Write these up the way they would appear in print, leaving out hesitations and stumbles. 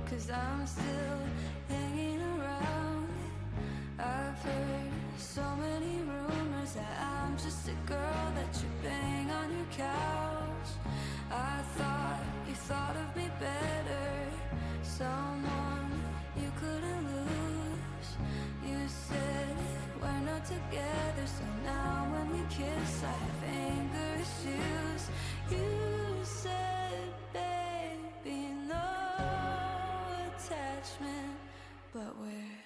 'cause I'm still hanging around. I've heard so many rumors that I'm just a girl that you bang on your couch. I thought you thought of me better, someone you couldn't lose. You said we're not together, so now when we kiss I have anger issues. You said, baby, no attachment, but we're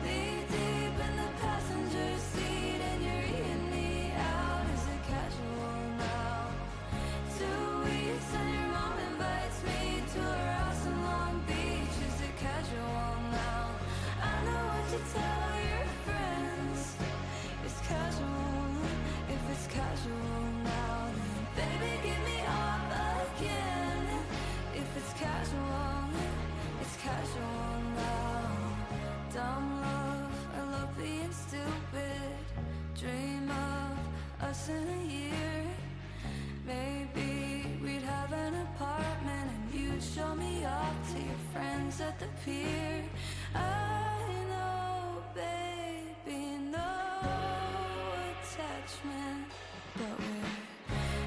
knee deep in the passenger seat and you're eating me out. Is it casual now? the pier. I know, baby, no attachment, but we're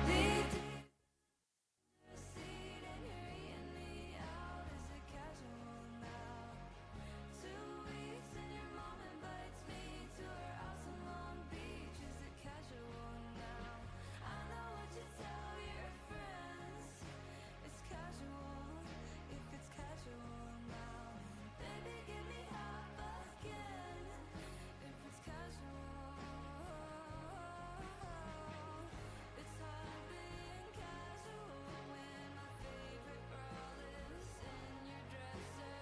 deep. And you're eating me out. Is it casual now? 2 weeks and your mom invites me to her house in Long Beach. Is it casual now? I know what you tell your friends. It's casual if it's casual now. Baby, give me half again if it's casual. It's hard being casual when my favorite girl is in your dresser.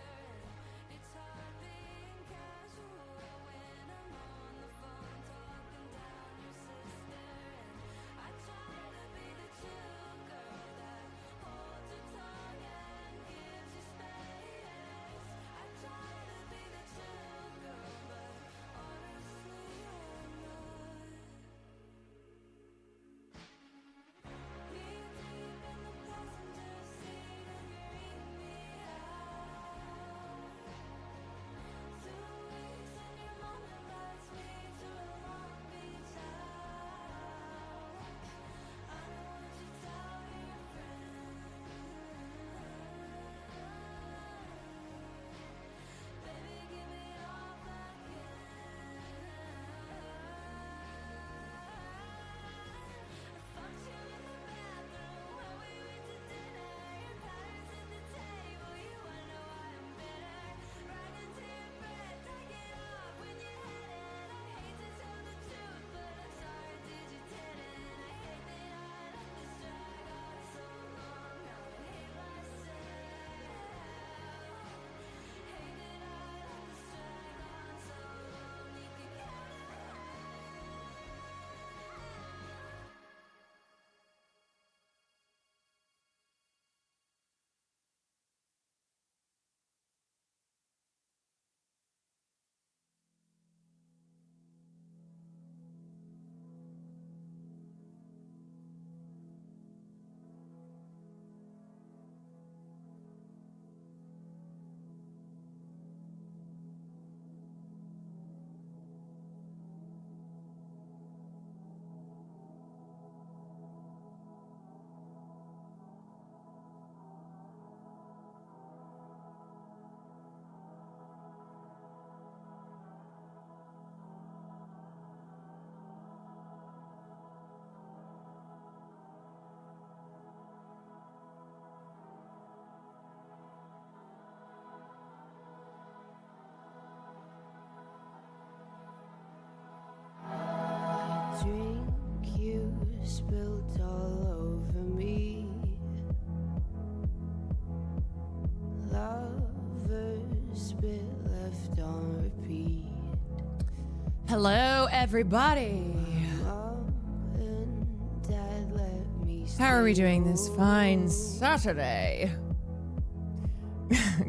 It's hard being casual when I'm on the phone talking down your sister. And I try to be the chill girl that holds your tongue and gives you space. I try to be the chill girl, but honestly I'm not. Knee deep in the passenger seat and you're eating me out. 2 weeks and your mom invites me to a Long Beach house. I know what you tell your friends. Baby, give me all back again. I fucked you in the bathroom while we went to dinner. Your patterns at the table, you wanna know why I'm bitter. Right into your breath, take it off when you hit it. I hate to tell the truth, but I'm sorry, did you didn't? I hate that I let this drag on so long. Now I hate myself. Hate that I let this drag on so long. You can count it. Drink you spilled all over me. Lovers spit left on repeat. Hello, everybody. Mom and Dad let me How are we stay doing this fine Saturday?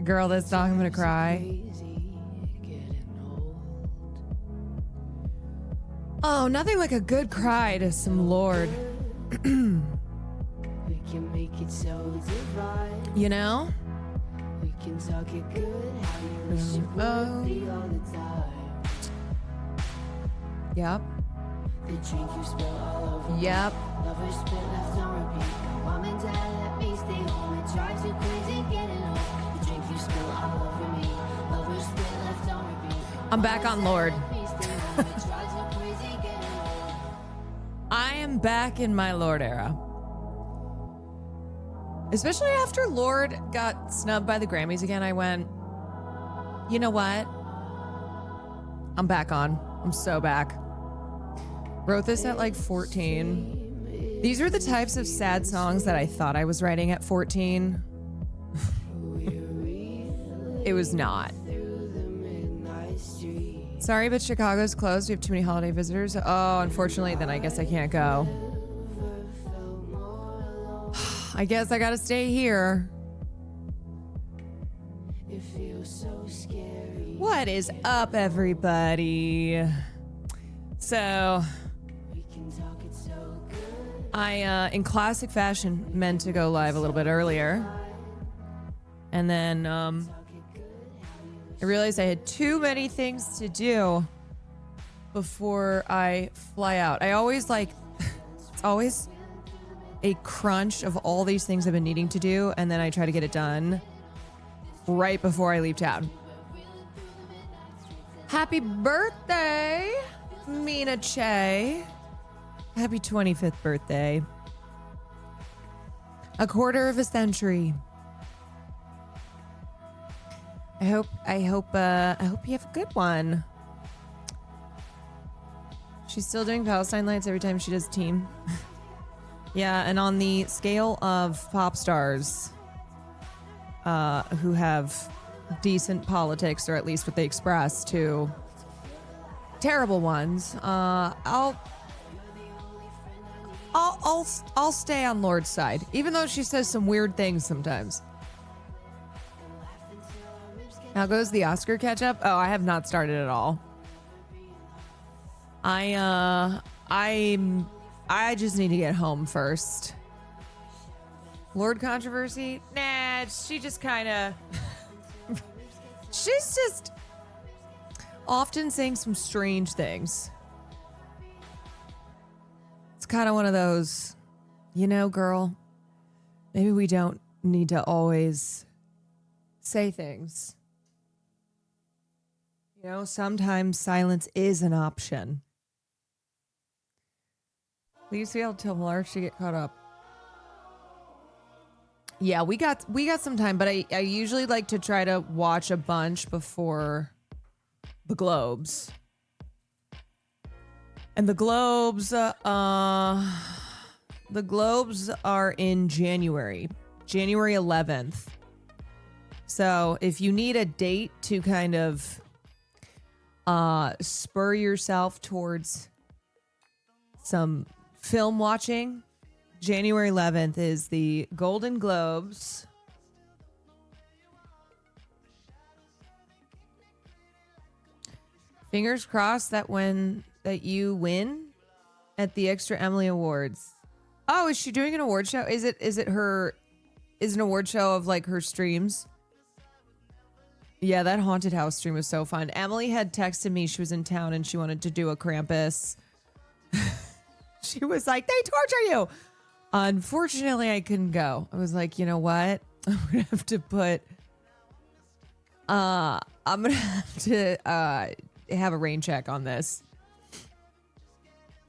Girl, this song, I'm gonna cry. crazy, getting old. Oh, nothing like a good cry to some Lord. We can make it so divine. You know? We can talk it good, how you wish it Oh. would be all the time. Yep. The drink you spill all over me. Yep. Lovers spit left on repeat. Mom and Dad let me stay home and drive you crazy getting home. The drink you spill all over me. Lovers spit left on repeat. I'm back on Lord. Let me stay home and drive you crazy getting home. I am back in my Lord era. Especially after Lord got snubbed by the Grammys again, I went, you know what? I'm back on. I'm so back. Wrote this at like 14. These are the types of sad songs that I thought I was writing at 14. It was not. Sorry, but Chicago's closed. We have too many holiday visitors. Oh, unfortunately, then I guess I can't go. I guess I gotta stay here. It feels so scary. What is up, everybody? So, We can talk it so good. I, in classic fashion, meant to go live a little bit earlier. And then, Talk it good, I realized I had too many things to do before I fly out. I always it's always a crunch of all these things I've been needing to do, and then I try to get it done right before I leave town. Happy birthday, Mina Che. Happy 25th birthday. A quarter of a century. I hope you have a good one. She's still doing Palestine lights every time she does team. Yeah, and on the scale of pop stars who have decent politics, or at least what they express, to terrible ones, I'll stay on Lord's side, even though she says some weird things sometimes. How goes the Oscar catch up? Oh, I have not started at all. I just need to get home first. Lord controversy? Nah, she just kind of... She's just often saying some strange things. It's kind of one of those, girl, maybe we don't need to always say things. Sometimes silence is an option. Please be able to tell March to get caught up. Yeah, we got some time, but I usually like to try to watch a bunch before the Globes. And the Globes are in January 11th. So if you need a date to kind of spur yourself towards some film watching, January 11th is the Golden Globes. Fingers crossed that you win at the Extra Emily Awards. Oh, is she doing an award show? Is it an award show of like her streams? Yeah, that haunted house stream was so fun. Emily had texted me she was in town and she wanted to do a Krampus. She was like, they torture you. Unfortunately, I couldn't go. I was like, you know what? I'm gonna have to have a rain check on this.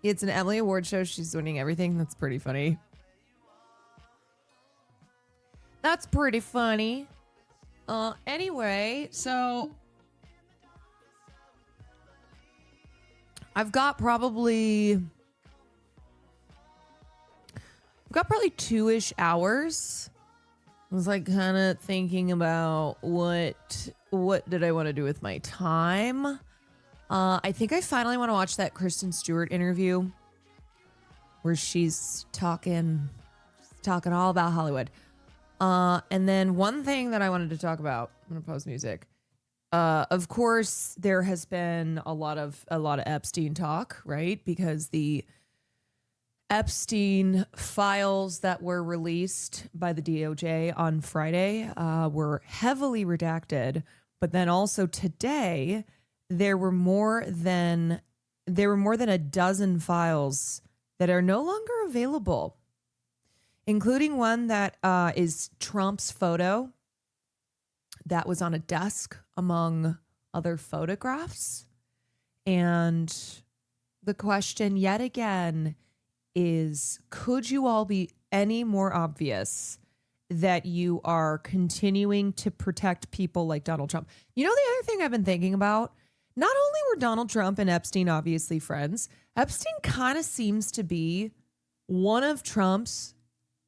It's an Emily Award show. She's winning everything. That's pretty funny. Anyway, so I've got probably 2-ish hours. I was like kind of thinking about what did I want to do with my time. I think I finally want to watch that Kristen Stewart interview where she's talking all about Hollywood. And then one thing that I wanted to talk about, I'm going to pause music. Of course, there has been a lot of Epstein talk, right? Because the Epstein files that were released by the DOJ on Friday were heavily redacted. But then also today, there were more than a dozen files that are no longer available, including one that is Trump's photo that was on a desk among other photographs. And the question yet again is, could you all be any more obvious that you are continuing to protect people like Donald Trump? The other thing I've been thinking about, not only were Donald Trump and Epstein obviously friends, Epstein kind of seems to be one of Trump's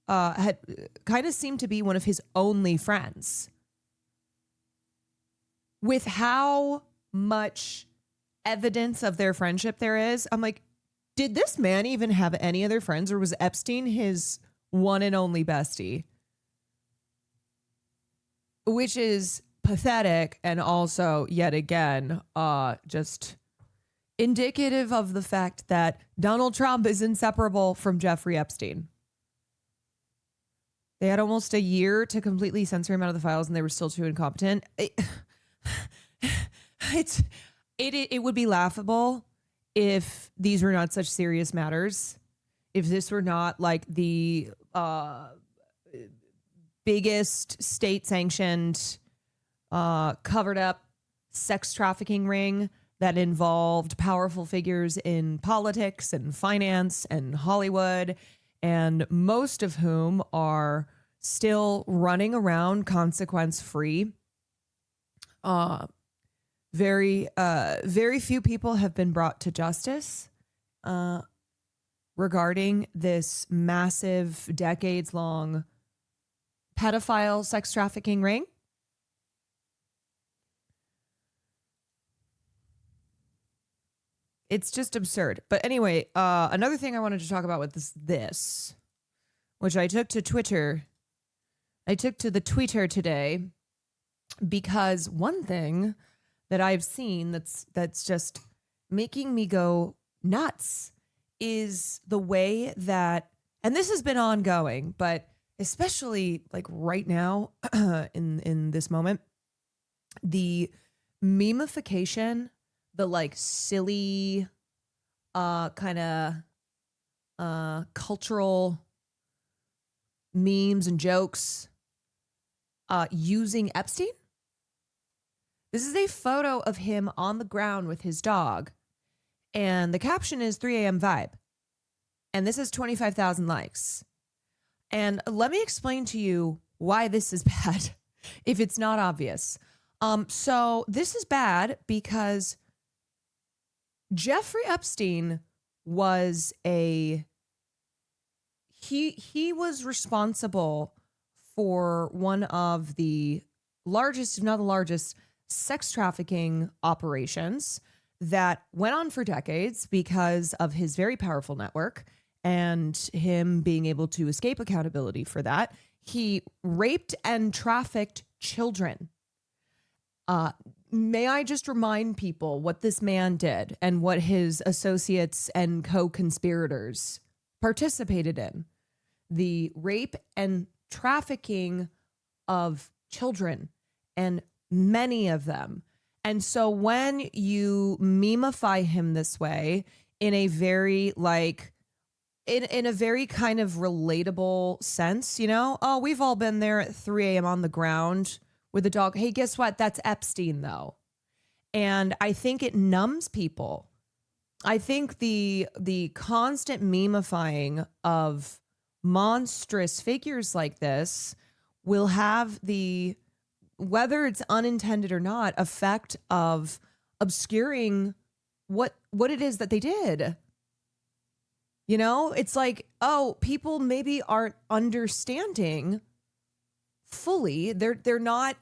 had kind of seemed to be one of his only friends. With how much evidence of their friendship there is, I'm like, did this man even have any other friends, or was Epstein his one and only bestie? Which is pathetic, and also, yet again, just indicative of the fact that Donald Trump is inseparable from Jeffrey Epstein. They had almost a year to completely censor him out of the files, and they were still too incompetent. it would be laughable if these were not such serious matters. If this were not like the biggest state sanctioned covered up sex trafficking ring that involved powerful figures in politics and finance and Hollywood, and most of whom are still running around consequence free. Very few people have been brought to justice regarding this massive, decades long pedophile sex trafficking ring. It's just absurd. But anyway, another thing I wanted to talk about with this, which I took to Twitter. I took to the Twitter today because one thing that I've seen that's just making me go nuts is the way that, and this has been ongoing, but especially like right now in this moment, the memification, the like silly kind of cultural memes and jokes using Epstein. This is a photo of him on the ground with his dog, and the caption is 3 a.m. vibe, and this has 25,000 likes. And let me explain to you why this is bad, if it's not obvious. So this is bad because Jeffrey Epstein was he was responsible for one of the largest, if not the largest, sex trafficking operations that went on for decades because of his very powerful network and him being able to escape accountability for that. He raped and trafficked children. May I just remind people what this man did and what his associates and co-conspirators participated in? The rape and trafficking of children, and many of them. And so when you memify him this way in a very like, in a very kind of relatable sense, you know, oh, we've all been there at 3 a.m. on the ground with a dog. Hey, guess what? That's Epstein though. And I think it numbs people. I think the constant memifying of monstrous figures like this will have the, whether it's unintended or not, effect of obscuring what it is that they did. You know, it's like, oh, people maybe aren't understanding fully. They're not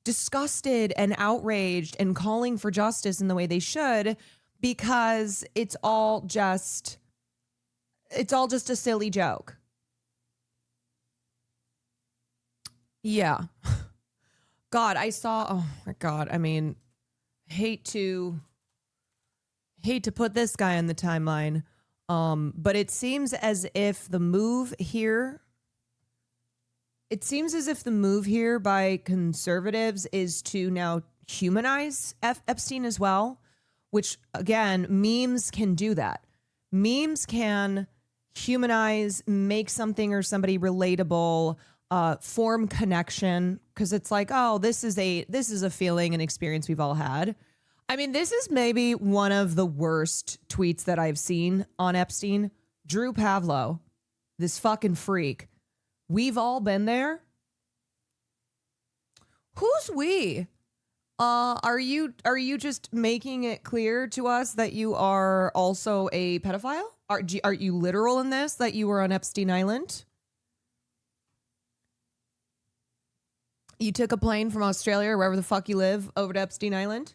disgusted and outraged and calling for justice in the way they should, because it's all just a silly joke. Yeah. God, I saw, oh my God. I mean, hate to put this guy on the timeline. But it seems as if the move here by conservatives is to now humanize Epstein as well, which again, memes can do that. Memes can humanize, make something or somebody relatable, form connection, because it's like, oh, this is a feeling and experience we've all had. I mean, this is maybe one of the worst tweets that I've seen on Epstein. Drew Pavlo, this fucking freak. We've all been there. Who's we? Are you just making it clear to us that you are also a pedophile? Are you literal in this, that you were on Epstein Island? You took a plane from Australia or wherever the fuck you live over to Epstein Island?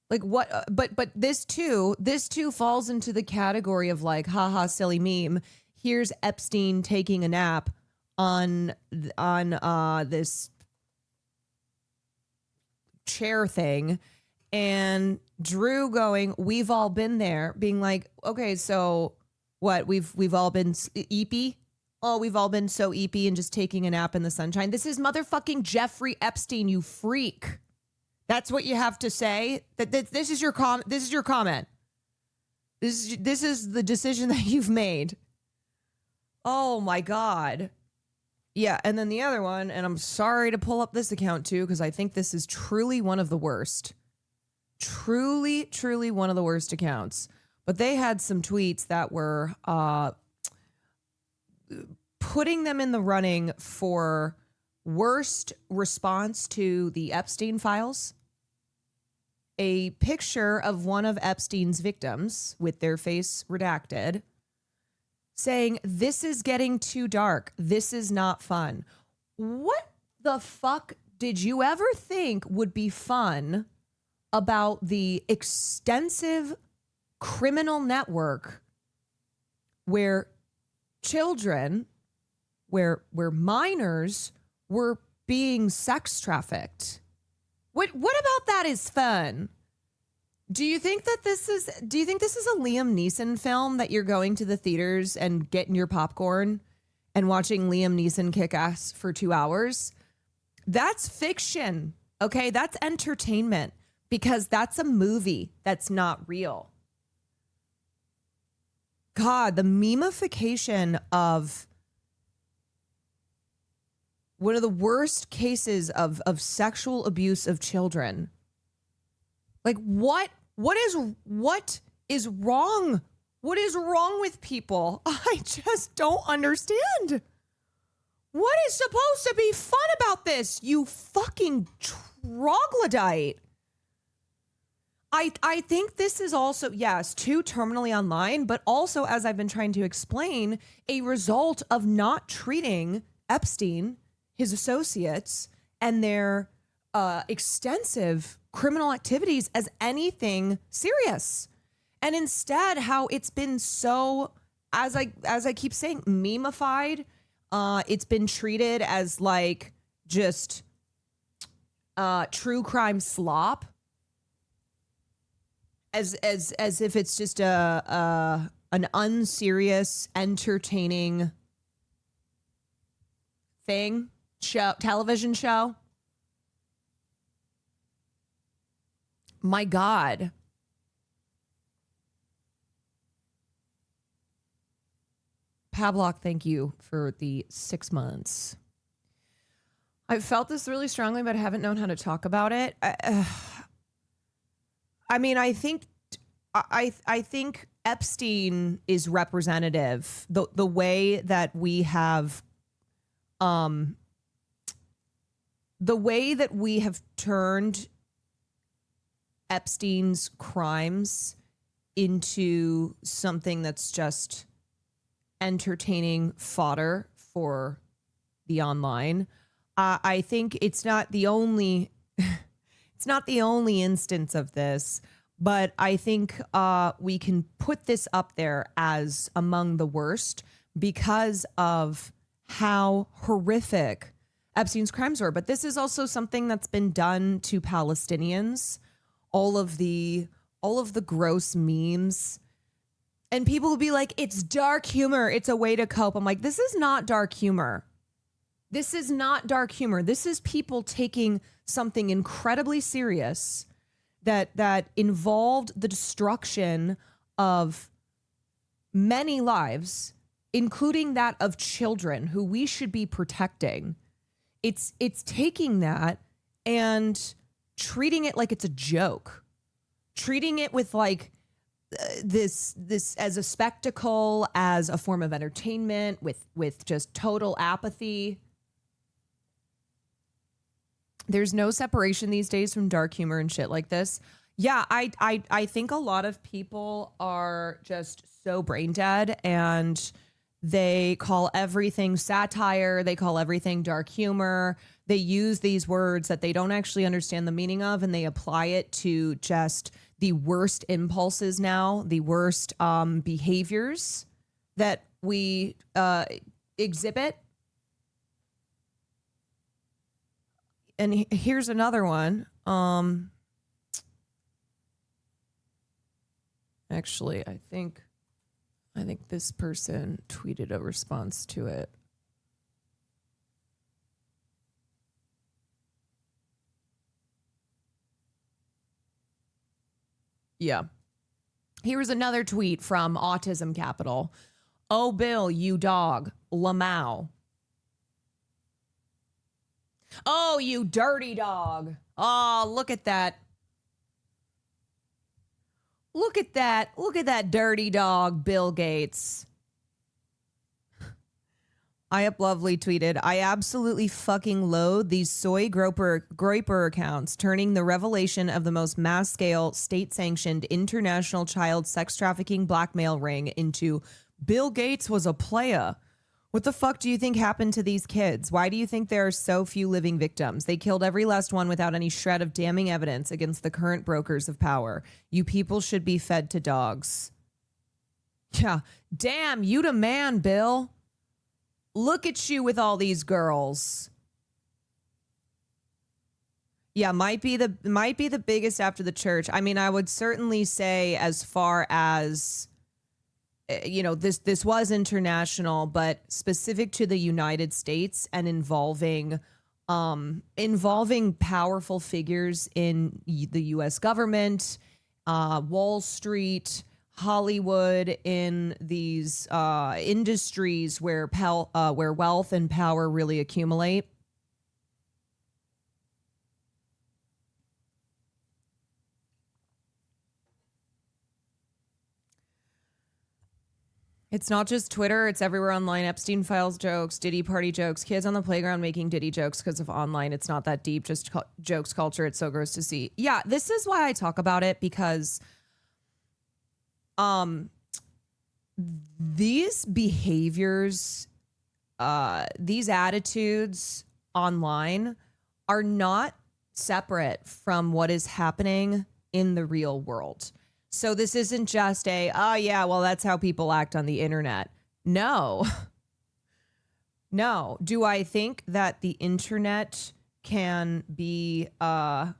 Like what? But this too falls into the category of like, haha, silly meme. Here's Epstein taking a nap on this chair thing, and Drew going, we've all been there, being like, okay, so what? We've all been eepy. oh, we've all been so eepy and just taking a nap in the sunshine. This is motherfucking Jeffrey Epstein, you freak. That's what you have to say. This is your This is your comment. This is the decision that you've made. Oh my God. Yeah, and then the other one, and I'm sorry to pull up this account too, because I think this is truly one of the worst. Truly, truly one of the worst accounts. But they had some tweets that were putting them in the running for worst response to the Epstein files. A picture of one of Epstein's victims with their face redacted, saying, "This is getting too dark. This is not fun." What the fuck did you ever think would be fun about the extensive criminal network where children, where minors were being sex trafficked? What about that is fun? Do you think this is a Liam Neeson film that you're going to the theaters and getting your popcorn and watching Liam Neeson kick ass for 2 hours? That's fiction. Okay, that's entertainment, because that's a movie that's not real. God, the memification of one of the worst cases of sexual abuse of children. Like, what is wrong? What is wrong with people? I just don't understand. What is supposed to be fun about this, you fucking troglodyte? I think this is also, yes, too terminally online, but also, as I've been trying to explain, a result of not treating Epstein, his associates, and their extensive criminal activities as anything serious. And instead, how it's been so, as I keep saying, memeified. It's been treated as like just true crime slop, as if it's just an unserious, entertaining television show. My God. Pavlok, thank you for the 6 months. I've felt this really strongly, but I haven't known how to talk about it. I mean, I think Epstein is representative. The way that we have, the way that we have turned Epstein's crimes into something that's just entertaining fodder for the online. I think it's not the only instance of this, but I think we can put this up there as among the worst because of how horrific Epstein's crimes were. But this is also something that's been done to Palestinians. All of the gross memes. And people will be like, it's dark humor. It's a way to cope. I'm like, this is not dark humor. This is not dark humor. This is people taking something incredibly serious that involved the destruction of many lives, including that of children who we should be protecting. It's taking that and treating it like it's a joke, treating it with like this as a spectacle, as a form of entertainment, with just total apathy. There's no separation these days from dark humor and shit like this. Yeah, I think a lot of people are just so brain dead, and they call everything satire. They call everything dark humor. They use these words that they don't actually understand the meaning of, and they apply it to just the worst impulses now, the worst behaviors that we exhibit. And here's another one. Actually, I think I think this person tweeted a response to it. Yeah. Here's another tweet from Autism Capital. Oh, Bill, you dog. Lamau. Oh, you dirty dog. Oh, look at that. Look at that. Look at that dirty dog, Bill Gates. I Up Lovely tweeted, I absolutely fucking loathe these soy groper accounts, turning the revelation of the most mass-scale, state-sanctioned international child sex trafficking blackmail ring into Bill Gates was a playa. What the fuck do you think happened to these kids? Why do you think there are so few living victims? They killed every last one without any shred of damning evidence against the current brokers of power. You people should be fed to dogs. Yeah, damn, you the man, Bill. Look at you with all these girls. Yeah, might be the biggest after the church. I mean, I would certainly say as far as this was international, but specific to the United States and involving powerful figures in the US government, Wall Street, Hollywood, in these industries where wealth and power really accumulate. It's not just Twitter, it's everywhere online. Epstein Files jokes, Diddy party jokes, kids on the playground making Diddy jokes because of online. It's not that deep, just jokes culture. It's so gross to see. Yeah, this is why I talk about it, because these behaviors, these attitudes online are not separate from what is happening in the real world. So this isn't just oh yeah, well, that's how people act on the internet. No. No. Do I think that the internet can be a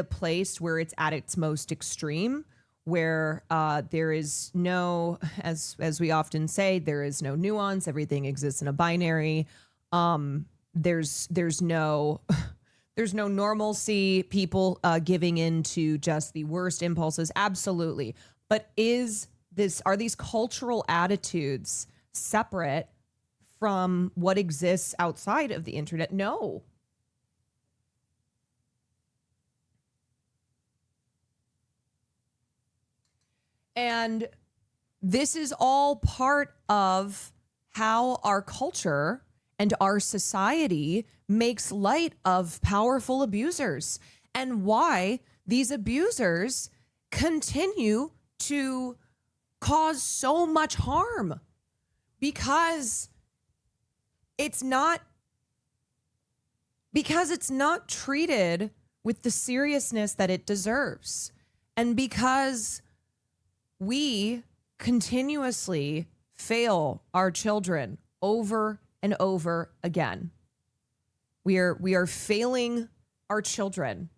place where it's at its most extreme, where there is no, as we often say, there is no nuance. Everything exists in a binary. There's no normalcy, people giving in to just the worst impulses. Absolutely. But are these cultural attitudes separate from what exists outside of the internet? No. And this is all part of how our culture and our society makes light of powerful abusers, and why these abusers continue to cause so much harm, because it's not treated with the seriousness that it deserves, and because we continuously fail our children over and over again. We are failing our children.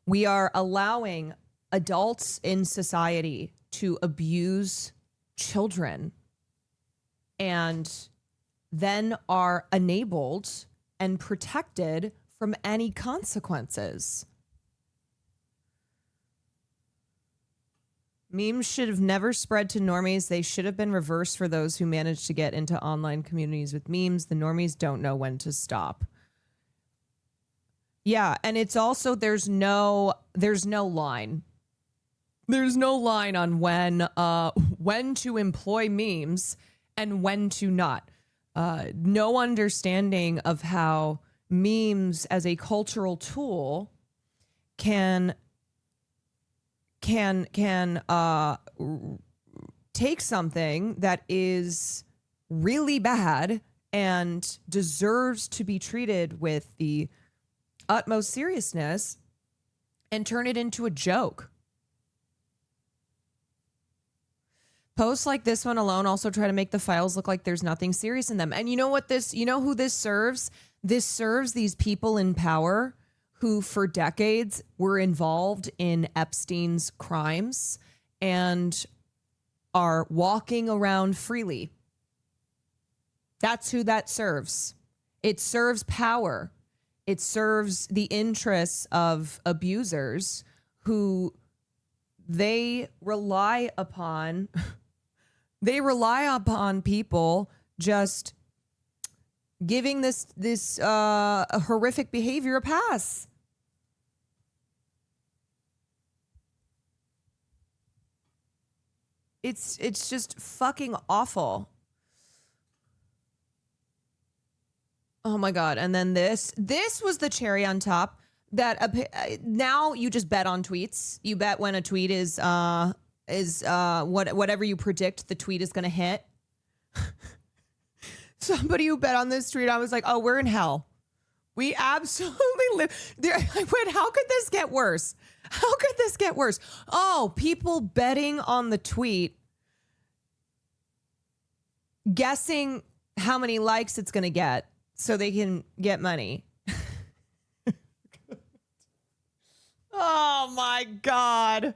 We are allowing adults in society to abuse children, and then are enabled and protected from any consequences. Memes should have never spread to normies. They should have been reversed for those who managed to get into online communities with memes. The normies don't know when to stop. Yeah, and it's also there's no line. There's no line on when to employ memes and when to not. No understanding of how memes as a cultural tool can take something that is really bad and deserves to be treated with the utmost seriousness and turn it into a joke. Posts like this one alone also try to make the files look like there's nothing serious in them. And you know who this serves? This serves these people in power who for decades were involved in Epstein's crimes and are walking around freely. That's who that serves. It serves power. It serves the interests of abusers who they rely upon. They rely upon people just giving this horrific behavior a pass. It's just fucking awful. Oh my God. And then this was the cherry on top that now you just bet on tweets. You bet when a tweet is whatever you predict the tweet is going to hit. Somebody who bet on this tweet, I was like, oh, we're in hell. We absolutely live there. I went, how could this get worse? How could this get worse? Oh, people betting on the tweet, guessing how many likes it's going to get so they can get money. Oh my God.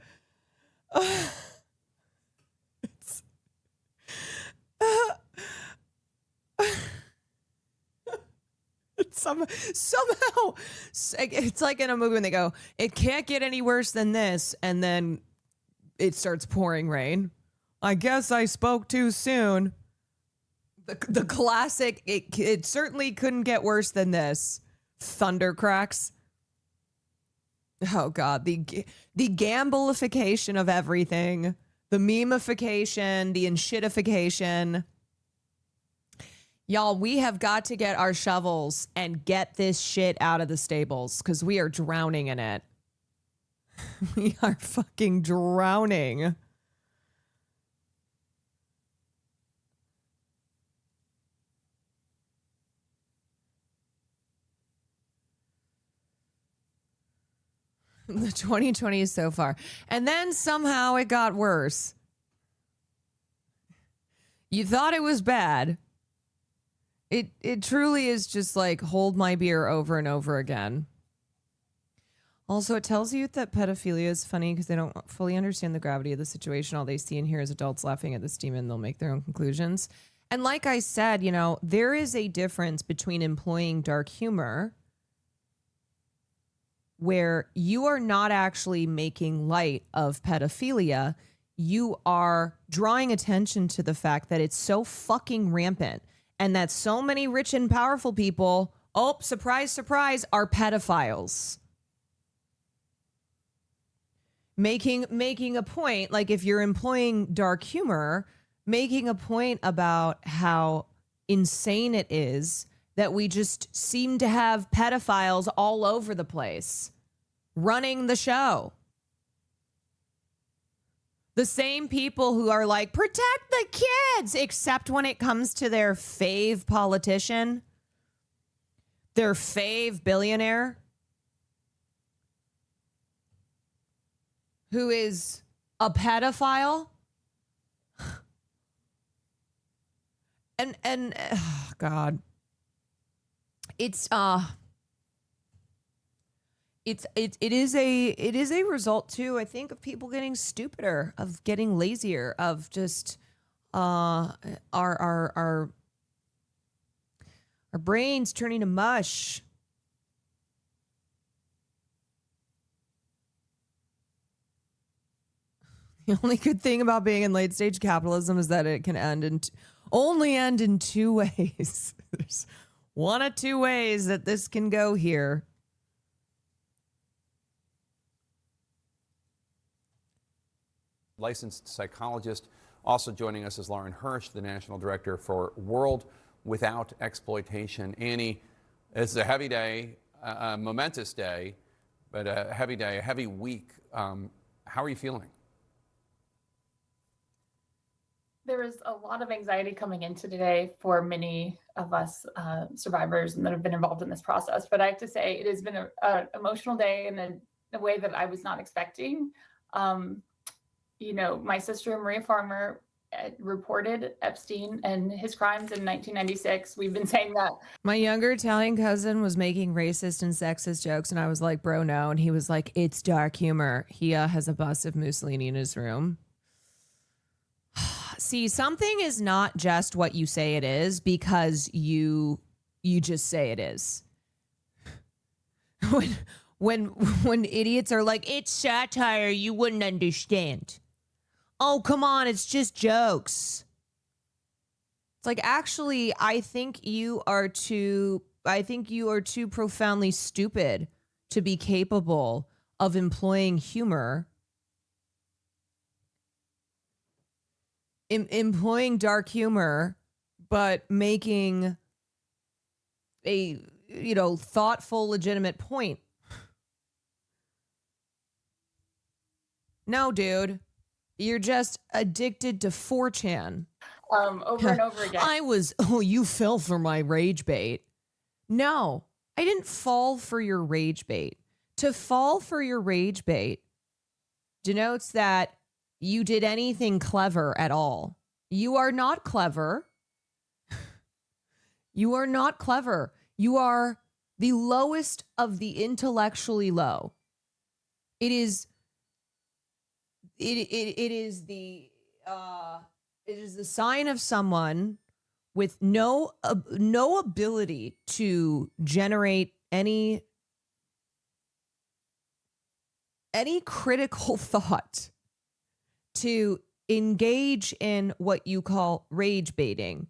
Somehow it's like in a movie when they go, it can't get any worse than this, and then it starts pouring rain. I guess I spoke too soon. The classic, it certainly couldn't get worse than this. Thunder cracks. Oh God, the gambleification of everything, the memeification, the enshittification. Y'all, we have got to get our shovels and get this shit out of the stables because we are drowning in it. We are fucking drowning. The 2020 is so far. And then somehow it got worse. You thought it was bad. It truly is just like hold my beer over and over again. Also, it tells you that pedophilia is funny because they don't fully understand the gravity of the situation. All they see and hear is adults laughing at this demon. They'll make their own conclusions. And like I said, you know, there is a difference between employing dark humor where you are not actually making light of pedophilia. You are drawing attention to the fact that it's so fucking rampant and that so many rich and powerful people, oh, surprise, surprise, are pedophiles. Making a point, like if you're employing dark humor, making a point about how insane it is that we just seem to have pedophiles all over the place running the show. The same people who are like, protect the kids, except when it comes to their fave politician, their fave billionaire, who is a pedophile. And oh God, it is a result too, I think, of people getting stupider, of getting lazier, of just our brains turning to mush. The only good thing about being in late stage capitalism is that it can only end in two ways. There's one of two ways that this can go here. Licensed psychologist. Also joining us is Lauren Hirsch, the National Director for World Without Exploitation. Annie, it's a heavy day, a momentous day, but a heavy day, a heavy week. How are you feeling? There was a lot of anxiety coming into today for many of us survivors and that have been involved in this process. But I have to say, it has been an emotional day in a way that I was not expecting. You know, my sister, Maria Farmer, reported Epstein and his crimes in 1996. We've been saying that. My younger Italian cousin was making racist and sexist jokes, and I was like, bro, no. And he was like, it's dark humor. He has a bust of Mussolini in his room. See, something is not just what you say it is because you just say it is. When idiots are like, it's satire, you wouldn't understand. Oh, come on, it's just jokes. It's like, actually, I think you are too profoundly stupid to be capable of employing humor, employing dark humor, but making a, thoughtful, legitimate point. No, dude, you're just addicted to 4chan. Over and over again. You fell for my rage bait. No, I didn't fall for your rage bait. To fall for your rage bait denotes that you did anything clever at all. You are not clever. You are not clever. You are the lowest of the intellectually low. It is the sign of someone with no ability to generate any critical thought, to engage in what you call rage baiting.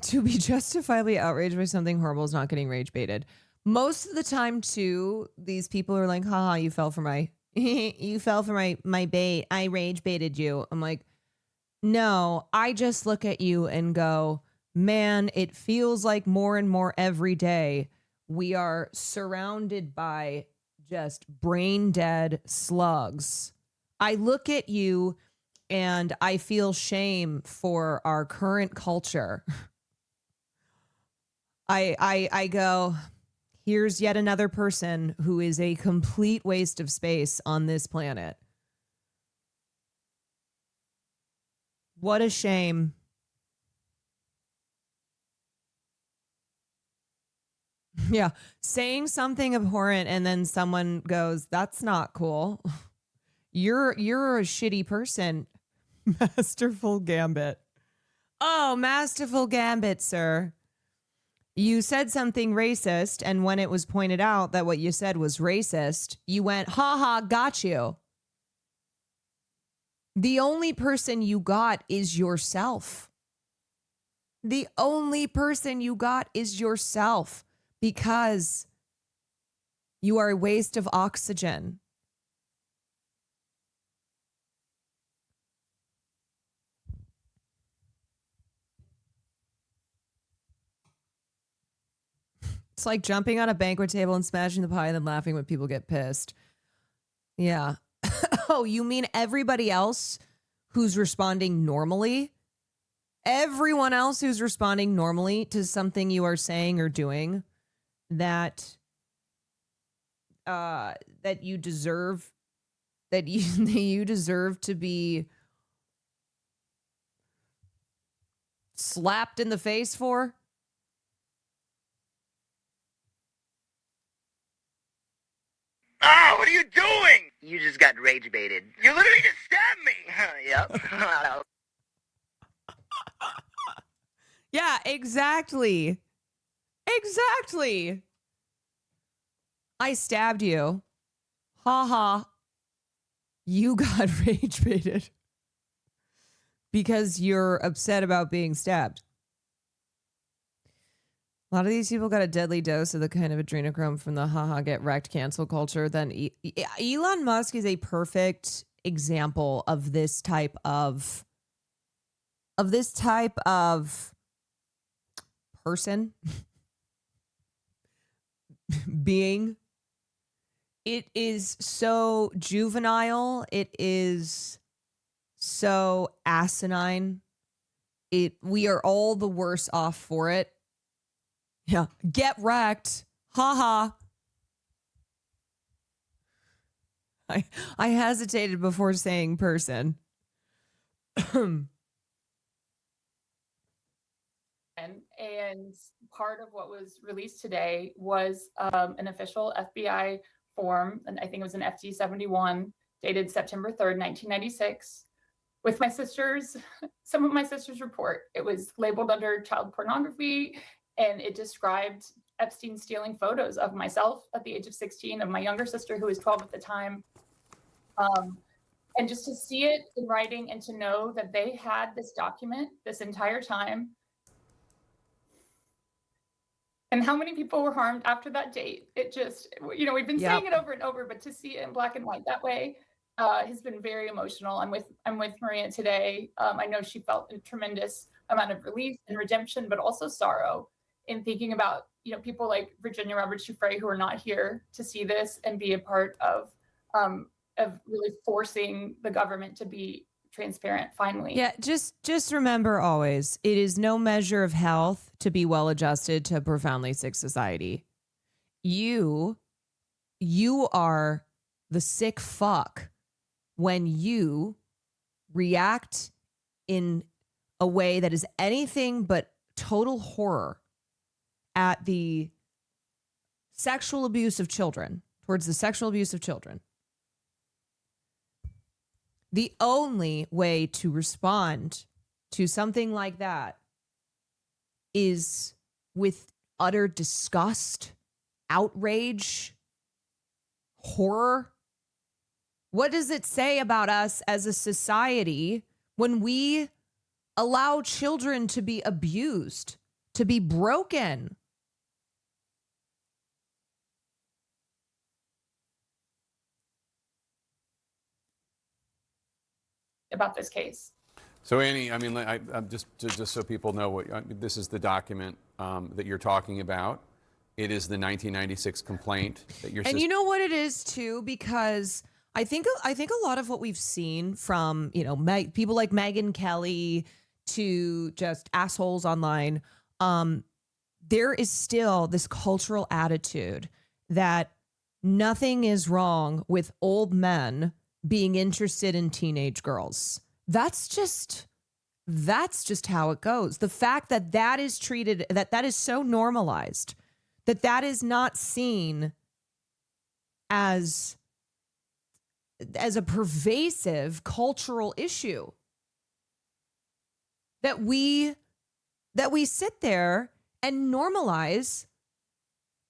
To be justifiably outraged by something horrible is not getting rage baited. Most of the time, too, these people are like, haha, you fell for my my bait. I rage baited you. I'm like, no, I just look at you and go, man, it feels like more and more every day we are surrounded by just brain dead slugs. I look at you and I feel shame for our current culture. I go, here's yet another person who is a complete waste of space on this planet. What a shame. Yeah, saying something abhorrent and then someone goes, that's not cool. You're a shitty person. Masterful Gambit. Oh, masterful Gambit, sir. You said something racist, and when it was pointed out that what you said was racist, you went, haha, got you. The only person you got is yourself. The only person you got is yourself because you are a waste of oxygen. It's like jumping on a banquet table and smashing the pie and then laughing when people get pissed. Yeah. Oh, you mean everybody else who's responding normally? Everyone else who's responding normally to something you are saying or doing that you deserve that you deserve to be slapped in the face for? Oh, what are you doing? You just got rage baited. You literally just stabbed me. Yep. Yeah, exactly. Exactly. I stabbed you. Ha ha. You got rage baited because you're upset about being stabbed. A lot of these people got a deadly dose of the kind of adrenochrome from the haha get wrecked cancel culture. Then Elon Musk is a perfect example of this type of person being. It is so juvenile. It is so asinine. We are all the worse off for it. Yeah. Get wrecked. Ha ha. I hesitated before saying person. And part of what was released today was an official FBI form, and I think it was an FD 71, dated September 3rd, 1996, with my sister's, some of my sister's report. It was labeled under child pornography, and it described Epstein stealing photos of myself at the age of 16, of my younger sister, who was 12 at the time. And just to see it in writing and to know that they had this document this entire time, and how many people were harmed after that date, it just, you know, we've been saying it over and over, but to see it in black and white that way has been very emotional. I'm with Maria today. I know she felt a tremendous amount of relief and redemption, but also sorrow in thinking about, you know, people like Virginia Roberts Giuffre, who are not here to see this and be a part of really forcing the government to be transparent finally. Yeah, just remember always, it is no measure of health to be well adjusted to a profoundly sick society. You are the sick fuck when you react in a way that is anything but total horror at the sexual abuse of children, towards the sexual abuse of children. The only way to respond to something like that is with utter disgust, outrage, horror. What does it say about us as a society when we allow children to be abused, to be broken? About this case. So Annie, I mean, I'm just so people know what this is, the document that you're talking about. It is the 1996 complaint that you're. And you know what it is too, because I think a lot of what we've seen from, you know, people like Megyn Kelly to just assholes online, there is still this cultural attitude that nothing is wrong with old men being interested in teenage girls. That's just how it goes. The fact that that is treated, that is so normalized, that is not seen as a pervasive cultural issue. That we sit there and normalize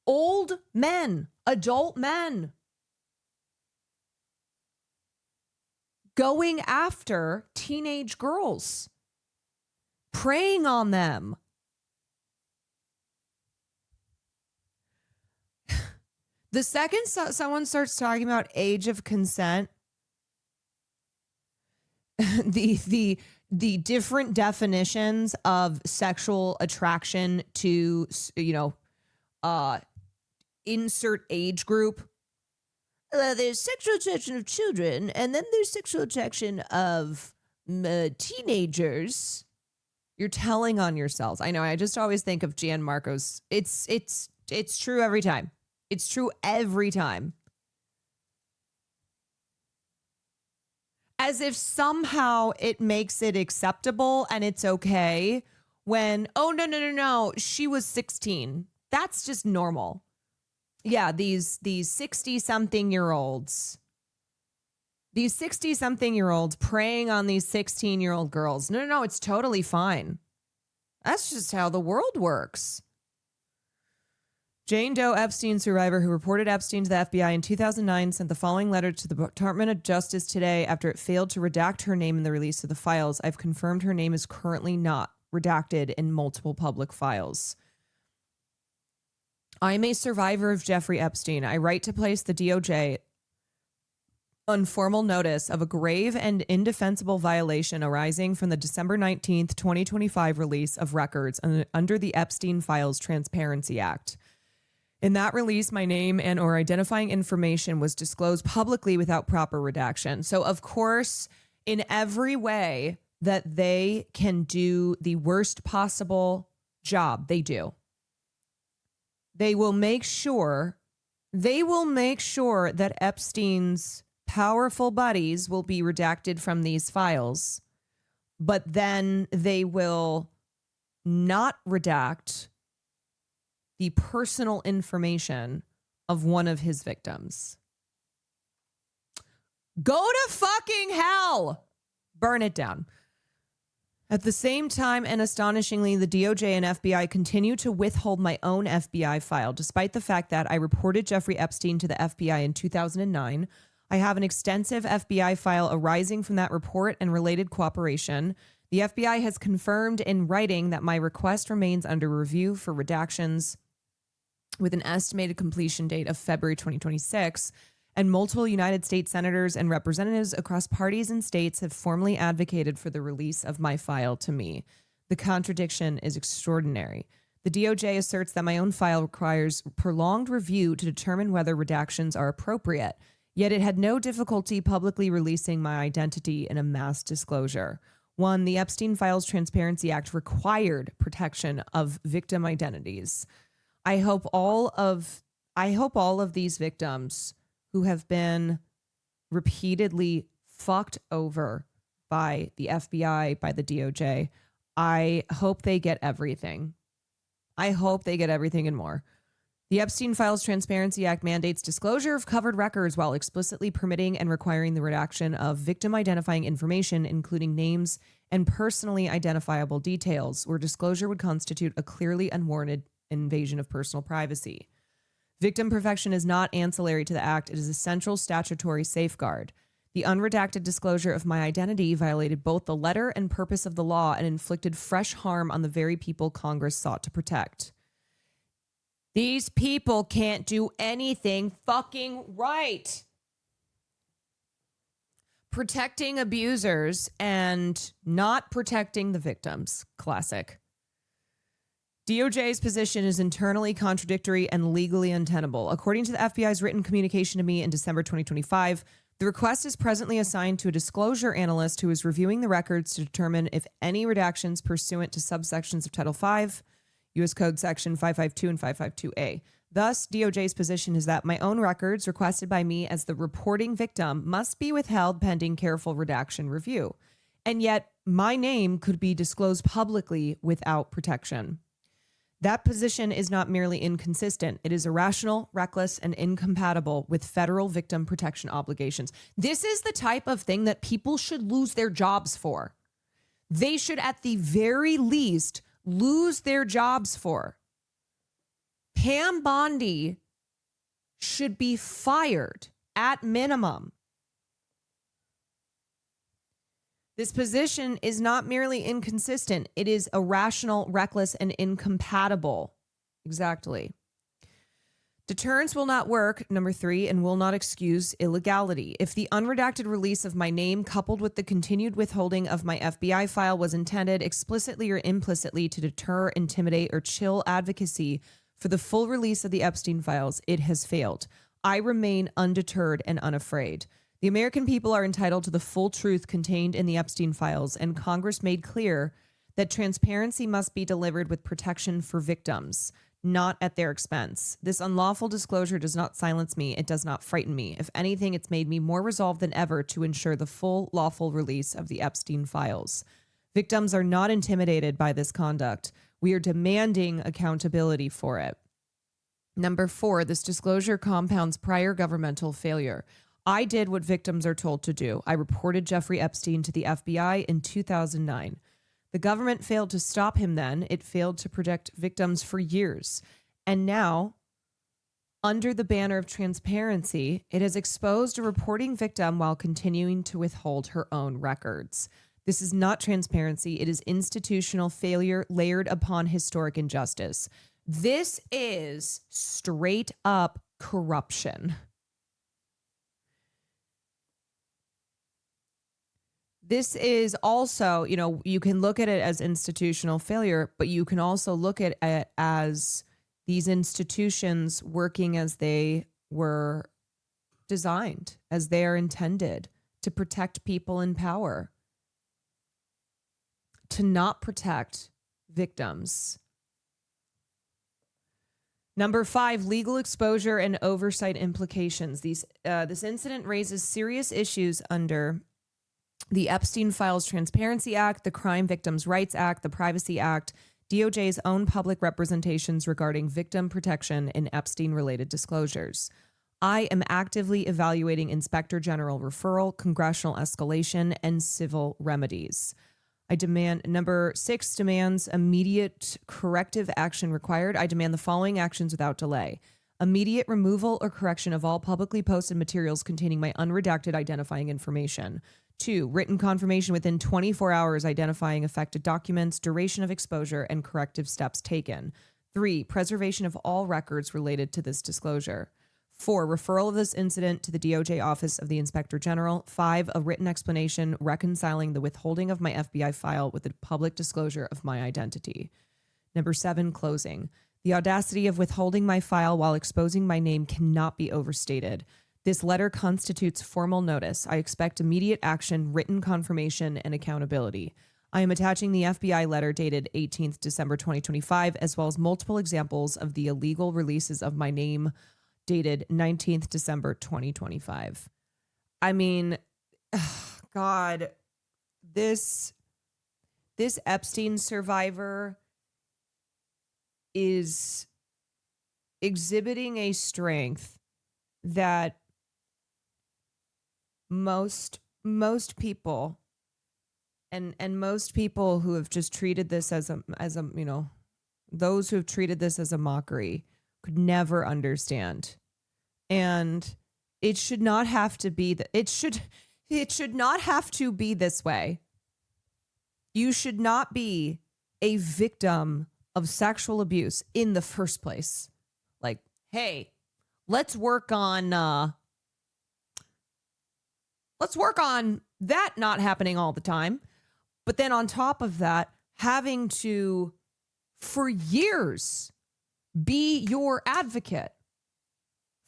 old men, adult men, going after teenage girls, preying on them. The second someone starts talking about age of consent, the different definitions of sexual attraction to, you know, insert age group. There's sexual attraction of children, and then there's sexual attraction of teenagers. You're telling on yourselves. I know. I just always think of Gianmarco's. It's true every time. It's true every time. As if somehow it makes it acceptable and it's okay when, oh, no, she was 16. That's just normal. Yeah, these 60-something-year-olds. These 60-something-year-olds preying on these 16-year-old girls. No, it's totally fine. That's just how the world works. Jane Doe Epstein survivor who reported Epstein to the FBI in 2009 sent the following letter to the Department of Justice today after it failed to redact her name in the release of the files. I've confirmed her name is currently not redacted in multiple public files. I'm a survivor of Jeffrey Epstein. I write to place the DOJ on formal notice of a grave and indefensible violation arising from the December 19th, 2025 release of records under the Epstein Files Transparency Act. In that release, my name and or identifying information was disclosed publicly without proper redaction. So, of course, in every way that they can do the worst possible job, they do. They will make sure that Epstein's powerful buddies will be redacted from these files, but then they will not redact the personal information of one of his victims. Go to fucking hell. Burn it down. At the same time, and astonishingly, the DOJ and FBI continue to withhold my own FBI file, despite the fact that I reported Jeffrey Epstein to the FBI in 2009. I have an extensive FBI file arising from that report and related cooperation. The FBI has confirmed in writing that my request remains under review for redactions with an estimated completion date of February 2026. And multiple United States senators and representatives across parties and states have formally advocated for the release of my file to me. The contradiction is extraordinary. The DOJ asserts that my own file requires prolonged review to determine whether redactions are appropriate, yet it had no difficulty publicly releasing my identity in a mass disclosure. One, the Epstein Files Transparency Act required protection of victim identities. I hope all of these victims who have been repeatedly fucked over by the FBI, by the DOJ, I hope they get everything. I hope they get everything and more. The Epstein Files Transparency Act mandates disclosure of covered records while explicitly permitting and requiring the redaction of victim identifying information, including names and personally identifiable details, where disclosure would constitute a clearly unwarranted invasion of personal privacy. Victim protection is not ancillary to the act. It is a central statutory safeguard. The unredacted disclosure of my identity violated both the letter and purpose of the law and inflicted fresh harm on the very people Congress sought to protect. These people can't do anything fucking right. Protecting abusers and not protecting the victims. Classic. DOJ's position is internally contradictory and legally untenable. According to the FBI's written communication to me in December 2025, the request is presently assigned to a disclosure analyst who is reviewing the records to determine if any redactions pursuant to subsections of Title V, U.S. Code Section 552 and 552A. Thus, DOJ's position is that my own records requested by me as the reporting victim must be withheld pending careful redaction review. And yet, my name could be disclosed publicly without protection. That position is not merely inconsistent. It is irrational, reckless, and incompatible with federal victim protection obligations. This is the type of thing that people should lose their jobs for. They should, at the very least, lose their jobs for. Pam Bondi should be fired at minimum. This position is not merely inconsistent. It is irrational, reckless, and incompatible. Exactly. Deterrence will not work, number 3, and will not excuse illegality. If the unredacted release of my name coupled with the continued withholding of my FBI file was intended explicitly or implicitly to deter, intimidate, or chill advocacy for the full release of the Epstein files, it has failed. I remain undeterred and unafraid. The American people are entitled to the full truth contained in the Epstein files, and Congress made clear that transparency must be delivered with protection for victims, not at their expense. This unlawful disclosure does not silence me. It does not frighten me. If anything, it's made me more resolved than ever to ensure the full lawful release of the Epstein files. Victims are not intimidated by this conduct. We are demanding accountability for it. Number 4, this disclosure compounds prior governmental failure. I did what victims are told to do. I reported Jeffrey Epstein to the FBI in 2009. The government failed to stop him then. It failed to protect victims for years. And now, under the banner of transparency, it has exposed a reporting victim while continuing to withhold her own records. This is not transparency. It is institutional failure layered upon historic injustice. This is straight up corruption. This is also, you can look at it as institutional failure, but you can also look at it as these institutions working as they were designed, as they are intended to protect people in power, to not protect victims. Number 5, legal exposure and oversight implications. This incident raises serious issues under the Epstein Files Transparency Act, the Crime Victims' Rights Act, the Privacy Act, DOJ's own public representations regarding victim protection in Epstein-related disclosures. I am actively evaluating Inspector General referral, congressional escalation, and civil remedies. I demand, number 6 demands immediate corrective action required. I demand the following actions without delay. Immediate removal or correction of all publicly posted materials containing my unredacted identifying information. 2, written confirmation within 24 hours identifying affected documents, duration of exposure, and corrective steps taken. 3, preservation of all records related to this disclosure. 4, referral of this incident to the DOJ Office of the Inspector General. 5, a written explanation reconciling the withholding of my FBI file with the public disclosure of my identity. Number 7, closing. The audacity of withholding my file while exposing my name cannot be overstated. This letter constitutes formal notice. I expect immediate action, written confirmation, and accountability. I am attaching the FBI letter dated 18th December 2025, as well as multiple examples of the illegal releases of my name dated 19th December 2025. I mean, God, this Epstein survivor is exhibiting a strength that most people and most people who have just treated this as a those who have treated this as a mockery could never understand. And it should not have to be it should not have to be this way. You should not be a victim of sexual abuse in the first place. Like, hey, let's work on that not happening all the time. But then on top of that, having to, for years, be your advocate,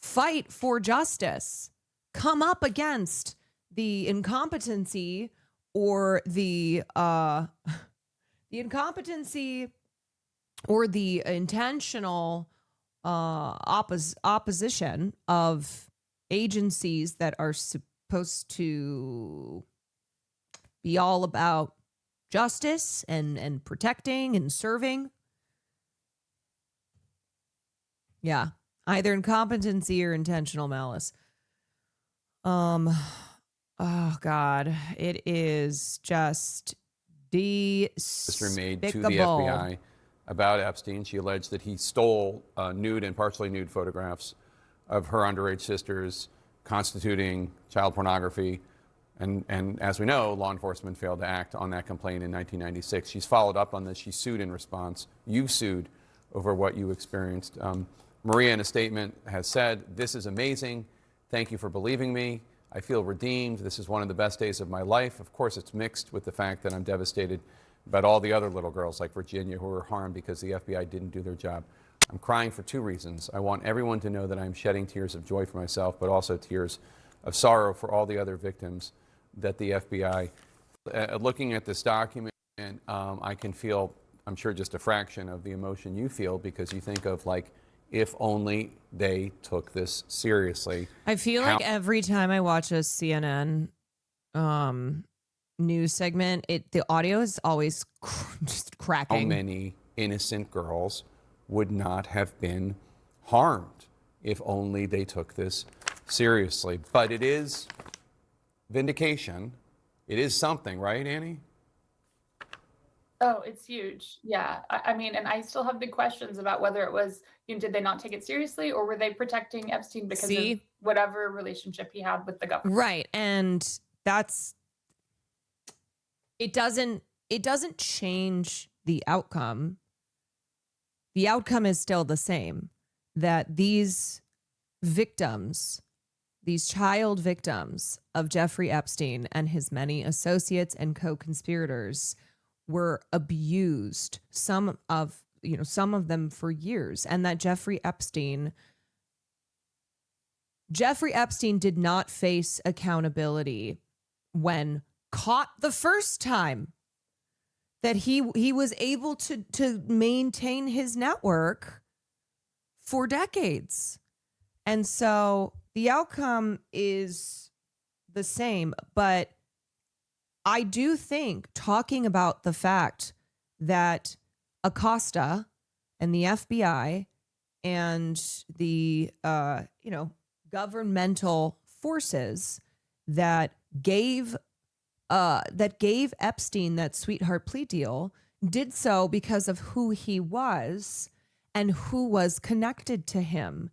fight for justice, come up against the incompetency or the intentional opposition of agencies that are supposed to be all about justice and protecting and serving. Yeah, either incompetency or intentional malice. Oh God, it is just Sister made to the despicable. FBI about Epstein. She alleged that he stole nude and partially nude photographs of her underage sisters, constituting child pornography. And as we know, law enforcement failed to act on that complaint in 1996. She's followed up on this. She sued in response. You've sued over what you experienced. Maria, in a statement, has said, "This is amazing. Thank you for believing me. I feel redeemed. This is one of the best days of my life." Of course, it's mixed with the fact that I'm devastated about all the other little girls like Virginia who were harmed because the FBI didn't do their job. I'm crying for 2 reasons. I want everyone to know that I'm shedding tears of joy for myself, but also tears of sorrow for all the other victims that the FBI, looking at this document, and I can feel, I'm sure, just a fraction of the emotion you feel, because you think of, like, if only they took this seriously. I feel like every time I watch a CNN news segment, the audio is always just cracking. How many innocent girls would not have been harmed if only they took this seriously? But it is vindication. It is something, right, Annie? Oh, it's huge. Yeah. I mean, and I still have big questions about whether it was, did they not take it seriously, or were they protecting Epstein because of whatever relationship he had with the government? Right. And it doesn't change the outcome. The outcome is still the same, that these victims, these child victims of Jeffrey Epstein and his many associates and co-conspirators were abused, some of them for years, and that Jeffrey Epstein did not face accountability when caught the first time, that he was able to maintain his network for decades. And so the outcome is the same, but I do think talking about the fact that Acosta and the FBI and the, governmental forces that gave Epstein that sweetheart plea deal did so because of who he was and who was connected to him.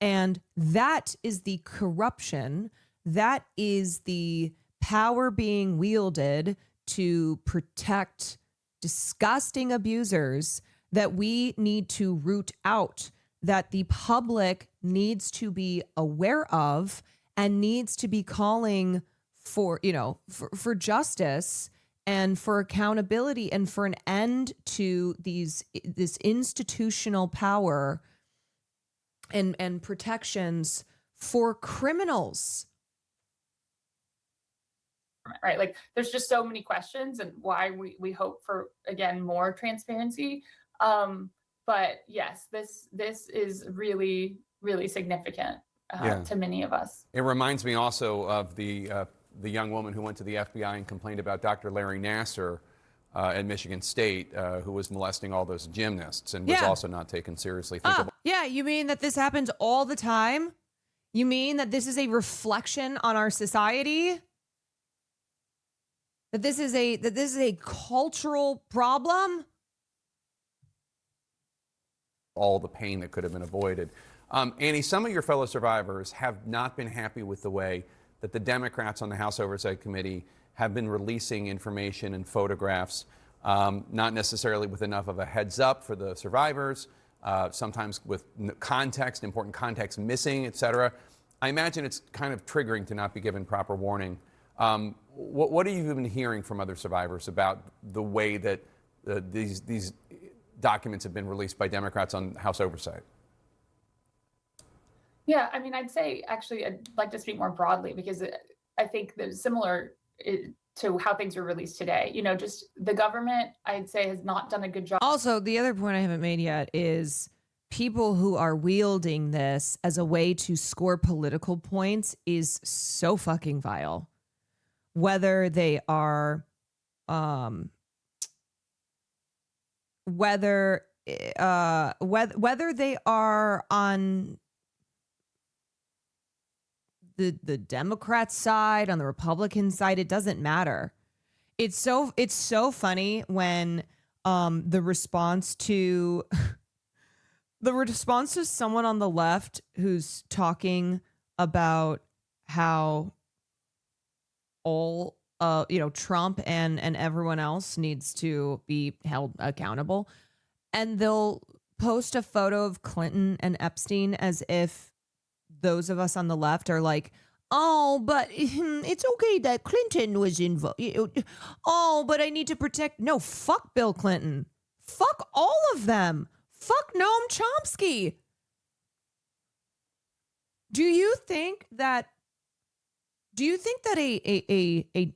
And that is the corruption. That is the power being wielded to protect disgusting abusers that we need to root out, that the public needs to be aware of and needs to be calling for, for justice and for accountability and for an end to this institutional power and protections for criminals. Right. Like there's just so many questions and why we hope for, again, more transparency. But yes, this is really, really significant to many of us. It reminds me also of the young woman who went to the FBI and complained about Dr. Larry Nassar at Michigan State, who was molesting all those gymnasts and was also not taken seriously. You mean that this happens all the time? You mean that this is a reflection on our society? That this is a cultural problem? All the pain that could have been avoided. Annie, some of your fellow survivors have not been happy with the way that the Democrats on the House Oversight Committee have been releasing information and photographs, not necessarily with enough of a heads up for the survivors, sometimes with context, important context missing, et cetera. I imagine it's kind of triggering to not be given proper warning. What have you been hearing from other survivors about the way that these documents have been released by Democrats on House Oversight? Yeah, I mean, I'd say actually I'd like to speak more broadly because I think that similar to how things are released today. Just the government, I'd say, has not done a good job. Also, the other point I haven't made yet is people who are wielding this as a way to score political points is so fucking vile. Whether they are, whether they are on the Democrat side, on the Republican side, it doesn't matter. It's so funny when the response to someone on the left who's talking about how all Trump and everyone else needs to be held accountable, and they'll post a photo of Clinton and Epstein as if those of us on the left are like, oh, but it's okay that Clinton was involved. Oh, but I need to protect. No, fuck Bill Clinton. Fuck all of them. Fuck Noam Chomsky. Do you think that a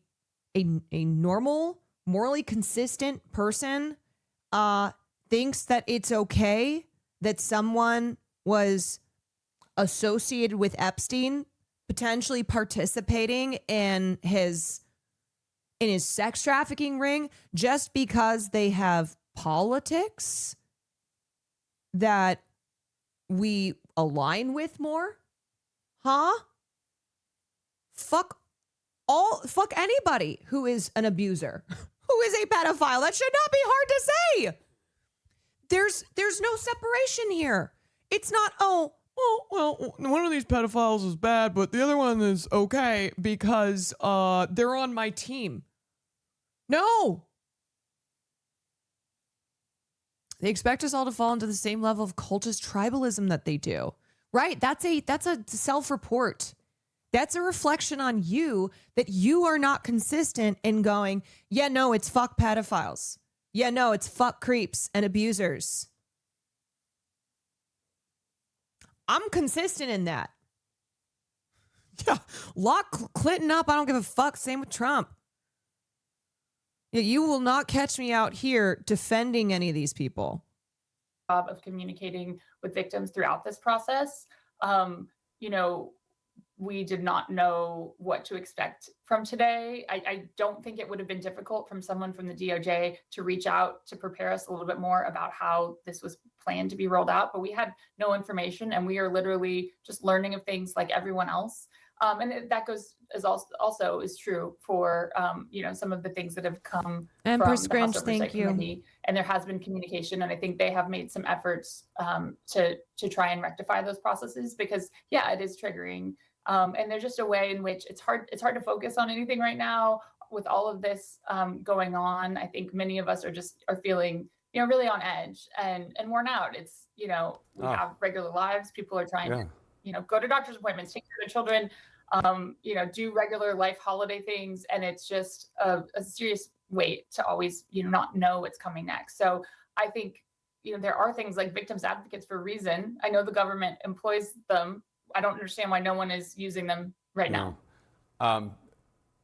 normal, morally consistent person thinks that it's okay that someone was associated with Epstein, potentially participating in his sex trafficking ring, just because they have politics that we align with more? Huh? Fuck anybody who is an abuser, who is a pedophile. That should not be hard to say. There's no separation here. It's not, well, one of these pedophiles is bad, but the other one is okay because they're on my team. No. They expect us all to fall into the same level of cultist tribalism that they do. Right? That's a self-report. That's a reflection on you that you are not consistent in going, yeah, no, it's fuck pedophiles. Yeah, no, it's fuck creeps and abusers. I'm consistent in that. Yeah, lock Clinton up. I don't give a fuck. Same with Trump. Yeah, you will not catch me out here defending any of these people. Of communicating with victims throughout this process. we did not know what to expect from today. I don't think it would have been difficult from someone from the DOJ to reach out to prepare us a little bit more about how this was planned to be rolled out, but we had no information, and we are literally just learning of things like everyone else. And that goes is also is true for some of the things that have come Empress from the House Grinch, Oversight thank you. Committee, and there has been communication, and I think they have made some efforts to try and rectify those processes, because it is triggering, and there's just a way in which it's hard to focus on anything right now with all of this going on. I think many of us are feeling really on edge and worn out. It's we have regular lives. People are trying to go to doctor's appointments, take care of children, do regular life holiday things. And it's just a serious weight to always, not know what's coming next. So I think, there are things like victims advocates for a reason. I know the government employs them. I don't understand why no one is using them right now.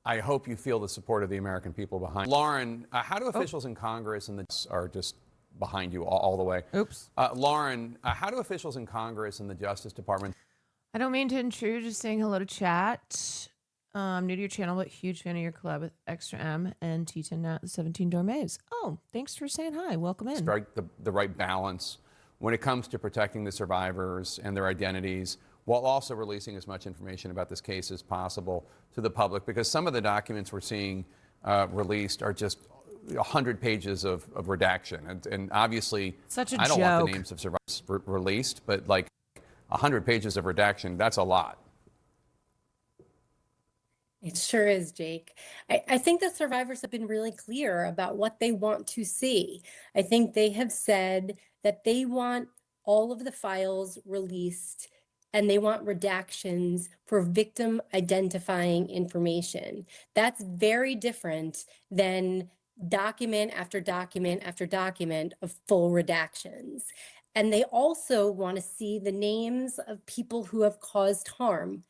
I hope you feel the support of the American people behind. Lauren, how do officials in Congress and are just behind you all the way? Oops. Lauren, how do officials in Congress and the Justice Department? I don't mean to intrude, just saying hello to chat. I'm new to your channel, but huge fan of your collab with Extra M and T10 17 Dormez. Oh, thanks for saying hi. Welcome in. Strike the right balance when it comes to protecting the survivors and their identities, while also releasing as much information about this case as possible to the public, because some of the documents we're seeing released are just 100 pages of redaction. And obviously, Such a I don't joke. want the names of survivors released, but like 100 pages of redaction, that's a lot. It sure is, Jake. I think the survivors have been really clear about what they want to see. I think they have said that they want all of the files released, and they want redactions for victim identifying information. That's very different than document after document after document of full redactions. And they also want to see the names of people who have caused harm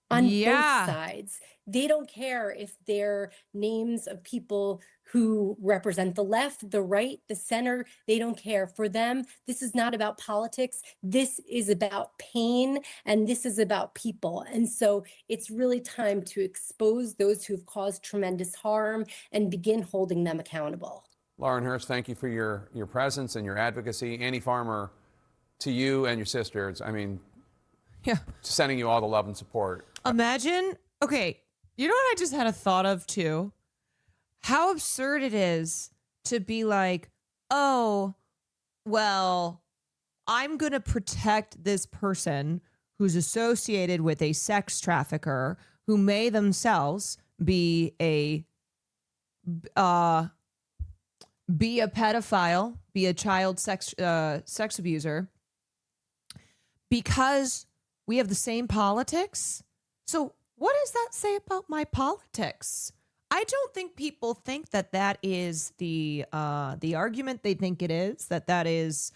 on both sides. They don't care if they're names of people who represent the left, the right, the center. They don't care. For them, this is not about politics. This is about pain, and this is about people. And so it's really time to expose those who've caused tremendous harm and begin holding them accountable. Lauren Hirsch, thank you for your presence and your advocacy. Annie Farmer, to you and your sisters, I mean, sending you all the love and support. Imagine, okay, you know what I just had a thought of too? How absurd it is to be like, oh, well, I'm going to protect this person who's associated with a sex trafficker who may themselves be a pedophile, be a child sex abuser, because we have the same politics. So what does that say about my politics? I don't think people think that is the argument they think it is, that is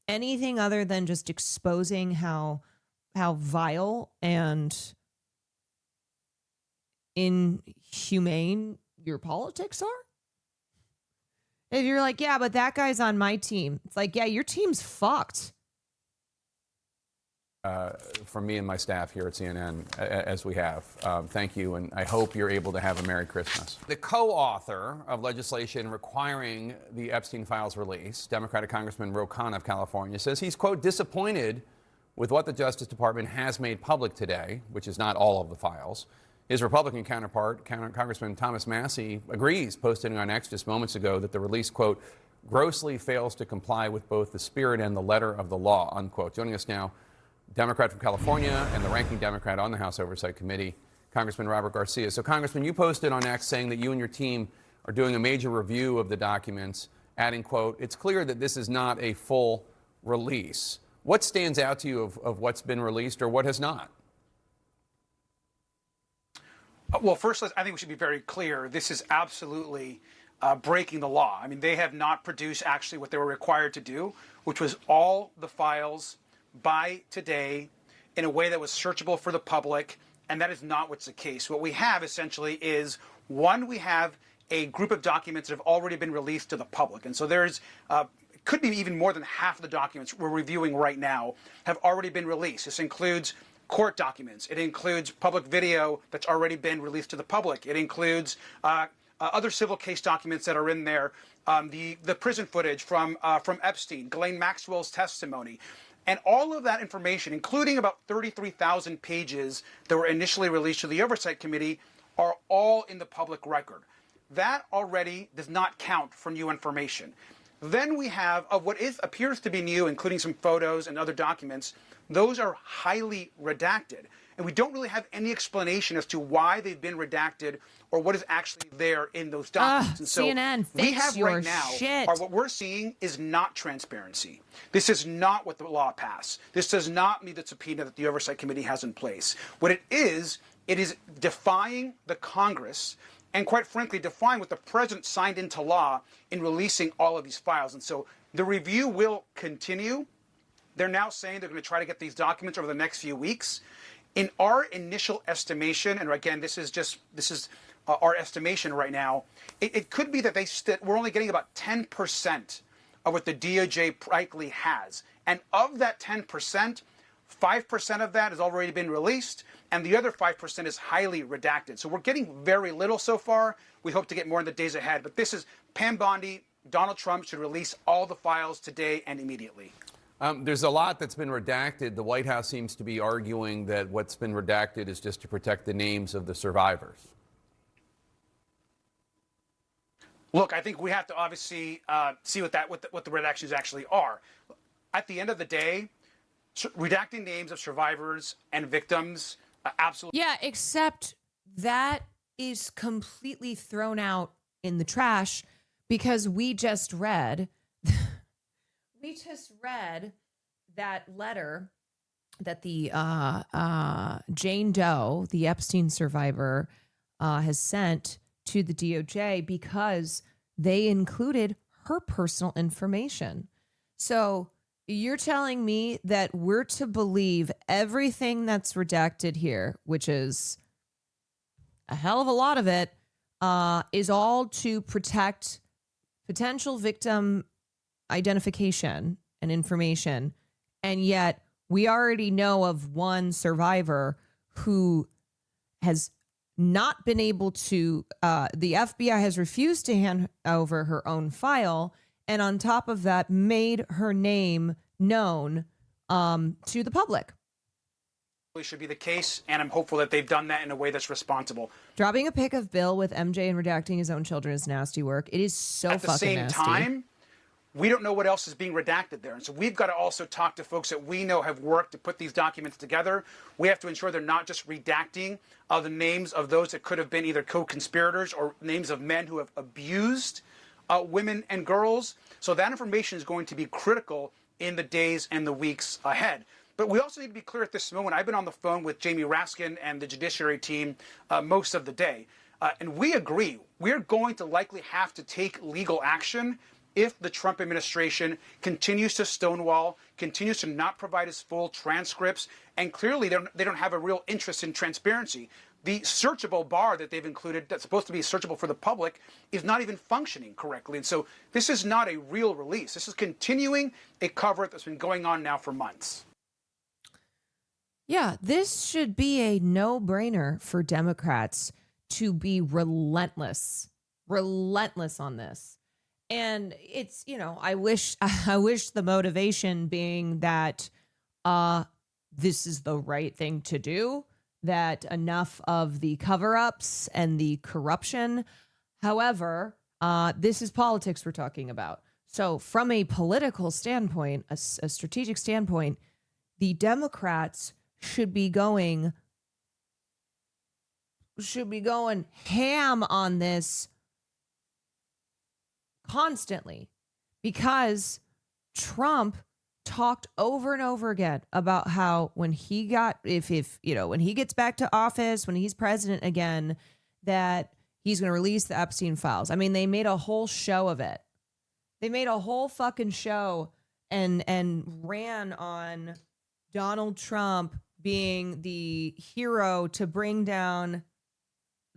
anything other than just exposing how vile and inhumane your politics are. If you're like, yeah, but that guy's on my team. It's like, yeah, your team's fucked. From me and my staff here at CNN, as we have. Thank you, and I hope you're able to have a Merry Christmas. The co-author of legislation requiring the Epstein files release, Democratic Congressman Ro Khanna of California, says he's, quote, disappointed with what the Justice Department has made public today, which is not all of the files. His Republican counterpart, Congressman Thomas Massie, agrees, posting on X just moments ago that the release, quote, grossly fails to comply with both the spirit and the letter of the law, unquote. Joining us now, Democrat from California and the ranking Democrat on the House Oversight Committee, Congressman Robert Garcia. So, Congressman, you posted on X saying that you and your team are doing a major review of the documents, adding, quote, it's clear that this is not a full release. What stands out to you of what's been released or what has not? Well, first, I think we should be very clear. This is absolutely breaking the law. I mean, they have not produced actually what they were required to do, which was all the files by today in a way that was searchable for the public, and that is not what's the case. What we have essentially is, one, we have a group of documents that have already been released to the public, and so there's could be even more than half of the documents we're reviewing right now have already been released. This includes court documents. It includes public video that's already been released to the public. It includes other civil case documents that are in there, the prison footage from Epstein, Ghislaine Maxwell's testimony. And all of that information, including about 33,000 pages that were initially released to the Oversight Committee, are all in the public record. That already does not count for new information. Then we have of what appears to be new, including some photos and other documents. Those are highly redacted. And we don't really have any explanation as to why they've been redacted or what is actually there in those documents. And so CNN, we fix have your right now, shit. what we're seeing is not transparency. This is not what the law passed. This does not meet the subpoena that the Oversight Committee has in place. What it is defying the Congress and, quite frankly, defying what the president signed into law in releasing all of these files. And so the review will continue. They're now saying they're going to try to get these documents over the next few weeks. In our initial estimation, and again, this is our estimation right now, it could be that we're only getting about 10% of what the DOJ likely has. And of that 10%, 5% of that has already been released, and the other 5% is highly redacted. So we're getting very little so far. We hope to get more in the days ahead. But this is Pam Bondi. Donald Trump should release all the files today and immediately. There's a lot that's been redacted. The White House seems to be arguing that what's been redacted is just to protect the names of the survivors. Look, I think we have to obviously see what the redactions actually are. At the end of the day, redacting names of survivors and victims, absolutely. Yeah, except that is completely thrown out in the trash because we just read that letter that the Jane Doe, the Epstein survivor, has sent to the DOJ because they included her personal information. So you're telling me that we're to believe everything that's redacted here, which is a hell of a lot of it, is all to protect potential victim identification and information. And yet we already know of one survivor who has not been able to, the FBI has refused to hand over her own file. And on top of that, made her name known to the public. Should be the case, and I'm hopeful that they've done that in a way that's responsible. Dropping a pic of Bill with MJ and redacting his own children is nasty work. It is so At the fucking same nasty. time, we don't know what else is being redacted there. And so we've got to also talk to folks that we know have worked to put these documents together. We have to ensure they're not just redacting the names of those that could have been either co-conspirators or names of men who have abused women and girls. So that information is going to be critical in the days and the weeks ahead. But we also need to be clear at this moment. I've been on the phone with Jamie Raskin and the Judiciary team most of the day. And we agree. We're going to likely have to take legal action if the Trump administration continues to stonewall, continues to not provide us full transcripts, and clearly they don't have a real interest in transparency. The searchable bar that they've included that's supposed to be searchable for the public is not even functioning correctly. And so this is not a real release. This is continuing a cover that's been going on now for months. Yeah, this should be a no-brainer for Democrats to be relentless on this. And it's, I wish the motivation being that this is the right thing to do, that enough of the cover-ups and the corruption. However, this is politics we're talking about. So from a political standpoint, a strategic standpoint, the Democrats should be going ham on this constantly, because Trump talked over and over again about how when he gets back to office, when he's president again, that he's going to release the Epstein files. I mean, they made a whole show of it. They made a whole fucking show and ran on Donald Trump being the hero to bring down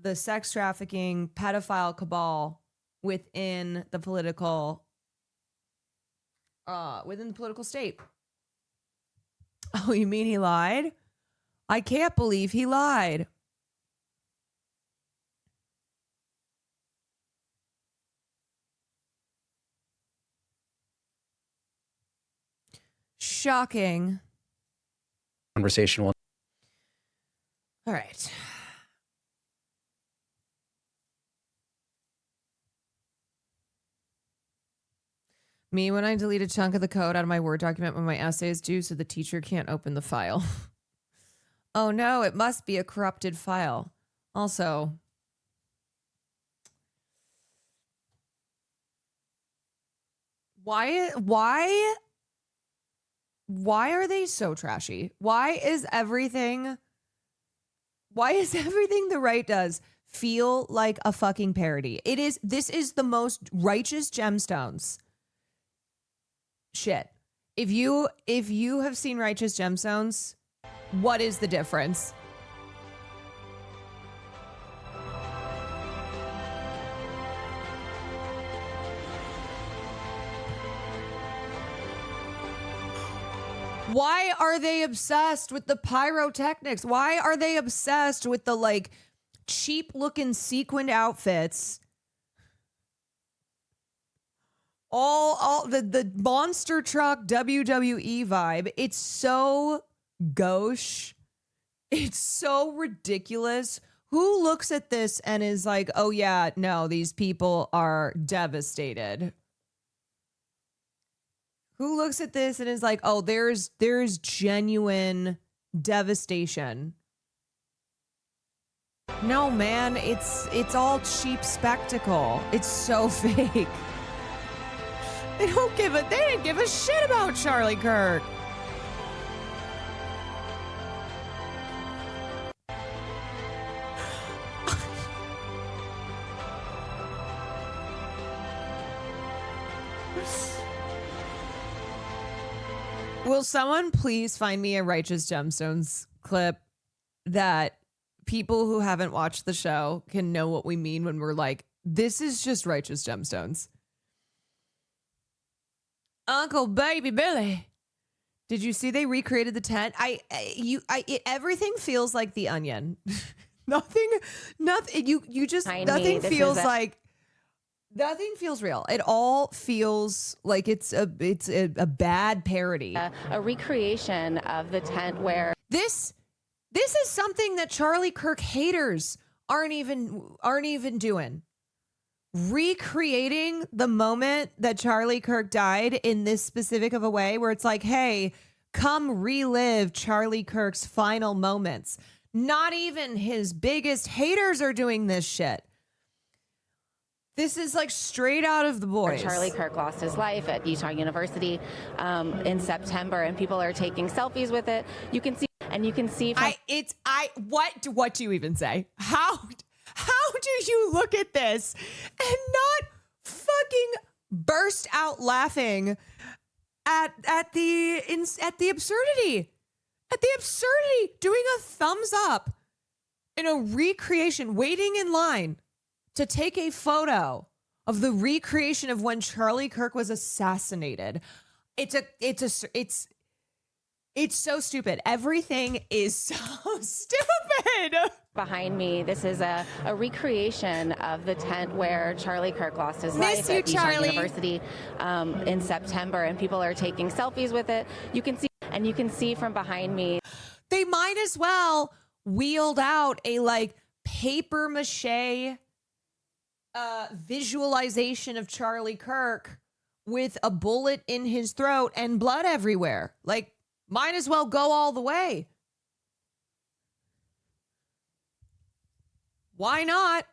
the sex trafficking pedophile cabal within the political state. Oh, you mean he lied? I can't believe he lied. Shocking. Conversation will. All right. Me when I delete a chunk of the code out of my Word document when my essay is due so the teacher can't open the file. Oh no, it must be a corrupted file. Also, why are they so trashy? Why is everything the right does feel like a fucking parody? This is the most righteous gemstones shit. If you have seen Righteous Gemstones, what is the difference? Why are they obsessed with the pyrotechnics? Why are they obsessed with the like cheap looking sequined outfits? All the monster truck WWE vibe. It's so gauche. It's so ridiculous. Who looks at this and is like, oh yeah, no, these people are devastated? Who looks at this and is like, oh, there's genuine devastation? No, man, it's all cheap spectacle. It's so fake. They didn't give a shit about Charlie Kirk. Will someone please find me a Righteous Gemstones clip that people who haven't watched the show can know what we mean when we're like, this is just Righteous Gemstones. Uncle Baby Billy. Did you see they recreated the tent? Everything feels like The Onion. nothing feels real. It all feels like it's a bad parody. A recreation of the tent where This is something that Charlie Kirk haters aren't even doing. Recreating the moment that Charlie Kirk died in this specific of a way where it's like, hey, come relive Charlie Kirk's final moments. Not even his biggest haters are doing this shit. This is like straight out of The Boys. Charlie Kirk lost his life at Utah University in September, and people are taking selfies with it. You can see from What do you even say? How do you look at this and not fucking burst out laughing at the absurdity? At the absurdity, doing a thumbs up in a recreation, waiting in line to take a photo of the recreation of when Charlie Kirk was assassinated. It's so stupid. Everything is so stupid. behind me, this is a recreation of the tent where Charlie Kirk lost his life at Utah University in September, and people are taking selfies with it. You can see from behind me. They might as well wheeled out a like paper mache visualization of Charlie Kirk with a bullet in his throat and blood everywhere. Like, might as well go all the way. Why not?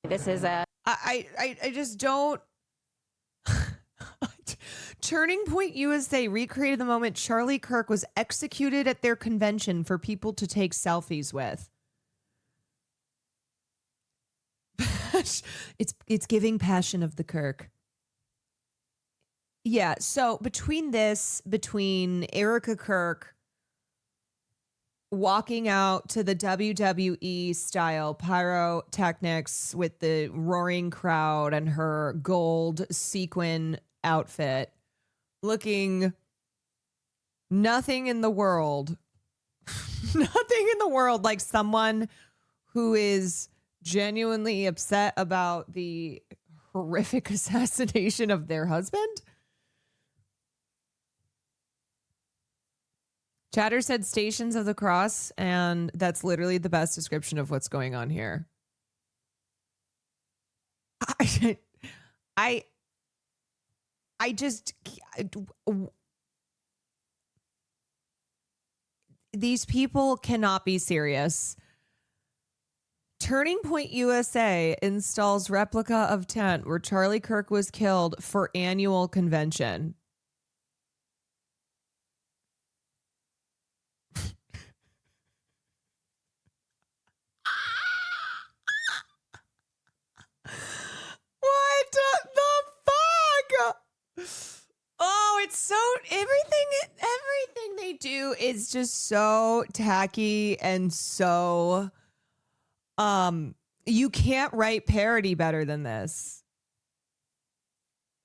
This is a I just don't. Turning Point USA recreated the moment Charlie Kirk was executed at their convention for people to take selfies with. It's giving Passion of the Kirk. Yeah, so between Erica Kirk walking out to the WWE style pyrotechnics with the roaring crowd and her gold sequin outfit, looking nothing in the world nothing in the world like someone who is genuinely upset about the horrific assassination of their husband. Chatter said Stations of the Cross, and that's literally the best description of what's going on here. I just, these people cannot be serious. Turning Point USA installs replica of tent where Charlie Kirk was killed for annual convention. What the fuck? Oh, it's so everything they do is just so tacky and so you can't write parody better than this.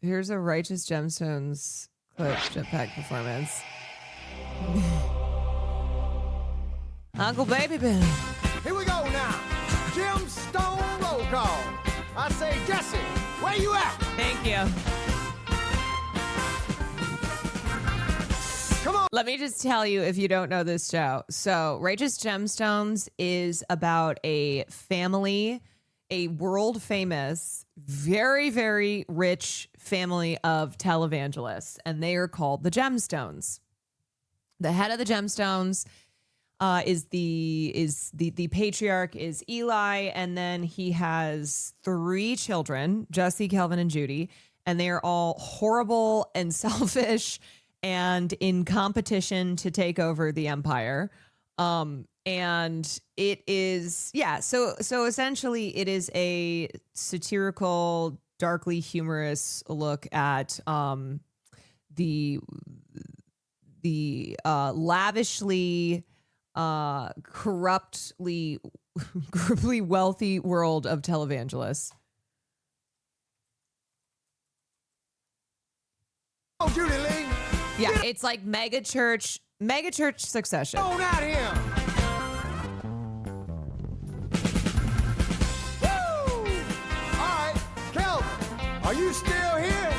Here's a Righteous Gemstones clip, Jetpack performance. Uncle Baby Bill. Here we go now. Gemstone roll call. I say, Jesse, where you at? Thank you. Come on. Let me just tell you if you don't know this show. So, Righteous Gemstones is about a family, a world famous, very, very rich family of televangelists, and they are called the Gemstones. The head of the Gemstones is the patriarch is Eli, and then he has 3 children, Jesse, Kelvin, and Judy, and they are all horrible and selfish and in competition to take over the empire. And it is, so essentially it is a satirical, darkly humorous look at the lavishly corruptly wealthy world of televangelists. Oh, Judy Lee. Yeah, it's like mega church Succession. Oh, not him. Woo! All right, Kelvin, are you still here?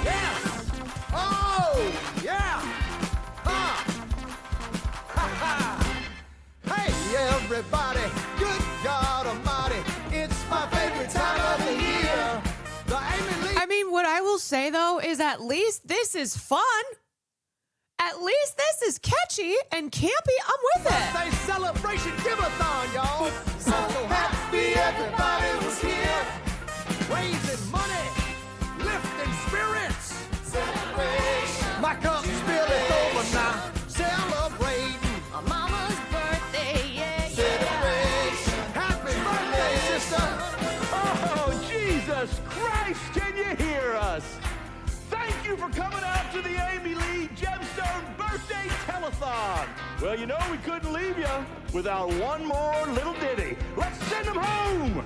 Yes. Oh, yeah. Hey, everybody, good God Almighty, it's my favorite time of the year. The Amy Lee. I mean, what I will say though is at least this is fun. At least this is catchy and campy. I'm with it. Birthday celebration give-a-thon, y'all. So happy everybody was here. Raising money, lifting spirits. Celebration. My cup's spilling over now. Celebrating a mama's birthday, yeah. Celebration. Happy birthday, sister. Oh, Jesus Christ, can you hear us? Thank you for coming out to the Amy Lee Gemstone Birthday Telethon. Well, you know we couldn't leave you without one more little ditty. Let's send them home.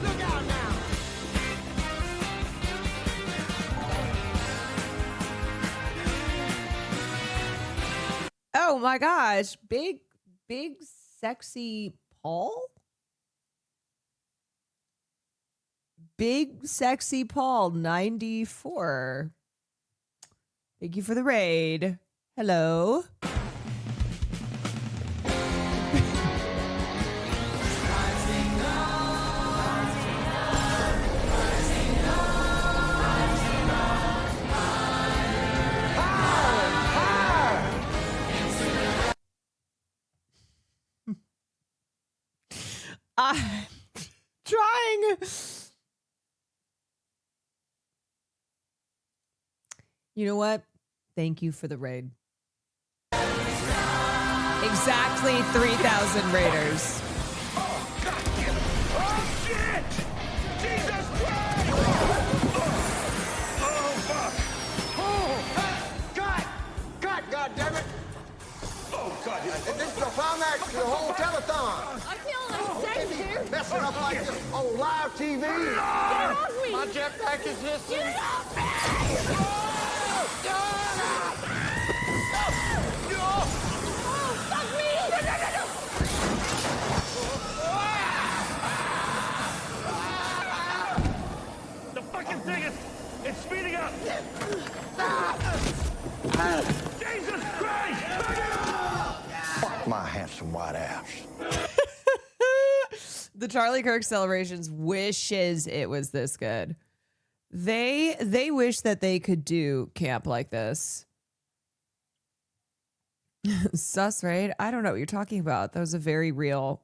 Look out now. Oh my gosh, big sexy Paul? Big Sexy Paul 94. Thank you for the raid. Hello. I'm trying. You know what? Thank you for the raid. Exactly 3,000 raiders. Oh, shit! Jesus Christ! Oh, fuck! Cut! Cut, goddammit! Oh, God. This is the climax to the whole telethon. I feel unsafe here. Messing up like this on live TV. Get off me! My jetpack is hissing. Get off me! Oh, fuck me! heating up. Jesus Christ! Turn it off! Fuck my handsome white ass. The Charlie Kirk Celebrations wishes it was this good. They wish that they could do camp like this. Sus, right? I don't know what you're talking about. That was a very real,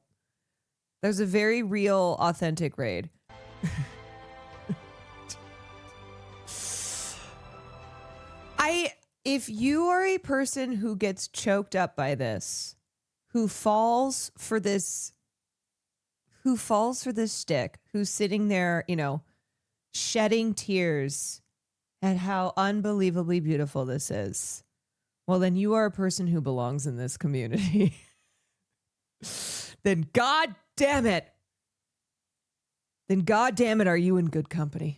authentic raid. If you are a person who gets choked up by this, who falls for this stick, who's sitting there, shedding tears at how unbelievably beautiful this is, well, then you are a person who belongs in this community. Then God damn it, are you in good company?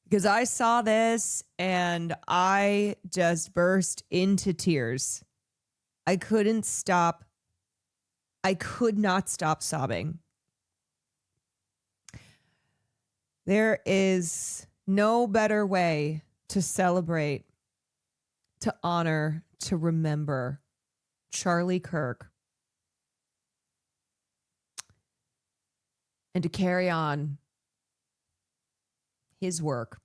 Because I saw this and I just burst into tears. I could not stop sobbing. There is no better way to celebrate, to honor, to remember Charlie Kirk and to carry on his work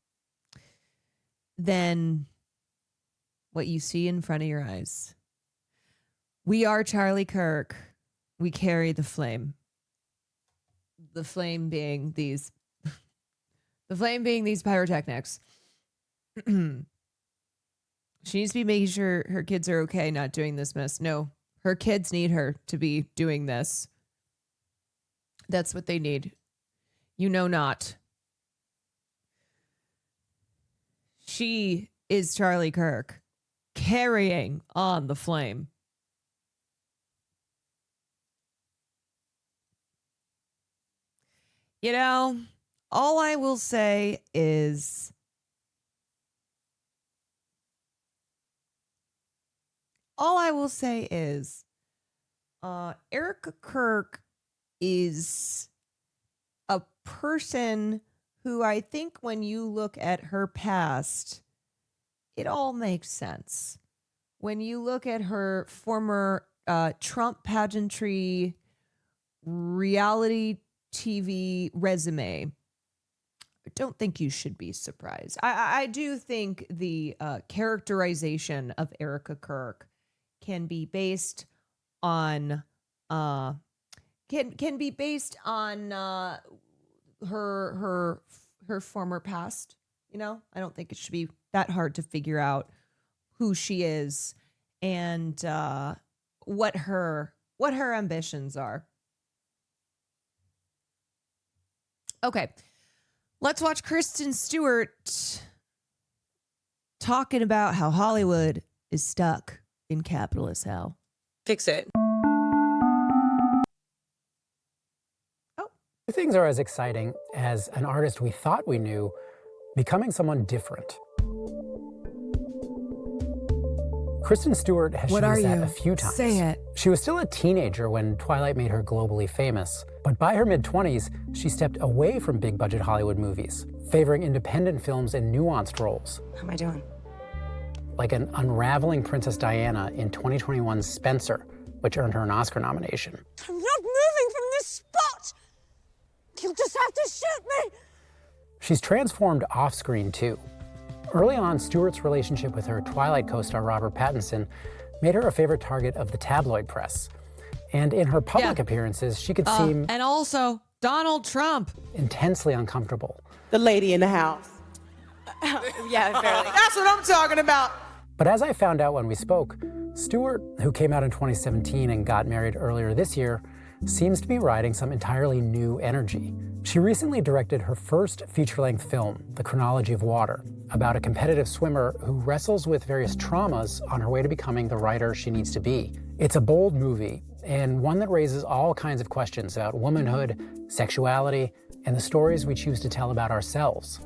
than what you see in front of your eyes. We are Charlie Kirk. We carry the flame. The flame being these pyrotechnics. She needs to be making sure her kids are okay, not doing this mess. No, her kids need her to be doing this. That's what they need. Not. She is Charlie Kirk, carrying on the flame. All I will say is Erica Kirk is a person who I think when you look at her past, it all makes sense. When you look at her former Trump pageantry reality TV resume, I don't think you should be surprised. I do think the characterization of Erica Kirk can be based on can be based on her former past. I don't think it should be that hard to figure out who she is and what her ambitions are. Okay, let's watch Kristen Stewart talking about how Hollywood is stuck in capitalist hell. Fix it. Things are as exciting as an artist we thought we knew becoming someone different. Kristen Stewart has shown us that a few times. Say it. She was still a teenager when Twilight made her globally famous, but by her mid-20s, she stepped away from big-budget Hollywood movies, favoring independent films and nuanced roles. How am I doing? Like an unraveling Princess Diana in 2021's Spencer, which earned her an Oscar nomination. I'm not moving from this spot! You'll just have to shoot me! She's transformed off-screen, too. Early on, Stewart's relationship with her Twilight co-star Robert Pattinson made her a favorite target of the tabloid press. And in her public appearances, she could seem... And also, Donald Trump. ...intensely uncomfortable. The lady in the house. Yeah, barely. That's what I'm talking about! But as I found out when we spoke, Stewart, who came out in 2017 and got married earlier this year, seems to be riding some entirely new energy. She recently directed her first feature-length film, The Chronology of Water, about a competitive swimmer who wrestles with various traumas on her way to becoming the writer she needs to be. It's a bold movie, and one that raises all kinds of questions about womanhood, sexuality, and the stories we choose to tell about ourselves.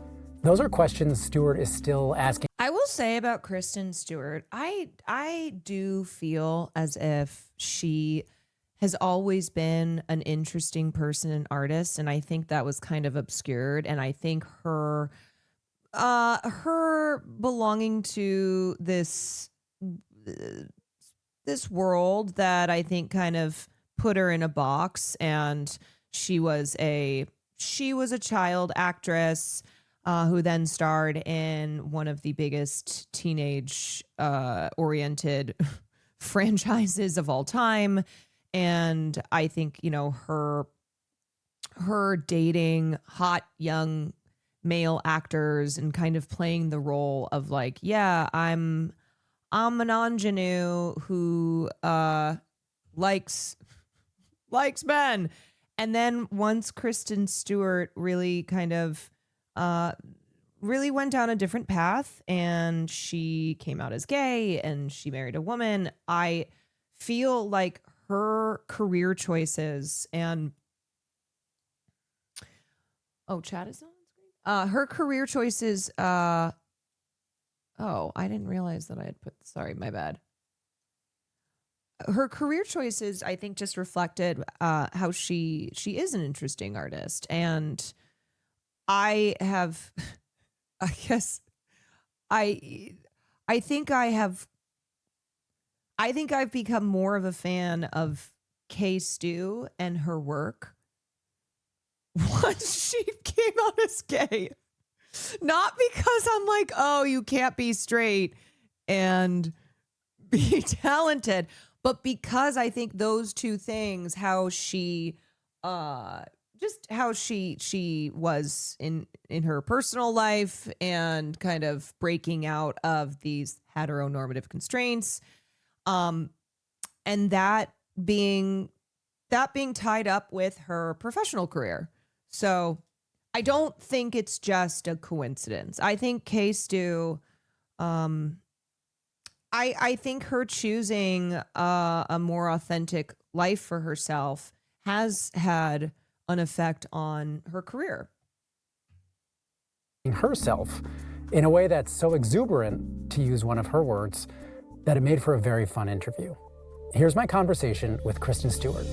Those are questions Stewart is still asking. I will say about Kristen Stewart, I do feel as if she has always been an interesting person and artist, and I think that was kind of obscured, and I think her her belonging to this world that I think kind of put her in a box, and she was a child actress who then starred in one of the biggest teenage oriented franchises of all time. And I think, her dating hot young male actors and kind of playing the role of like, yeah, I'm an ingenue who likes men. And then once Kristen Stewart really kind of really went down a different path, and she came out as gay and she married a woman, I feel like her career choices and chat is on screen. Her career choices. I didn't realize that I had put. Sorry, my bad. Her career choices, I think, just reflected how she is an interesting artist, and I have, I guess, I think I've become more of a fan of Kay Stu and her work once she came out as gay. Not because I'm like, oh, you can't be straight and be talented, but because I think those two things, how she was in her personal life and kind of breaking out of these heteronormative constraints, and that being tied up with her professional career. So I don't think it's just a coincidence. I think Kay Stu, I think her choosing a more authentic life for herself has had an effect on her career. Herself in a way that's so exuberant, to use one of her words, that it made for a very fun interview. Here's my conversation with Kristen Stewart.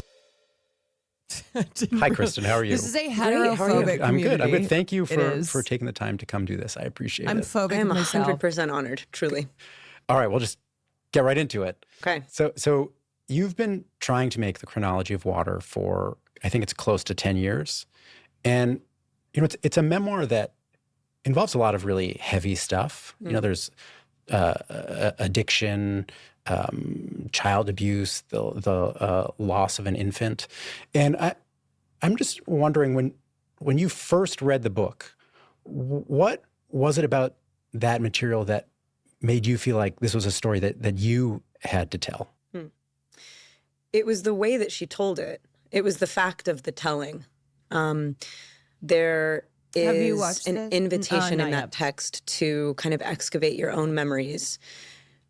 Hi, Kristen. How are you? This is a heterophobic I'm good. community. Thank you for taking the time to come do this. I appreciate it. I'm phobic I am myself. 100% honored, truly. All right, we'll just get right into it. Okay. So you've been trying to make the chronology of water for, I think it's close to 10 years. And, it's a memoir that involves a lot of really heavy stuff. There's addiction, child abuse, the loss of an infant. And I'm just wondering, when you first read the book, what was it about that material that made you feel like this was a story that you had to tell? It was the way that she told it. It was the fact of the telling. There Have you is watched an this? invitation Not in that yet. text to kind of excavate your own memories.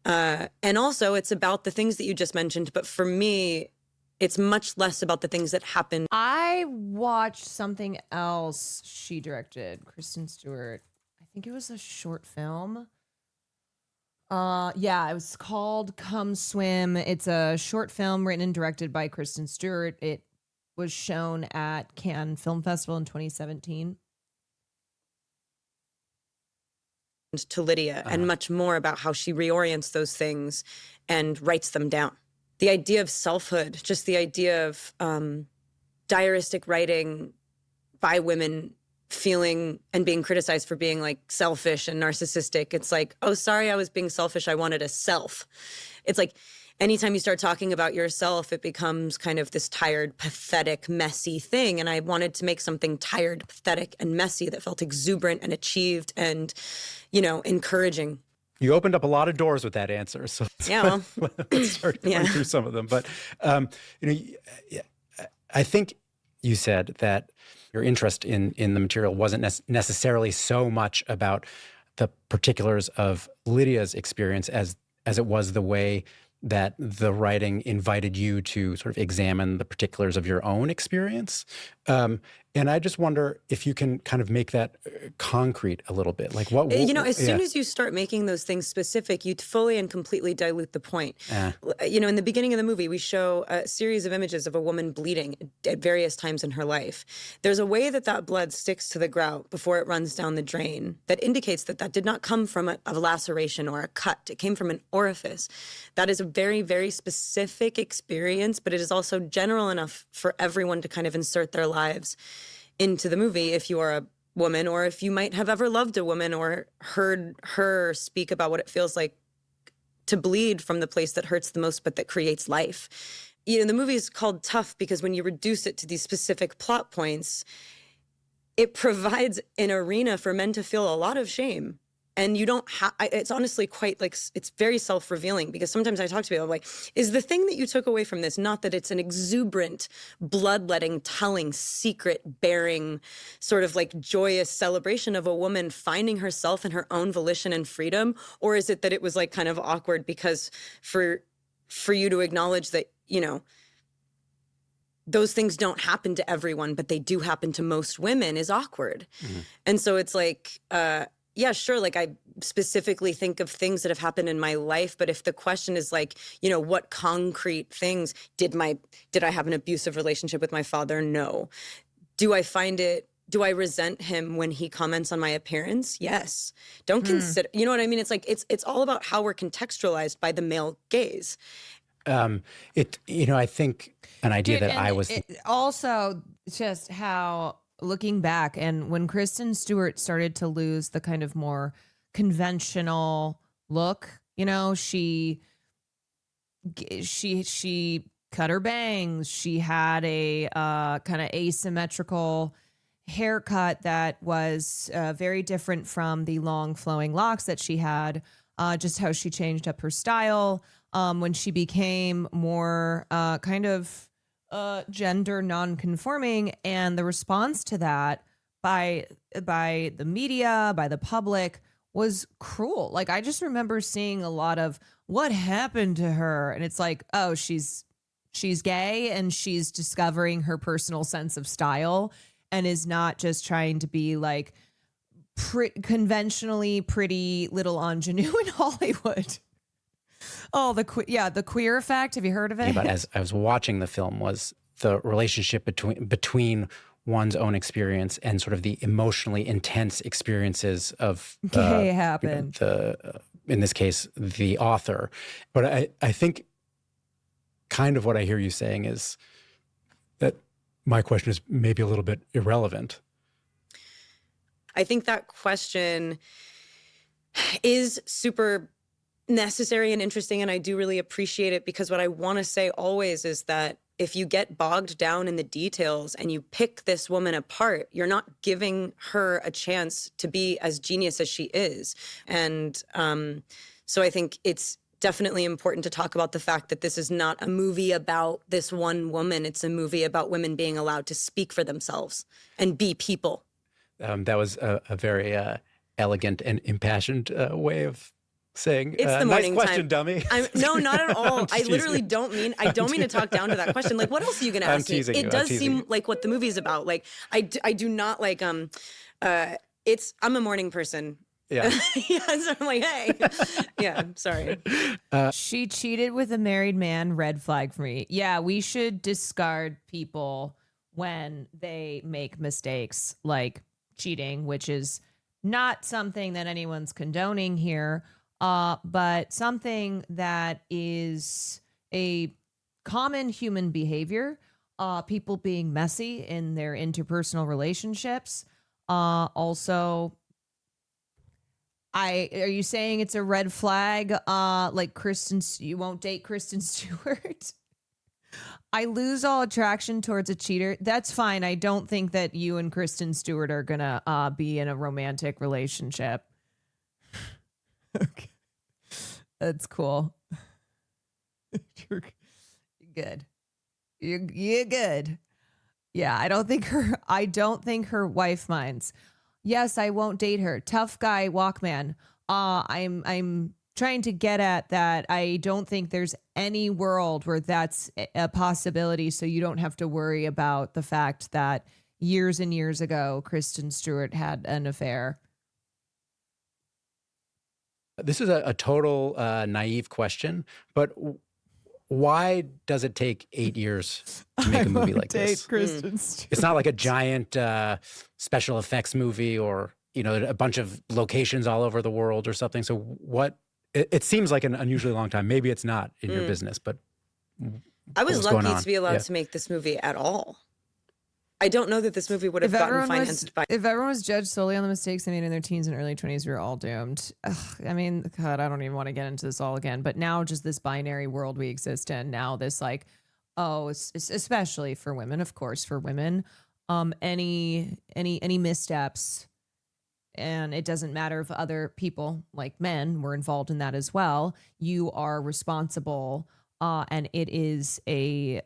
And also it's about the things that you just mentioned, but for me, it's much less about the things that happened. I watched something else she directed, Kristen Stewart. I think it was a short film. Yeah, it was called Come Swim. It's a short film written and directed by Kristen Stewart. It was shown at Cannes Film Festival in 2017. To Lydia, and much more about how she reorients those things and writes them down. The idea of selfhood, just the idea of diaristic writing by women feeling and being criticized for being like selfish and narcissistic. It's like, oh, sorry, I was being selfish. I wanted a self. It's like anytime you start talking about yourself, it becomes kind of this tired, pathetic, messy thing. And I wanted to make something tired, pathetic, and messy that felt exuberant and achieved and, encouraging. You opened up a lot of doors with that answer. So let's start going through some of them. But, I think you said that your interest in the material wasn't necessarily so much about the particulars of Lydia's experience as it was the way that the writing invited you to sort of examine the particulars of your own experience. And I just wonder if you can kind of make that concrete a little bit. Like what You know, as soon as you start making those things specific, you fully and completely dilute the point. You know, in the beginning of the movie, we show a series of images of a woman bleeding at various times in her life. There's a way that that blood sticks to the grout before it runs down the drain that indicates that that did not come from a laceration or a cut. It came from an orifice. That is a very, very specific experience, but it is also general enough for everyone to kind of insert their lives into the movie if you are a woman, or if you might have ever loved a woman or heard her speak about what it feels like to bleed from the place that hurts the most but that creates life. You know, the movie is called Tough because when you reduce it to these specific plot points, it provides an arena for men to feel a lot of shame. And you don't have, it's honestly quite like, it's very self-revealing because sometimes I talk to people, I'm like, is the thing that you took away from this not that it's an exuberant, bloodletting, telling, secret-bearing, sort of like joyous celebration of a woman finding herself in her own volition and freedom? Or is it that it was like kind of awkward because for you to acknowledge that, you know, those things don't happen to everyone, but they do happen to most women is awkward. And so it's like, yeah, sure. Like I specifically think of things that have happened in my life, but if the question is like, you know, what concrete things did I have an abusive relationship with my father? No. Do I resent him when he comments on my appearance? Yes. Don't consider, you know what I mean? It's like, it's all about how we're contextualized by the male gaze. You know, I think an idea that I was also just how, looking back, and when Kristen Stewart started to lose the kind of more conventional look, you know, she cut her bangs. She had a kind of asymmetrical haircut that was very different from the long flowing locks that she had. Just how she changed up her style when she became more kind of gender non-conforming, and the response to that by the media, by the public, was cruel. Like I just remember seeing a lot of what happened to her, and it's like, oh, she's gay and she's discovering her personal sense of style and is not just trying to be like conventionally pretty little ingenue in Hollywood. Oh, the queer effect. Have you heard of it? Yeah, but as I was watching the film, was the relationship between one's own experience and sort of the emotionally intense experiences of gay happened. In this case, the author. But I think kind of what I hear you saying is that my question is maybe a little bit irrelevant. I think that question is super necessary and interesting, and I do really appreciate it, because what I want to say always is that if you get bogged down in the details and you pick this woman apart, you're not giving her a chance to be as genius as she is. And so I think it's definitely important to talk about the fact that this is not a movie about this one woman. It's a movie about women being allowed to speak for themselves and be people. That was a very elegant and impassioned way of saying, it's the morning nice question, time. dummy. No, not at all. I literally you. don't mean to talk down to that question. Like, what else are you going to ask me? It does seem like what the movie's about. Like, I do not like, I'm a morning person. Yeah. Yeah, so I'm like, hey. Yeah, sorry. She cheated with a married man, red flag for me. Yeah, we should discard people when they make mistakes like cheating, which is not something that anyone's condoning here. But something that is a common human behavior, people being messy in their interpersonal relationships. Also, are you saying it's a red flag? Like you won't date Kristen Stewart? I lose all attraction towards a cheater. That's fine. I don't think that you and Kristen Stewart are gonna be in a romantic relationship. Okay. That's cool. You're good. You're good. Yeah, I don't think her wife minds. Yes, I won't date her. Tough guy, Walkman. I'm trying to get at that. I don't think there's any world where that's a possibility, so you don't have to worry about the fact that years and years ago, Kristen Stewart had an affair? This is a total naive question, but why does it take 8 years to make a movie like this? Kristen Stewart. It's not like a giant special effects movie or, you know, a bunch of locations all over the world or something. So what? It seems like an unusually long time. Maybe it's not in your business, but I was what going lucky on? to be allowed Yeah. to make this movie at all. I don't know that this movie would have gotten financed by. If everyone was judged solely on the mistakes they made in their teens and early 20s, we were all doomed. Ugh, I mean, God, I don't even want to get into this all again. But now, just this binary world we exist in, now this like, especially for women, of course, for women, any missteps, and it doesn't matter if other people like men were involved in that as well. You are responsible, and it is an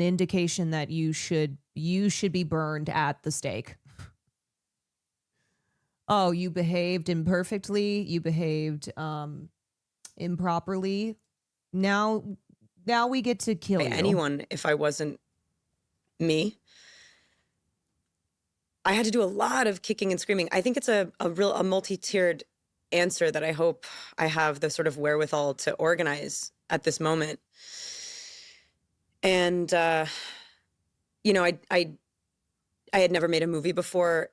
indication that you should be burned at the stake. Oh, you behaved imperfectly, you behaved improperly. Now we get to kill you. Anyone if I wasn't me. I had to do a lot of kicking and screaming. I think it's a multi-tiered answer that I hope I have the sort of wherewithal to organize at this moment. And you know, I had never made a movie before.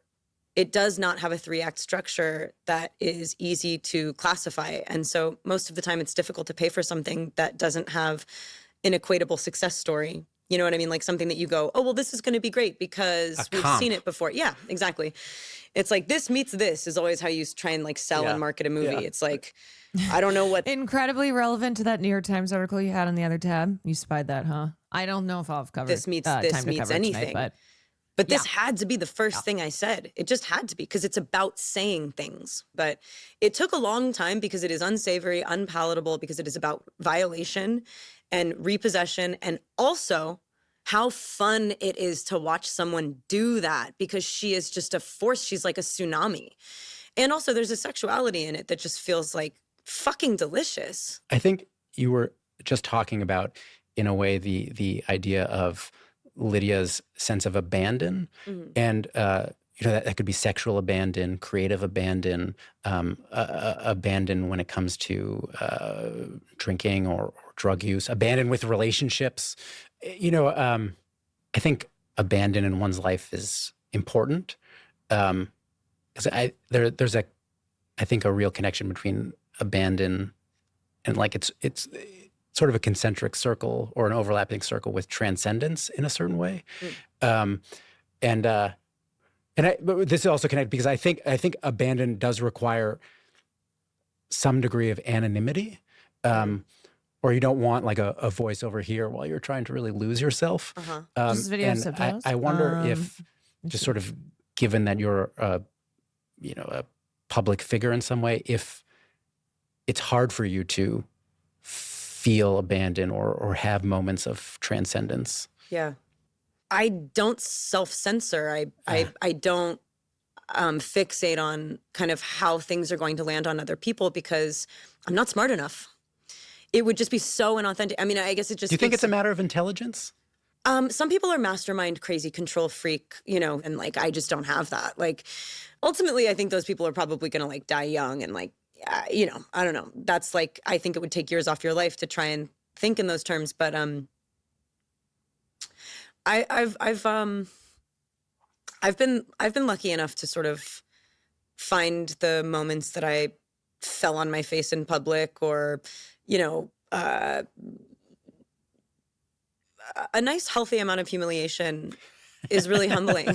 It does not have a 3-act structure that is easy to classify. And so most of the time it's difficult to pay for something that doesn't have an equatable success story. You know what I mean? Like something that you go, oh, well, this is going to be great because we've seen it before. Yeah, exactly. It's like this meets this is always how you try and like sell and market a movie. Yeah. It's like, I don't know what. Incredibly relevant to that New York Times article you had on the other tab. You spied that, huh? I don't know if I'll have covered This meets time this to meets cover it tonight, anything. But this had to be the first thing I said. It just had to be because it's about saying things. But it took a long time because it is unsavory, unpalatable, because it is about violation and repossession, and also how fun it is to watch someone do that because she is just a force. She's like a tsunami. And also there's a sexuality in it that just feels like fucking delicious. I think you were just talking about, in a way, the idea of Lydia's sense of abandon. And, you know, that could be sexual abandon, creative abandon, abandon when it comes to drinking or drug use, abandon with relationships. You know, I think abandon in one's life is important. Because there's I think a real connection between abandon and like it's sort of a concentric circle or an overlapping circle with transcendence in a certain way. But this is also connected because I think abandon does require some degree of anonymity, or you don't want like a voice over here while you're trying to really lose yourself. Just video and subtitles? I wonder if, just sort of given that you're a public figure in some way, if it's hard for you to feel abandoned or have moments of transcendence. Yeah. I don't self-censor. I don't fixate on kind of how things are going to land on other people because I'm not smart enough. It would just be so inauthentic. I mean, I guess it just. Do you think it's a matter of intelligence? Some people are mastermind, crazy control freak, you know, and like I just don't have that. Like, ultimately, I think those people are probably going to like die young and like, you know, I don't know. That's like I think it would take years off your life to try and think in those terms. But I've been lucky enough to sort of find the moments that I fell on my face in public, or you know, a nice healthy amount of humiliation is really humbling.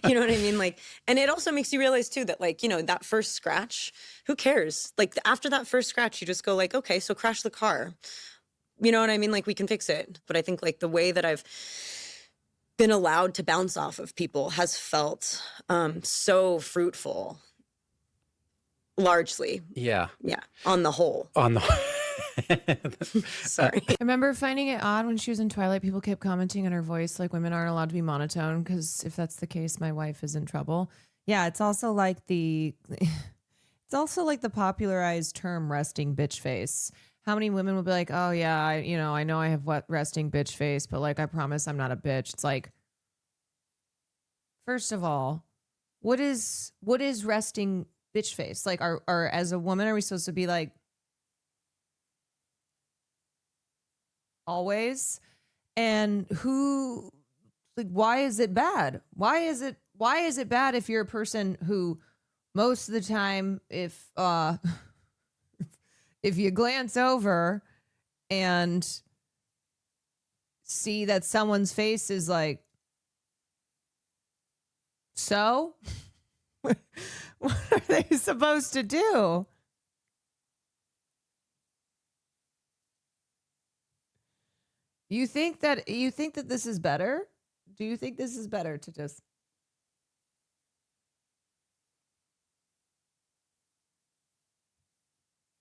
You know what I mean? Like, and it also makes you realize too that like, you know, that first scratch, who cares? Like after that first scratch, you just go like, okay, so crash the car. You know what I mean? Like we can fix it. But I think like the way that I've been allowed to bounce off of people has felt so fruitful. Largely. Yeah. Yeah. On the whole. On the Sorry. I remember finding it odd when she was in Twilight. People kept commenting on her voice, like women aren't allowed to be monotone because if that's the case, my wife is in trouble. Yeah, it's also like the popularized term resting bitch face. How many women will be like, oh yeah, I know I have resting bitch face, but like I promise I'm not a bitch. It's like, First of all, what is resting bitch face? Like, are as a woman, are we supposed to be like always? And who, like, why is it bad? Why is it bad if you're a person who most of the time, if if you glance over and see that someone's face is like, so what are they supposed to do? You think that this is better? Do you think this is better to just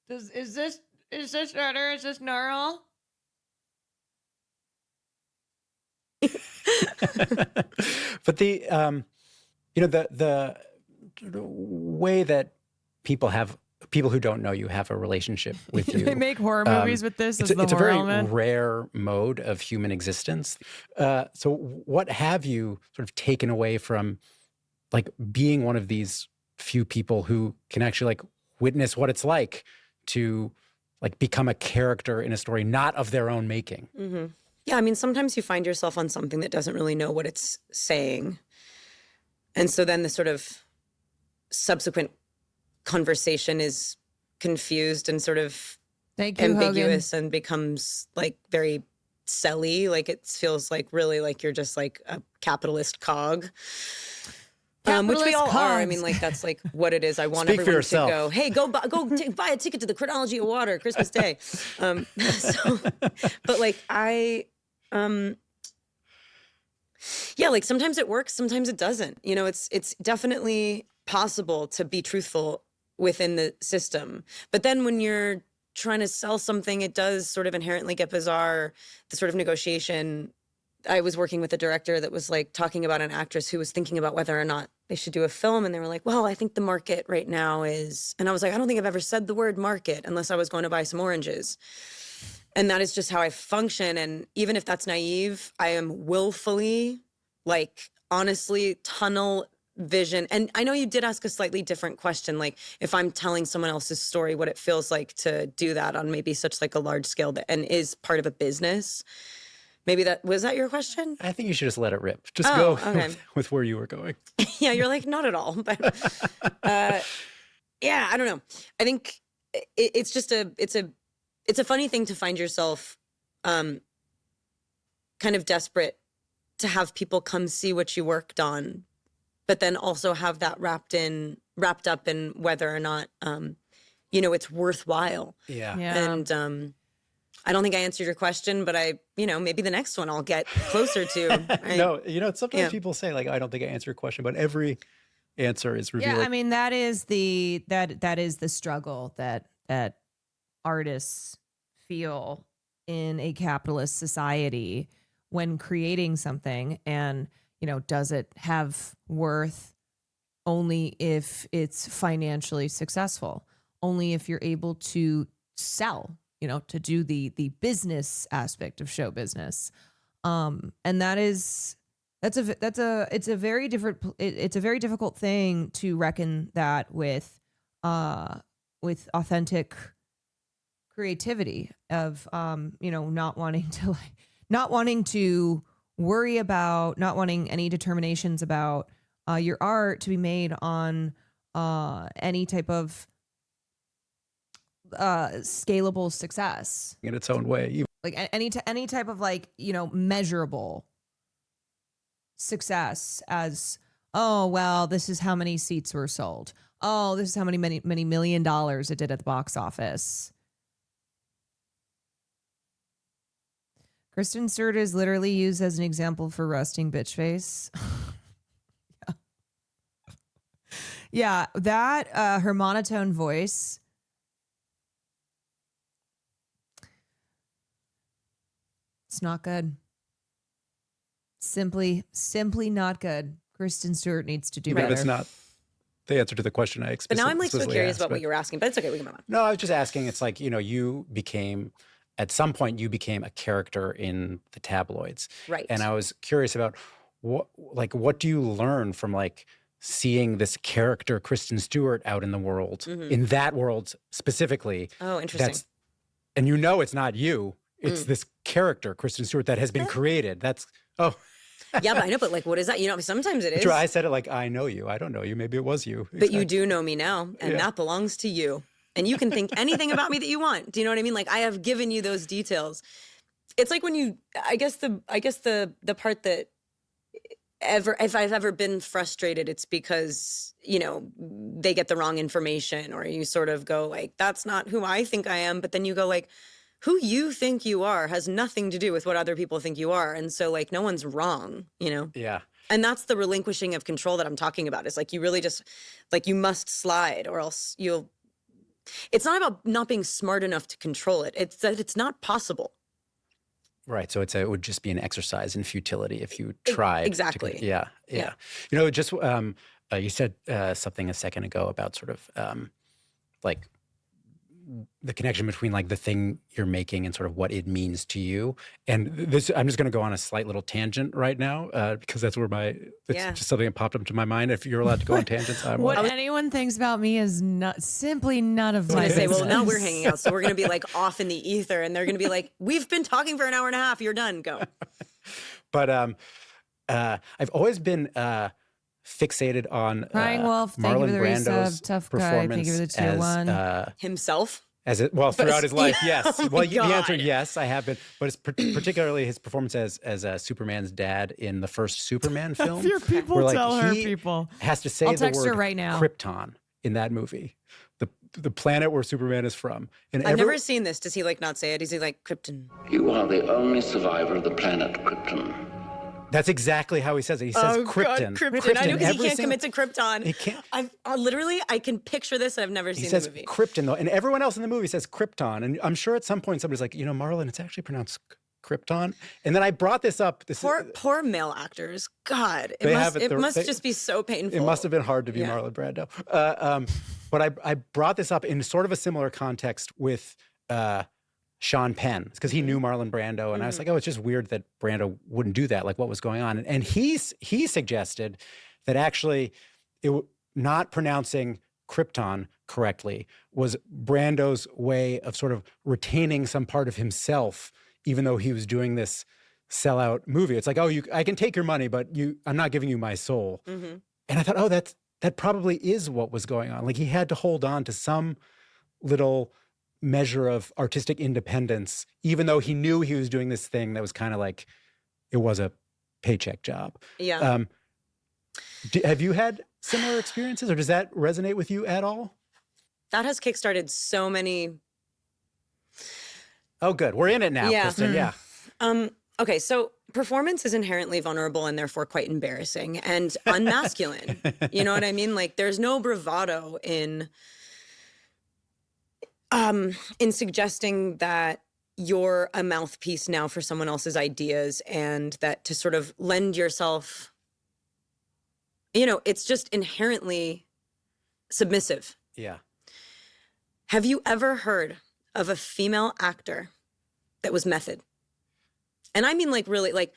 is this better? Is this normal? But the the way that people who don't know you have a relationship with you. They make horror movies with this as the it's a horror very element. rare mode of human existence. So what have you sort of taken away from like being one of these few people who can actually like witness what it's like to like become a character in a story not of their own making? Mm-hmm. Yeah, I mean, sometimes you find yourself on something that doesn't really know what it's saying. And so then the sort of subsequent conversation is confused and sort of ambiguous and becomes like very selly. Like it feels like really like you're just like a capitalist cog. Which we all are. I mean, like that's like what it is. I want Speak for everyone to yourself. go, hey, go buy a ticket to the Chronology of Water Christmas Day. But like yeah, like sometimes it works, sometimes it doesn't. You know, it's definitely possible to be truthful within the system. But then when you're trying to sell something, it does sort of inherently get bizarre. The sort of negotiation. I was working with a director that was like talking about an actress who was thinking about whether or not they should do a film. And they were like, well, I think the market right now is, and I was like, I don't think I've ever said the word market unless I was going to buy some oranges. And that is just how I function. And even if that's naive, I am willfully, like, honestly, tunnel vision. And I know you did ask a slightly different question, like if I'm telling someone else's story, what it feels like to do that on maybe such like a large scale and is part of a business. Maybe was that your question? I think you should just let it rip. Just go okay. with where you were going. Yeah, you're like, not at all. But yeah, I don't know. I think it's just it's a funny thing to find yourself kind of desperate to have people come see what you worked on, but then also have that wrapped up in whether or not it's worthwhile. Yeah. And I don't think I answered your question, but maybe the next one I'll get closer to. No, sometimes people say like, I don't think I answered your question, but every answer is revealing. Yeah, I mean that is the struggle that artists feel in a capitalist society when creating something. And does it have worth only if it's financially successful, only if you're able to sell, to do the business aspect of show business. And it's a very difficult thing to reckon that with authentic creativity of, not wanting to worry about, not wanting any determinations about your art to be made on any type of scalable success in its own way, like any type of like measurable success as, oh well, this is how many seats were sold, oh this is how many $1 million it did at the box office. Kristen Stewart is literally used as an example for resting bitch face. Yeah, that her monotone voice. It's not good. Simply not good. Kristen Stewart needs to do better. It's not the answer to the question I expected. But now I'm like so curious about what you were asking, but it's okay, we can move on. No, I was just asking, it's like, at some point you became a character in the tabloids. Right. And I was curious about what do you learn from like seeing this character Kristen Stewart out in the world, in that world specifically? Oh, interesting. And it's not you. It's this character, Kristen Stewart, that has been created. Yeah, but I know, but like, what is that? Sometimes it is. True, I said it like, I know you. I don't know you. Maybe it was you. But you do know me now, and that belongs to you. And you can think anything about me that you want. Do you know what I mean? Like, I have given you those details. It's like when I guess the part that if I've ever been frustrated, it's because, they get the wrong information, or you sort of go like, that's not who I think I am. But then you go like, who you think you are has nothing to do with what other people think you are. And so like, no one's wrong, Yeah. And that's the relinquishing of control that I'm talking about. It's like, you really just like, you must slide or else it's not about not being smart enough to control it. It's that it's not possible. Right. So it would just be an exercise in futility if you tried. Exactly. Yeah. Just you said something a second ago about sort of like the connection between like the thing you're making and sort of what it means to you. And this, I'm just going to go on a slight little tangent right now because that's where it's just something that popped up to my mind. If you're allowed to go on tangents, what anyone thinks about me is simply none of my business. Well, now we're hanging out, so we're going to be like off in the ether, and they're going to be like, "We've been talking for an hour and a half. You're done. Go." But I've always been fixated on Crying Wolf, thank you for the Brando's resub. Tough Guy, thank you for the tier 1. Himself? Throughout his life, yes. Oh the answer, yes, I have been. But it's particularly his performance as Superman's dad in the first Superman film. Your people where, tell her he people. Has to say I'll the text word her right now. Krypton in that movie. The planet where Superman is from. And I've never seen this. Does he like not say it? Is he like Krypton? You are the only survivor of the planet Krypton. That's exactly how he says it. He says Krypton. God, Krypton. I know because he can't commit to Krypton. He can't. I can picture this. I've never seen the movie. He says Krypton, though. And everyone else in the movie says Krypton. And I'm sure at some point somebody's like, Marlon, it's actually pronounced Krypton. And then I brought this up. Poor male actors. God, it must just be so painful. It must have been hard to be Marlon Brando. But I brought this up in sort of a similar context with Sean Penn, because he knew Marlon Brando, and I was like, oh, it's just weird that Brando wouldn't do that. Like, what was going on? And he suggested that actually not pronouncing Krypton correctly was Brando's way of sort of retaining some part of himself, even though he was doing this sellout movie. It's like, oh, I can take your money, but I'm not giving you my soul. Mm-hmm. And I thought, oh, that probably is what was going on. Like, he had to hold on to some little measure of artistic independence, even though he knew he was doing this thing that was kind of like, it was a paycheck job. Yeah. Have you had similar experiences, or does that resonate with you at all? That has kickstarted so many. Oh, good. We're in it now, Kristen. Yeah. Okay, so performance is inherently vulnerable and therefore quite embarrassing and unmasculine. You know what I mean? Like, there's no bravado in suggesting that you're a mouthpiece now for someone else's ideas, and that to sort of lend yourself, it's just inherently submissive. Yeah. Have you ever heard of a female actor that was method? And I mean, like, really, like,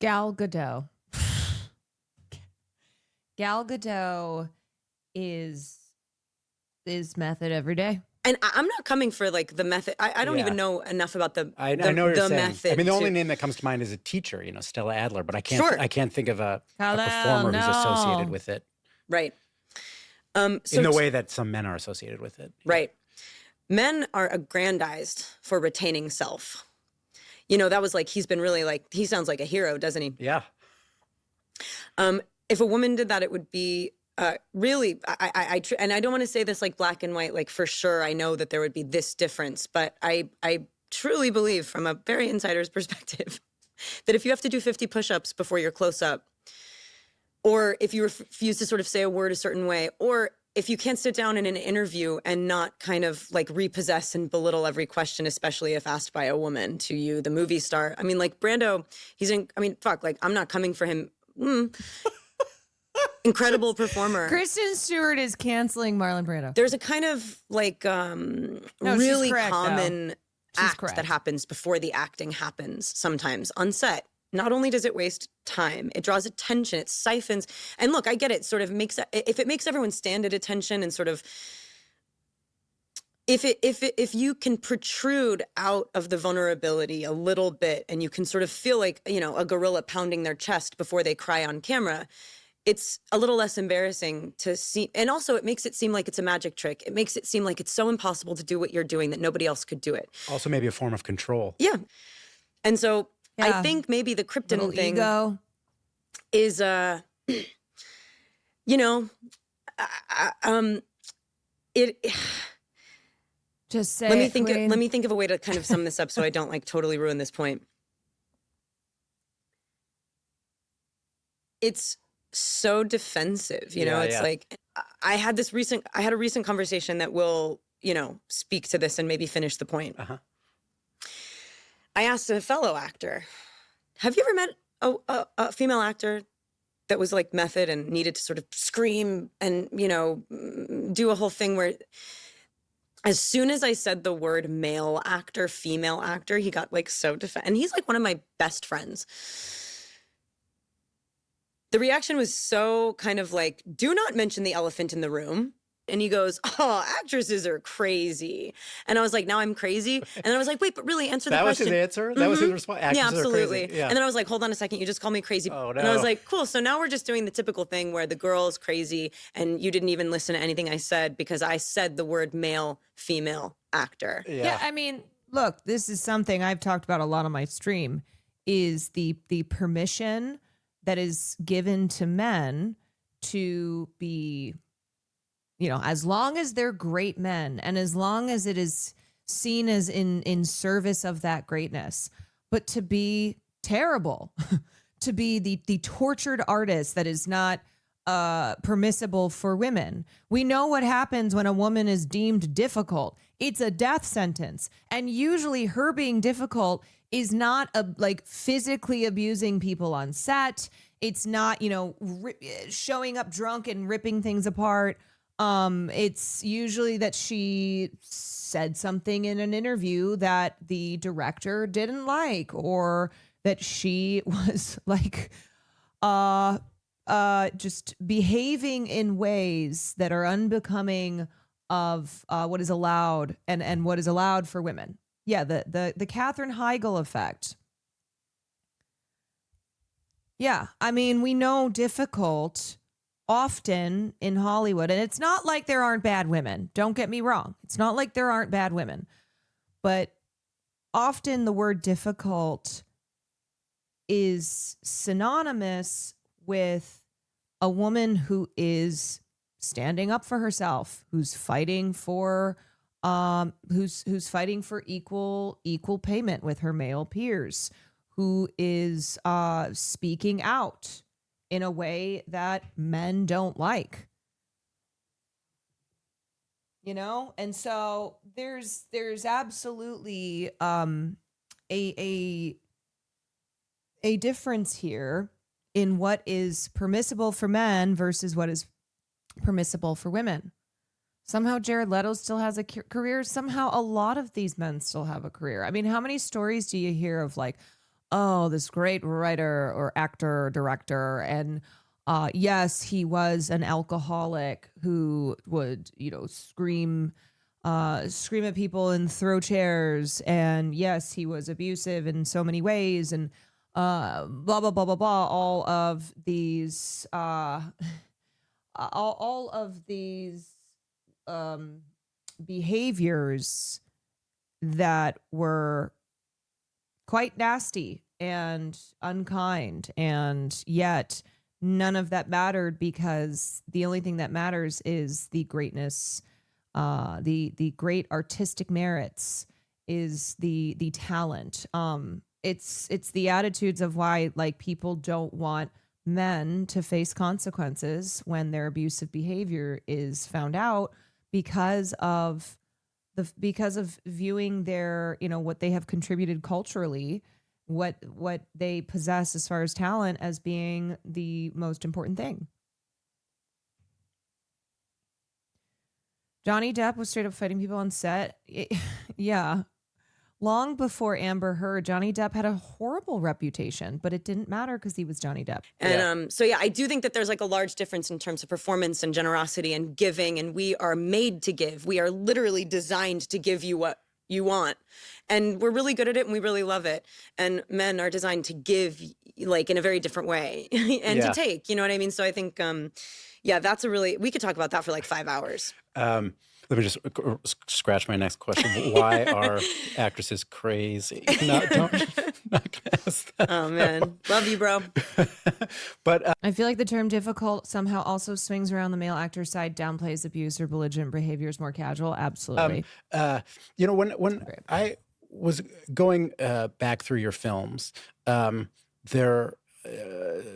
Gal Gadot. Gal Gadot is method every day. And I'm not coming for like the method. I don't even know enough about the I know what you're saying. method. I mean, the only name that comes to mind is a teacher, Stella Adler, but I can't think of a performer who's associated with it. Right. So in the way that some men are associated with it. Right. Men are aggrandized for retaining self. That was like, he's been really like, he sounds like a hero, doesn't he? Yeah. If a woman did that, it would be really, and I don't want to say this like black and white, like for sure I know that there would be this difference, but I truly believe from a very insider's perspective that if you have to do 50 push-ups before your close-up, or if you refuse to sort of say a word a certain way, or if you can't sit down in an interview and not kind of like repossess and belittle every question, especially if asked by a woman, to you, the movie star. I mean, like Brando, like I'm not coming for him. Incredible performer. Kristen Stewart is canceling Marlon Brando. There's a kind of like really common act that happens before the acting happens sometimes on set. not only does it waste time, it draws attention, it siphons. And look, I get it, sort of makes, if it makes everyone stand at attention and sort of, if you can protrude out of the vulnerability a little bit and you can sort of feel like, you know, a gorilla pounding their chest before they cry on camera, it's a little less embarrassing to see. And also it makes it seem like it's a magic trick. It makes it seem like it's so impossible to do what you're doing that nobody else could do it. Also maybe a form of control. Yeah. And so I Yeah. think maybe the Krypton Little thing ego. is, you know, it, Just say let me it, think. Queen. Let me think of a way to kind of sum this up so I don't like totally ruin this point. It's so defensive, you know. Yeah, It's yeah. like I had a recent conversation that will, you know, speak to this and maybe finish the point. I asked a fellow actor, "Have you ever met a female actor that was like method and needed to sort of scream and, you know, do a whole thing where?" As soon as I said the word male actor, female actor, he got like so defensive. And he's like one of my best friends. The reaction was so kind of like, do not mention the elephant in the room. And he goes, oh, actresses are crazy. And I was like, now I'm crazy. And then I was like, wait, but really answer the That was question. his answer? That was his response? Yeah, Actresses are crazy. absolutely. Yeah. And then I was like, hold on a second. You just called me crazy. Oh, And I was no. like, cool. So now we're just doing the typical thing where the girl is crazy and you didn't even listen to anything I said because I said the word male, female actor. Yeah, I mean, look, this is something I've talked about a lot on my stream, is the permission that is given to men to be, you know, as long as they're great men and as long as it is seen as in service of that greatness, but to be terrible, to be the tortured artist that is not permissible for women. We know what happens when a woman is deemed difficult. It's a death sentence. And usually her being difficult is not like physically abusing people on set. It's not, you know, showing up drunk and ripping things apart. It's usually that she said something in an interview that the director didn't like, or that she was like, just behaving in ways that are unbecoming of what is allowed and what is allowed for women. Yeah, the Katherine Heigl effect. Yeah, I mean, we know difficult often in Hollywood, and it's not like there aren't bad women. Don't get me wrong. It's not like there aren't bad women. But often the word difficult is synonymous with a woman who is standing up for herself, who's fighting for who's fighting for equal payment with her male peers, who is speaking out in a way that men don't like. You know? And so there's absolutely a difference here in what is permissible for men versus what is permissible for women. Somehow Jared Leto still has a career. Somehow a lot of these men still have a career. I mean, how many stories do you hear of like, oh, this great writer or actor or director, and yes, he was an alcoholic who would, you know, scream at people and throw chairs, and yes, he was abusive in so many ways, and blah blah blah blah blah. All of these behaviors that were quite nasty and unkind, and yet none of that mattered, because the only thing that matters is the greatness, the great artistic merits, is the talent. It's the attitudes of why, like, people don't want men to face consequences when their abusive behavior is found out, because of viewing their, you know, what they have contributed culturally, what they possess as far as talent, as being the most important thing. Johnny Depp was straight up fighting people on set. Yeah. Long before Amber Heard, Johnny Depp had a horrible reputation, but it didn't matter because he was Johnny Depp. And so, yeah, I do think that there's like a large difference in terms of performance and generosity and giving. And we are made to give. We are literally designed to give you what you want. And we're really good at it and we really love it. And men are designed to give like in a very different way and to take, you know what I mean? So I think, yeah, that's a really, we could talk about that for like 5 hours. Let me just scratch my next question. Why are actresses crazy? Not gonna ask that. Oh man, love you, bro. But I feel like the term difficult somehow also swings around the male actor side, downplays abuse or belligerent behavior is more casual. Absolutely. You know, when I was going back through your films, there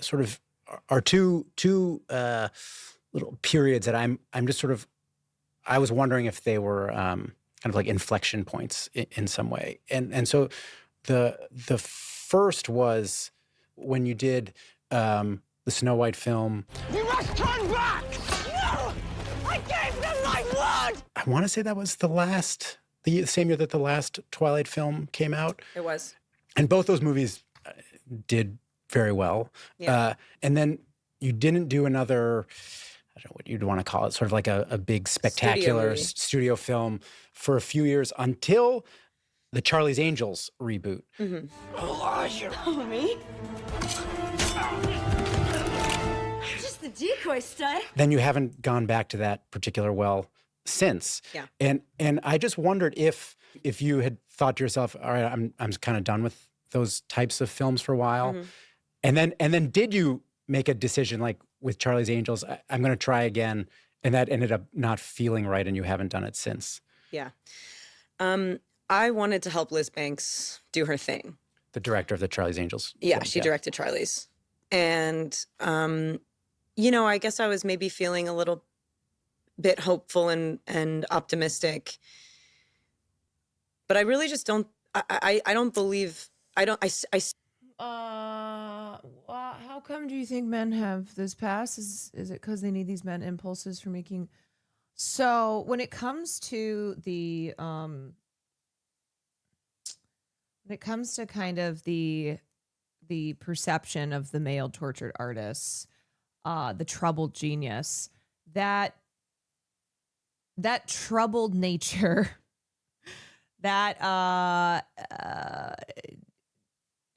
sort of are two little periods that I'm just sort of. I was wondering if they were kind of like inflection points in some way, and so the first was when you did the Snow White film. You must turn back! No! I gave them my word! I want to say that was the same year that the last Twilight film came out. It was. And both those movies did very well. Yeah. And then you didn't do another, I don't know what you'd want to call it, sort of like a big spectacular studio film for a few years until the Charlie's Angels reboot. Mm-hmm. Who are you? Oh, me? Just the decoy stud. Then you haven't gone back to that particular well since. Yeah. And I just wondered if you had thought to yourself, all right, I'm kind of done with those types of films for a while. Mm-hmm. And then did you make a decision like with Charlie's Angels, I'm going to try again, and that ended up not feeling right and you haven't done it since? Yeah. I wanted to help Liz Banks do her thing. The director of the Charlie's Angels. Yeah, film, she directed Charlie's. And, you know, I guess I was maybe feeling a little bit hopeful and optimistic. But I really just don't, I don't believe, How come do you think men have this past? Is it because they need these men impulses for making? So when it comes to the when it comes to kind of the perception of the male tortured artists, the troubled genius, that troubled nature, that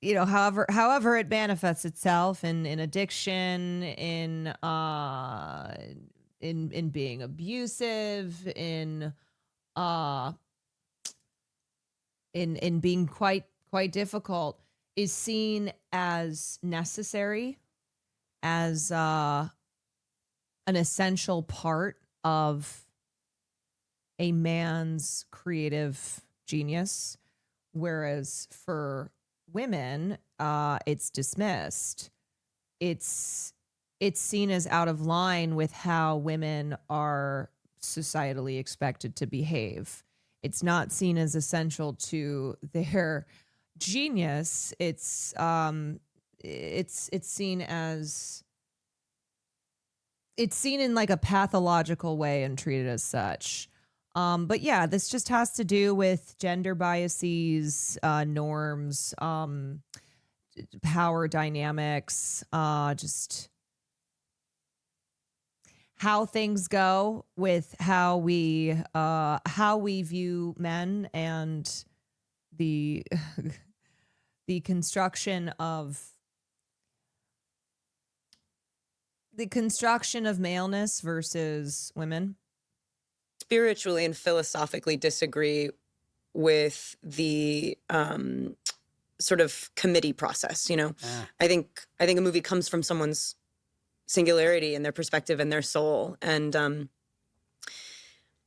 you know, however it manifests itself in addiction, in being abusive, in being quite difficult, is seen as necessary, as an essential part of a man's creative genius, whereas for women, it's dismissed. It's seen as out of line with how women are societally expected to behave. It's not seen as essential to their genius. It's seen as, it's seen in like a pathological way and treated as such. But yeah, this just has to do with gender biases, norms, power dynamics, just how things go with how we view men, and the construction of maleness versus women. Spiritually and philosophically disagree with the sort of committee process, you know. I think a movie comes from someone's singularity and their perspective and their soul, and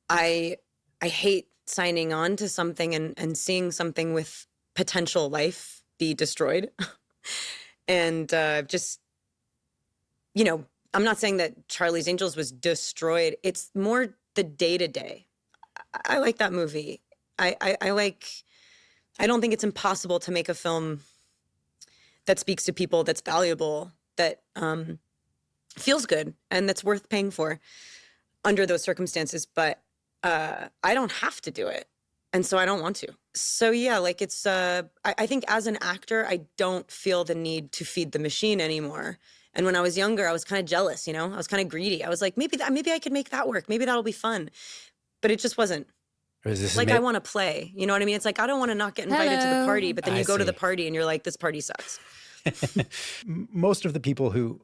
I hate signing on to something and seeing something with potential life be destroyed. And just, you know, I'm not saying that Charlie's Angels was destroyed. It's more the day-to-day. I like that movie. I don't think it's impossible to make a film that speaks to people, that's valuable, that feels good, and that's worth paying for under those circumstances. But I don't have to do it. And so I don't want to. So yeah, like it's, I think as an actor, I don't feel the need to feed the machine anymore. And when I was younger, I was kind of jealous, I was kind of greedy. I was like, maybe I could make that work. Maybe that'll be fun. But it just wasn't. Like I want to play, you know what I mean? It's like, I don't want to not get invited to the party, but then you go to the party and you're like, this party sucks. Most of the people who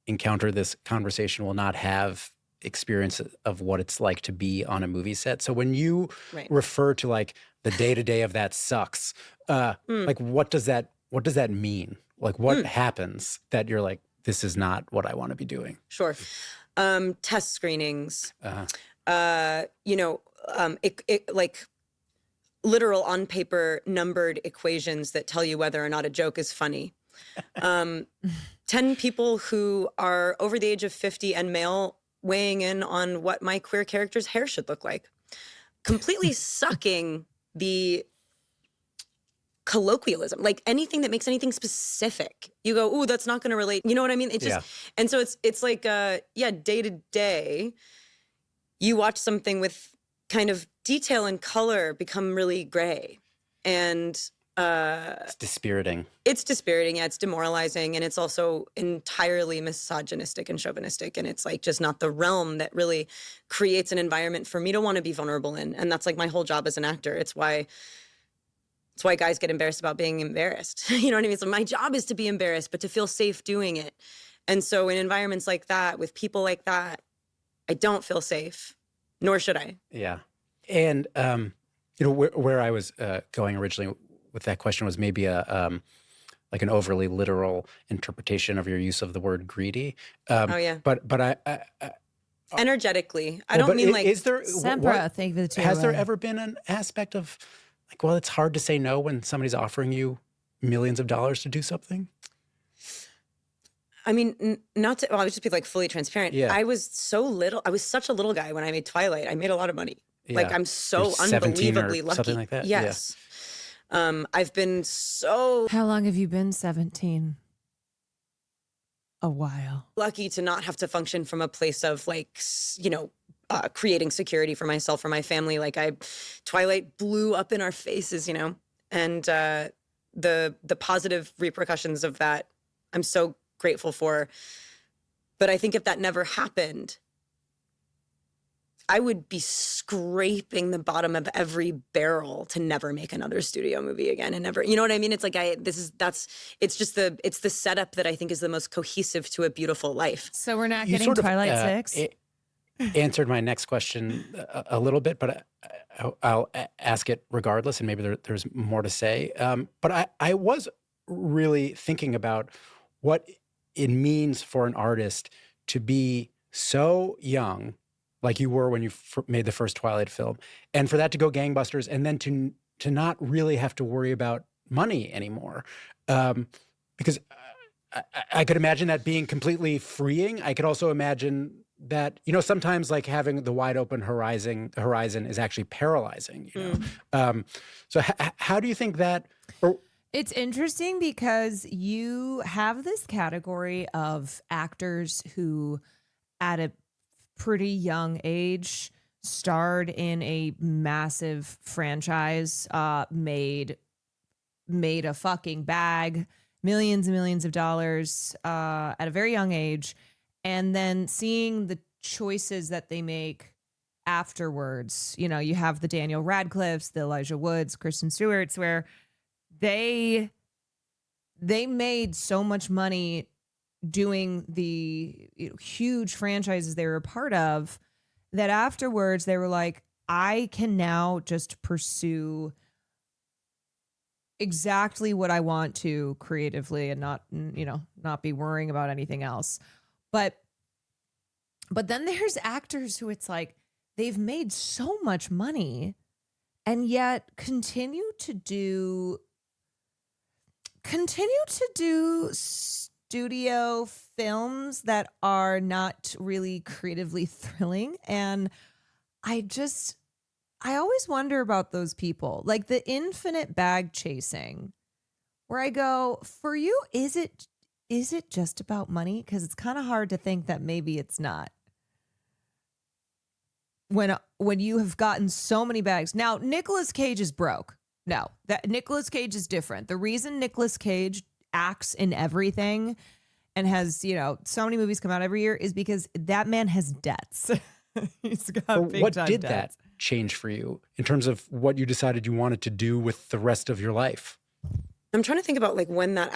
encounter this conversation will not have experience of what it's like to be on a movie set. So when you refer to like the day-to-day of that sucks, like what does that mean? Like what happens that you're like, this is not what I want to be doing? Sure. Test screenings, like literal on paper numbered equations that tell you whether or not a joke is funny. 10 people who are over the age of 50 and male weighing in on what my queer character's hair should look like. Completely sucking the colloquialism, like anything that makes anything specific. You go, ooh, that's not going to relate. You know what I mean? It just, and so it's like, day to day, you watch something with kind of detail and color become really gray. And it's dispiriting. It's dispiriting. Yeah, it's demoralizing. And it's also entirely misogynistic and chauvinistic. And it's like just not the realm that really creates an environment for me to want to be vulnerable in. And that's like my whole job as an actor. It's why guys get embarrassed about being embarrassed. You know what I mean? So my job is to be embarrassed, but to feel safe doing it. And so in environments like that, with people like that, I don't feel safe, nor should I. Yeah. And, where I was going originally with that question was maybe like an overly literal interpretation of your use of the word greedy. But I energetically, I don't mean like. Is there Sempra, thank you. Has there ever been an aspect of like, well, it's hard to say no when somebody's offering you millions of dollars to do something? I mean, I'll just be like fully transparent. Yeah. I was such a little guy when I made Twilight. I made a lot of money. Yeah. Like I'm so unbelievably lucky. Something like that. Yes. Yeah. I've been so. How long have you been 17? A while. Lucky to not have to function from a place of like, creating security for myself, for my family. Like Twilight blew up in our faces, and the positive repercussions of that, I'm so grateful for. But I think if that never happened, I would be scraping the bottom of every barrel to never make another studio movie again and never, you know what I mean? It's like, it's the setup that I think is the most cohesive to a beautiful life. So we're not getting Twilight 6? Answered my next question a little bit, but I'll ask it regardless, and maybe there's more to say. But I was really thinking about what it means for an artist to be so young, like you were when you made the first Twilight film, and for that to go gangbusters, and then to not really have to worry about money anymore. Because I could imagine that being completely freeing. I could also imagine that, sometimes like having the wide open horizon is actually paralyzing, So how do you think that... It's interesting because you have this category of actors who at a pretty young age starred in a massive franchise, made a fucking bag, millions and millions of dollars at a very young age, and then seeing the choices that they make afterwards. You have the Daniel Radcliffes, the Elijah Woods, Kristen Stewarts, where they made so much money doing the huge franchises they were a part of that afterwards they were like, I can now just pursue exactly what I want to creatively and not be worrying about anything else. But then there's actors who it's like they've made so much money and yet continue to do studio films that are not really creatively thrilling. And I always wonder about those people, like the infinite bag chasing, where I go, for you, is it just about money? Because it's kind of hard to think that maybe it's not. when you have gotten so many bags. Now, Nicolas Cage is broke. No, that Nicolas Cage is different. The reason Nicolas Cage acts in everything and has, so many movies come out every year is because that man has debts. He's got big What time did debts. that change for you in terms of what you decided you wanted to do with the rest of your life? I'm trying to think about when I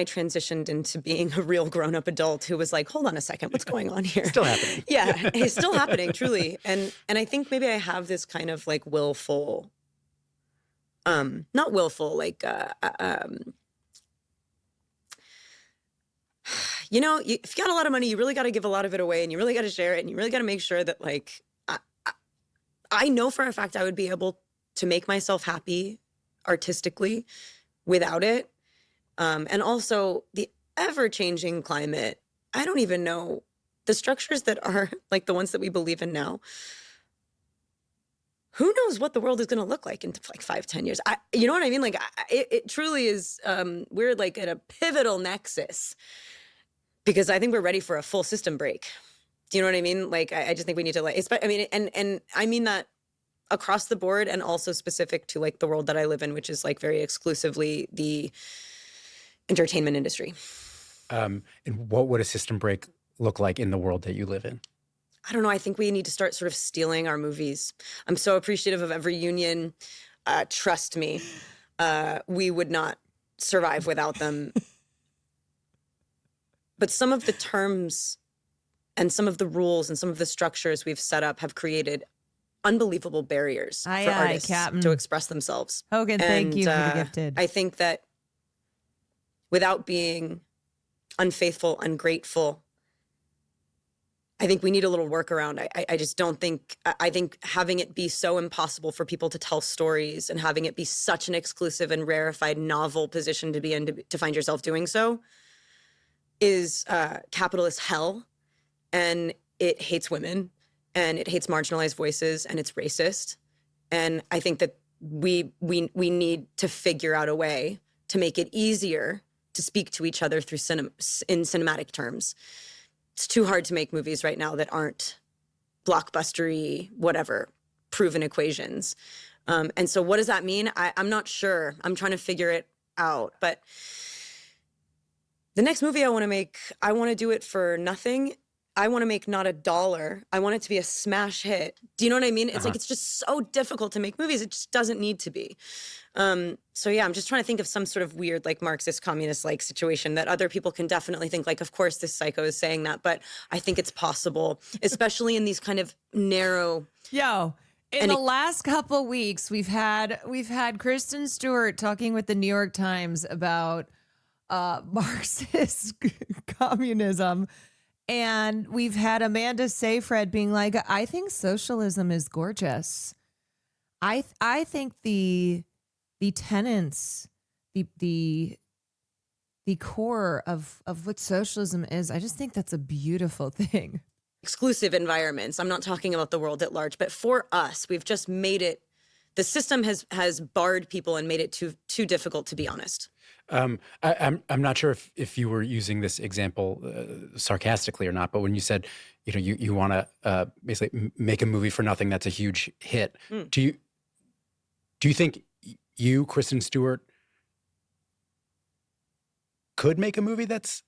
transitioned into being a real grown-up adult who was like, hold on a second, what's going on here? Still happening. Yeah, it's still happening, truly. And I think maybe I have this kind of willful, not willful, if you got a lot of money, you really got to give a lot of it away, and you really got to share it, and you really got to make sure that I know for a fact I would be able to make myself happy artistically without it. And also the ever-changing climate. I don't even know the structures that are the ones that we believe in now. Who knows what the world is going to look like in 5-10 years? You know what I mean? It truly is, we're at a pivotal nexus because I think we're ready for a full system break. Do you know what I mean? I just think we need to and I mean that across the board and also specific to the world that I live in, which is very exclusively the entertainment industry. And what would a system break look like in the world that you live in? I don't know. I think we need to start sort of stealing our movies. I'm so appreciative of every union. Trust me, we would not survive without them. But some of the terms and some of the rules and some of the structures we've set up have created unbelievable barriers for artists to express themselves. Hogan, thank you for the gifted. I think that without being unfaithful, ungrateful, I think we need a little workaround. I just don't think, I think having it be so impossible for people to tell stories and having it be such an exclusive and rarefied novel position to be in, to find yourself doing so is capitalist hell. And it hates women and it hates marginalized voices and it's racist. And I think that we need to figure out a way to make it easier to speak to each other through in cinematic terms. It's too hard to make movies right now that aren't blockbustery, whatever, proven equations. And so what does that mean? I'm not sure. I'm trying to figure it out. But the next movie I want to make, I want to do it for nothing. I want to make not $1. I want it to be a smash hit. Do you know what I mean? It's it's just so difficult to make movies. It just doesn't need to be. So yeah, I'm just trying to think of some sort of weird Marxist communist situation that other people can definitely think of course this psycho is saying that, but I think it's possible, especially in these kind of narrow. In the last couple weeks, we've had Kristen Stewart talking with the New York Times about Marxist communism. And we've had Amanda Seyfried being like, I think socialism is gorgeous. I think the tenets, the core of what socialism is, I just think that's a beautiful thing. Exclusive environments. I'm not talking about the world at large, but for us, we've just made it, the system has barred people and made it too difficult, to be honest. I'm not sure if you were using this example sarcastically or not, but when you said, you want to basically make a movie for nothing that's a huge hit, do you think you, Kristen Stewart, could make a movie that's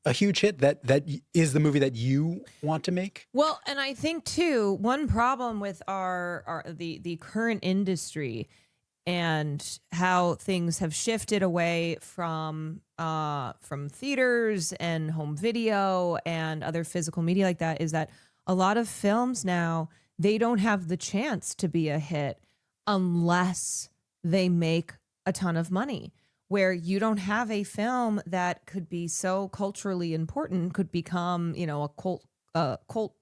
a huge hit that is the movie that you want to make? Well, and I think too, one problem with the current industry and how things have shifted away from theaters and home video and other physical media like that is that a lot of films now, they don't have the chance to be a hit unless they make a ton of money. Where you don't have a film that could be so culturally important, could become, a cult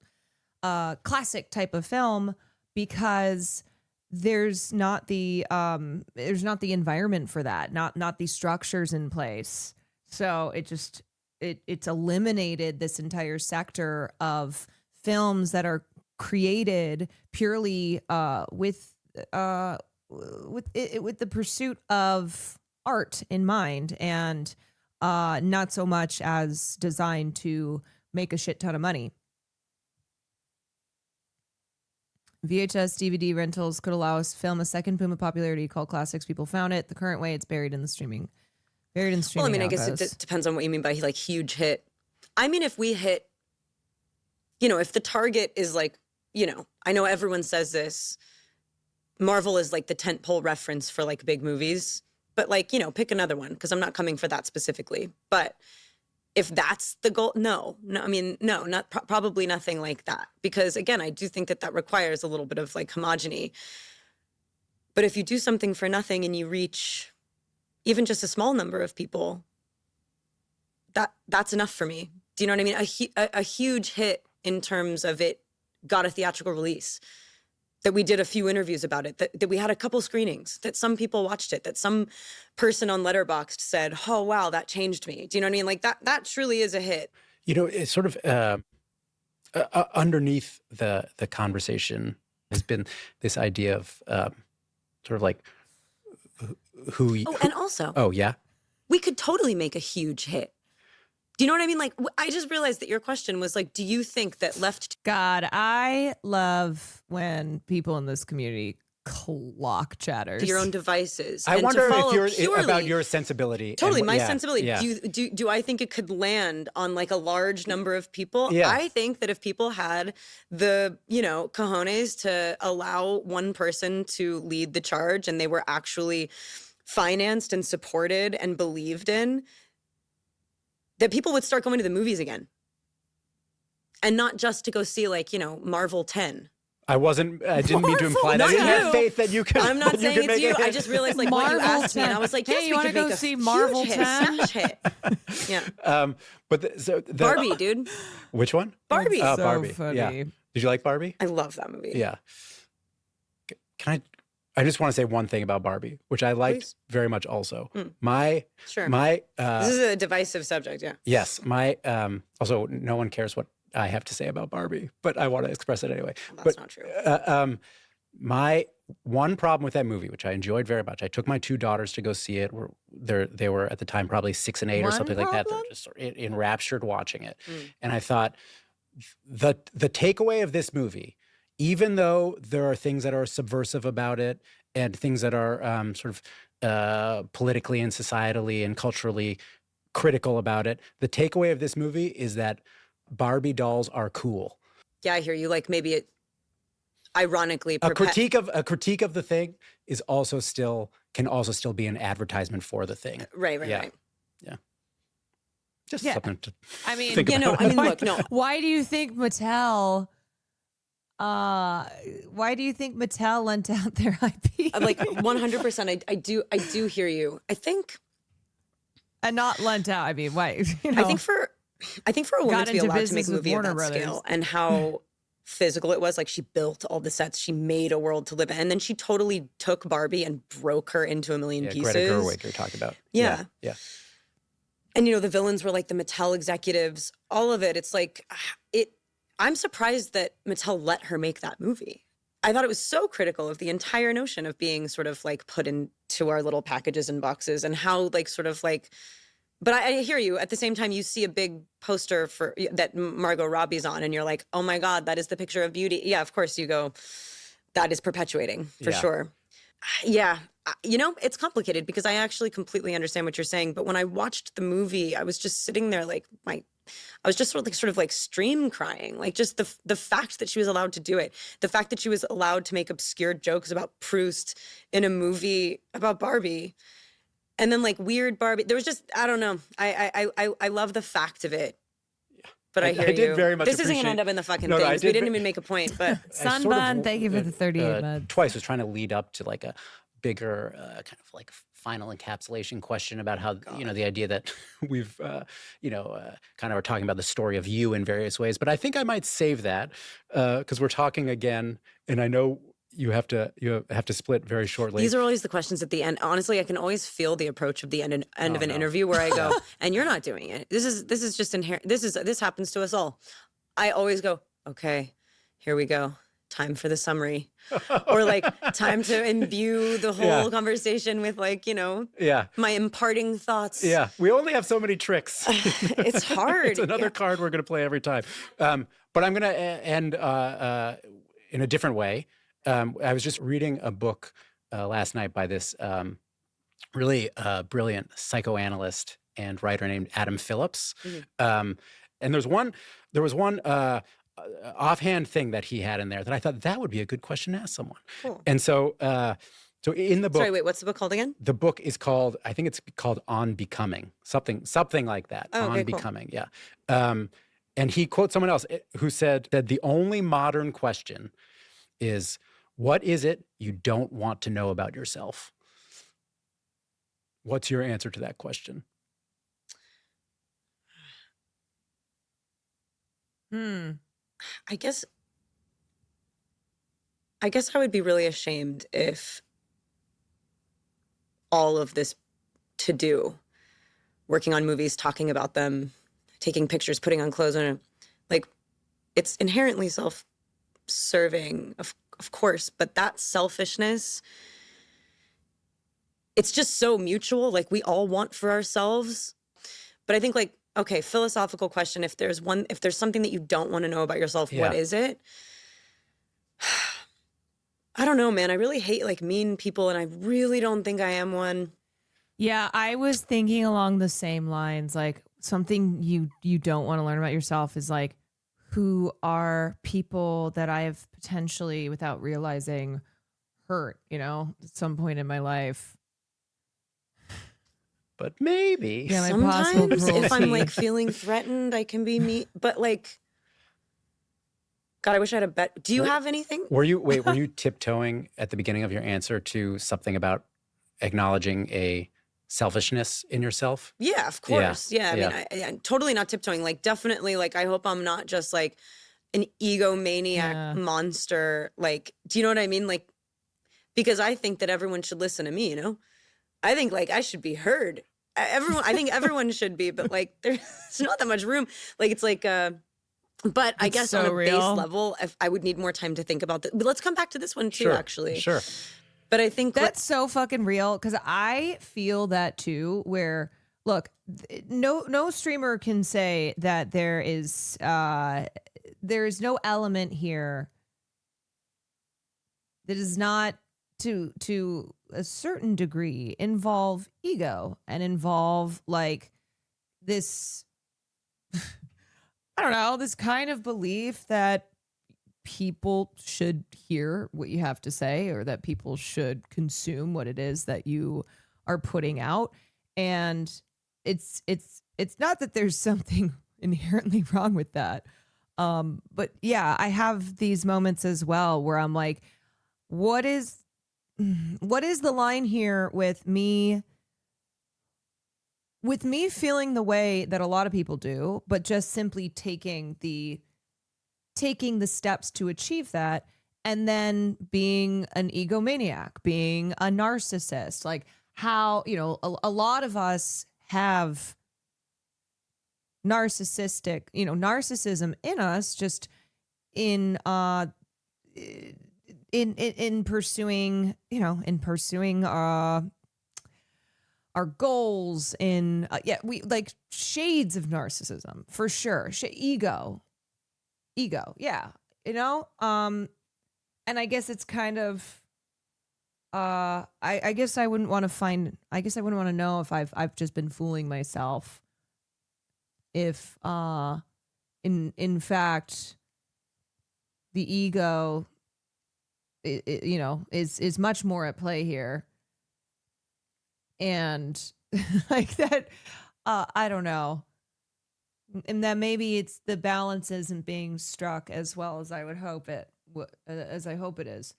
classic type of film because there's not the environment for that, not the structures in place. So it's eliminated this entire sector of films that are created purely with the pursuit of art in mind and not so much as designed to make a shit ton of money. VHS DVD rentals could allow us to film a second boom of popularity called Classics. People found it. The current way, it's buried in streaming. Well, I mean, I guess it depends on what you mean by like huge hit. I mean, if we hit, if the target is like, I know everyone says this, Marvel is like the tentpole reference for like big movies, but like, pick another one because I'm not coming for that specifically. But if that's the goal, no, I mean, no, probably nothing like that. Because again, I do think that requires a little bit of like homogeny. But if you do something for nothing and you reach even just a small number of people, that's enough for me. Do you know what I mean? A huge hit in terms of it got a theatrical release, that we did a few interviews about it, that we had a couple screenings, that some people watched it, that some person on Letterboxd said, oh, wow, that changed me. Do you know what I mean? Like that truly is a hit. It's sort of underneath the conversation has been this idea of sort of like who. And also. Oh, yeah. We could totally make a huge hit. Do you know what I mean? Like, I just realized that your question was like, do you think that God, I love when people in this community clock chatters. to your own devices? I and wonder to follow if you're about your sensibility. Totally, and, my yeah, sensibility. Yeah. Do I think it could land on like a large number of people? Yeah. I think that if people had the, cojones to allow one person to lead the charge and they were actually financed and supported and believed in, that people would start going to the movies again. And not just to go see like, Marvel 10. I didn't mean to imply that. I didn't have faith that you could. I'm not saying it's you. I just realized like what you Marvel asked me, and I was like, yes, Hey, you we want could to go make a see huge Marvel hit, 10? smash hit. Yeah. Barbie, dude. Which one? Barbie. Oh, So Barbie. funny. Yeah. Did you like Barbie? I love that movie. Yeah. I just want to say one thing about Barbie, which I liked Please. very much also. Sure. This is a divisive subject, yeah. Yes. Also, no one cares what I have to say about Barbie, but I want to express it anyway. That's not true. My one problem with that movie, which I enjoyed very much, I took my two daughters to go see it. They were at the time probably 6 and 8 or something like that. They're just enraptured watching it. And I thought the takeaway of this movie, even though there are things that are subversive about it and things that are sort of politically and societally and culturally critical about it, the takeaway of this movie is that Barbie dolls are cool. Yeah, I hear you. Like maybe it ironically A critique of the thing is can also still be an advertisement for the thing. Right. Yeah. Just something to I mean, think about. Look, no. Why do you think Mattel? Why do you think Mattel lent out their IP? Like 100%. I do hear you. I think, and not lent out. I mean, why? I think for a woman got to be into allowed to business make a with movie of Warner that Brothers. scale and how physical it was, like she built all the sets, she made a world to live in, and then she totally took Barbie and broke her into a million pieces. Greta Gerwig you're talking about. Yeah. Yeah. And the villains were like the Mattel executives, all of it. It's like I'm surprised that Mattel let her make that movie. I thought it was so critical of the entire notion of being sort of like put into our little packages and boxes and how like sort of like, but I hear you. At the same time, you see a big poster that Margot Robbie's on and you're like, oh my God, that is the picture of beauty. Yeah, of course you go, that is perpetuating for sure. Yeah. It's complicated because I actually completely understand what you're saying. But when I watched the movie, I was just sitting there like I was just sort of like stream crying, like just the fact that she was allowed to do it, the fact that she was allowed to make obscure jokes about Proust in a movie about Barbie, and then like weird Barbie. There was just I don't know. I love the fact of it. But I hear I did very much This isn't appreciate- gonna end up in the fucking No, things. We didn't even make a point, but Sunbun, thank you for the 38 bud. Twice was trying to lead up to like a bigger kind of like final encapsulation question about how the idea that we've kind of are talking about the story of you in various ways, but I think I might save that because we're talking again, and I know you have to split very shortly. These are always the questions at the end. Honestly, I can always feel the approach of the end of an interview where I go, and you're not doing it. This is just inherent. This happens to us all. I always go, okay, here we go. Time for the summary, or like time to imbue the whole conversation with like my imparting thoughts. Yeah, we only have so many tricks. It's hard. It's another card we're going to play every time. But I'm going to end in a different way. I was just reading a book last night by this really brilliant psychoanalyst and writer named Adam Phillips. And there was one offhand thing that he had in there that I thought that would be a good question to ask someone. Cool. And so in the book, Sorry, wait, what's the book called again? the book is called, I think it's called On Becoming, something like that. Oh, On okay, cool. Becoming, yeah. And he quotes someone else who said that the only modern question is, what is it you don't want to know about yourself? What's your answer to that question? I guess I would be really ashamed if all of this to do, working on movies, talking about them, taking pictures, putting on clothes on it, like, it's inherently self-serving, of course, but that selfishness, it's just so mutual. Like, we all want for ourselves. But I think, like, okay, philosophical question, if there's something that you don't want to know about yourself, what is it? I don't know, man. I really hate like mean people, and I really don't think I am one. Yeah, I was thinking along the same lines. Like, something you don't want to learn about yourself is like, who are people that I have potentially, without realizing, hurt, at some point in my life. But maybe. Yeah, my possible Sometimes if I'm cruelty. like feeling threatened, I can be mean. But like, God, I wish I had a bet. Do you have anything? Were you tiptoeing at the beginning of your answer to something about acknowledging a selfishness in yourself? Yeah, of course. Yeah, I Yeah. mean, I'm totally not tiptoeing. Like, definitely, like, I hope I'm not just like an egomaniac monster. Like, do you know what I mean? Like, because I think that everyone should listen to me, I think like I should be heard. I think everyone should be, but like there's not that much room. Like, it's like, but I It's guess so on a real. base level, I would need more time to think about that. But let's come back to this one too, Sure, actually. sure. But I think That's so fucking real, because I feel that too, where, look, no streamer can say that there is no element here that does not to a certain degree involve ego and involve like this I don't know, this kind of belief that people should hear what you have to say, or that people should consume what it is that you are putting out. And it's not that there's something inherently wrong with that. But yeah, I have these moments as well where I'm like, what is the line here with me feeling the way that a lot of people do, but just simply taking the steps to achieve that, and then being an egomaniac, being a narcissist. Like, how, a lot of us have narcissism in us, just in pursuing, our goals, we like shades of narcissism for sure. Ego. Yeah. And I guess it's kind of, I guess I wouldn't want to know if I've just been fooling myself. If, in fact, the ego, is much more at play here. And like that, I don't know. And that maybe it's the balance isn't being struck as well as I would hope it is.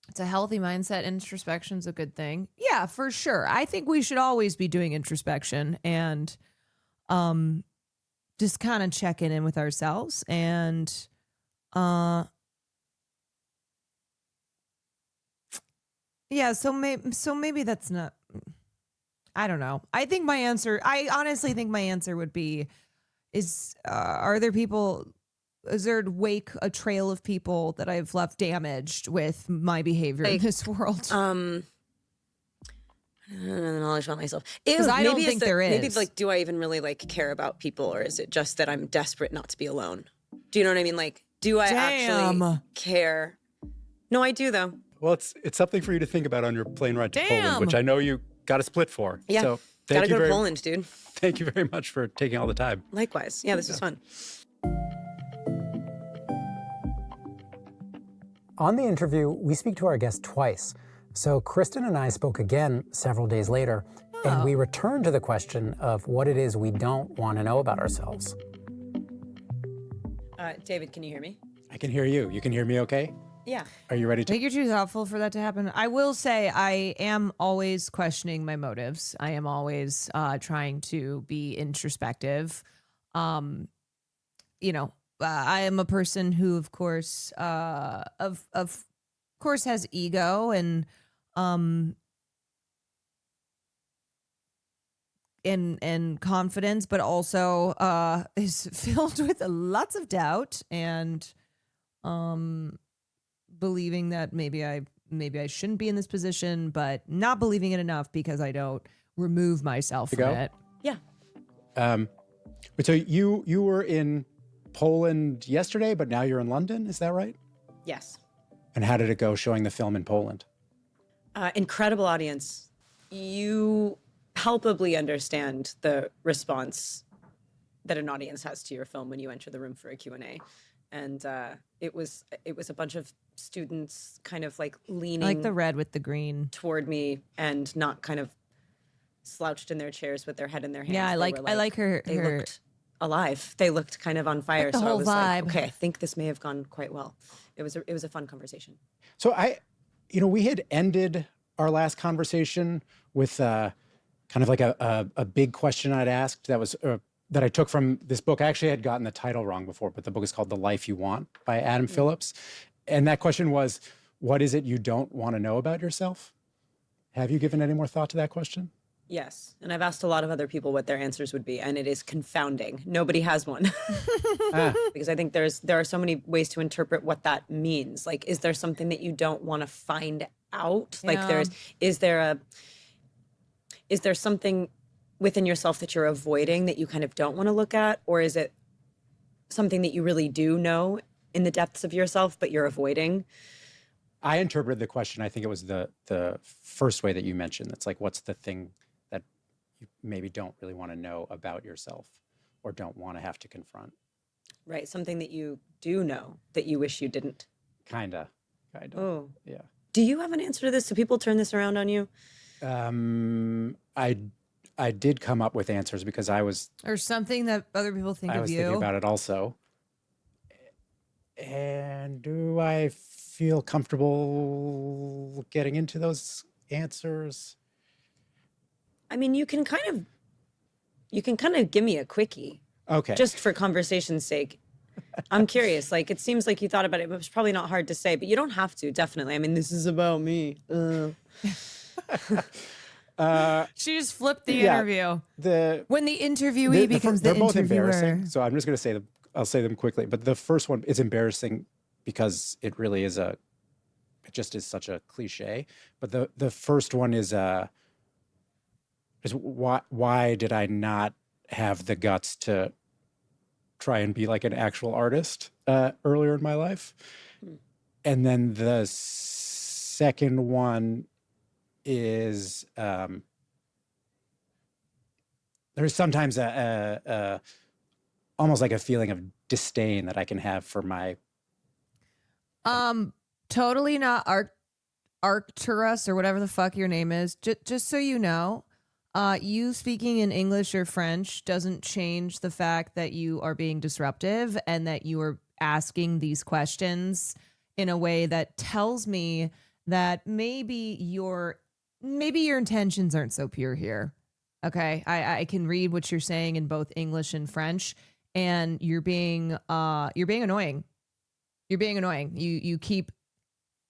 It's a healthy mindset. Introspection's a good thing. Yeah, for sure. I think we should always be doing introspection and just kind of checking in with ourselves, and yeah, so maybe that's not, I don't know. I honestly think my answer would be, is there a trail of people that I've left damaged with my behavior in this world? knowledge about myself. Because I don't think there is. Maybe like, do I even really like care about people, or is it just that I'm desperate not to be alone? Do you know what I mean? Like, Do I Damn. actually care? No, I do though. Well, it's something for you to think about on your plane ride to Poland, Damn. which I know you got a split for. Yeah. So Gotta thank you go to very, Poland, dude. Thank you very much for taking all the time. Likewise. Yeah, this was fun. On the interview, we speak to our guest twice. So Kristen and I spoke again several days later, and we returned to the question of what it is we don't want to know about ourselves. David, can you hear me? I can hear you. You can hear me okay? Yeah. Are you ready I to? think you're too thoughtful for that to happen. I will say I am always questioning my motives. I am always trying to be introspective. I am a person who, of course, of course, has ego and confidence, but also is filled with lots of doubt and believing that maybe I shouldn't be in this position, but not believing it enough because I don't remove myself from it. Yeah. But so you were in Poland yesterday, but now you're in London. Is that right? Yes. And how did it go showing the film in Poland? Incredible audience. You palpably understand the response that an audience has to your film when you enter the room for a Q&A. And it was a bunch of students kind of like leaning I like the red with the green toward me and not kind of slouched in their chairs with their head in their hands. Yeah, I They like were her. They her looked alive. They looked kind of on fire. the So I whole was like, vibe. okay, I think this may have gone quite well. It was a fun conversation. So we had ended our last conversation with kind of like a big question I'd asked that was that I took from this book. I actually had gotten the title wrong before, but the book is called The Life You Want by Adam Phillips. And that question was, what is it you don't want to know about yourself? Have you given any more thought to that question? Yes. And I've asked a lot of other people what their answers would be, and it is confounding. Nobody has one. Because I think there are so many ways to interpret what that means. Like, is there something that you don't want to find out? Like is there something within yourself that you're avoiding that you kind of don't want to look at? Or is it something that you really do know in the depths of yourself, but you're avoiding? I interpreted the question, I think it was the first way that you mentioned. That's like, what's the thing that you maybe don't really want to know about yourself or don't want to have to confront? Right. Something that you do know that you wish you didn't. Kinda. Oh. Yeah. Do you have an answer to this? Do people turn this around on you? I did come up with answers because I was Or something that other people think I of was you. thinking about it also. And do I feel comfortable getting into those answers? I mean, you can kind of give me a quickie. Okay. Just for conversation's sake. I'm curious. Like, it seems like you thought about it, but it's probably not hard to say, but you don't have to, definitely. I mean, this is about me. She just flipped the Yeah, interview. when the interviewee becomes the they're both embarrassing. interviewer. So I'm just going to say them. I'll say them quickly. But the first one is embarrassing because it really is it just is such a cliche. But the first one is why did I not have the guts to try and be like an actual artist earlier in my life? And then the second one is there's sometimes a almost like a feeling of disdain that I can have for my Totally not Arcturus or whatever the fuck your name is. Just so you know, you speaking in English or French doesn't change the fact that you are being disruptive and that you are asking these questions in a way that tells me that maybe your intentions aren't so pure here. Okay, I can read what you're saying in both English and French, and you're being annoying. You're being annoying. You keep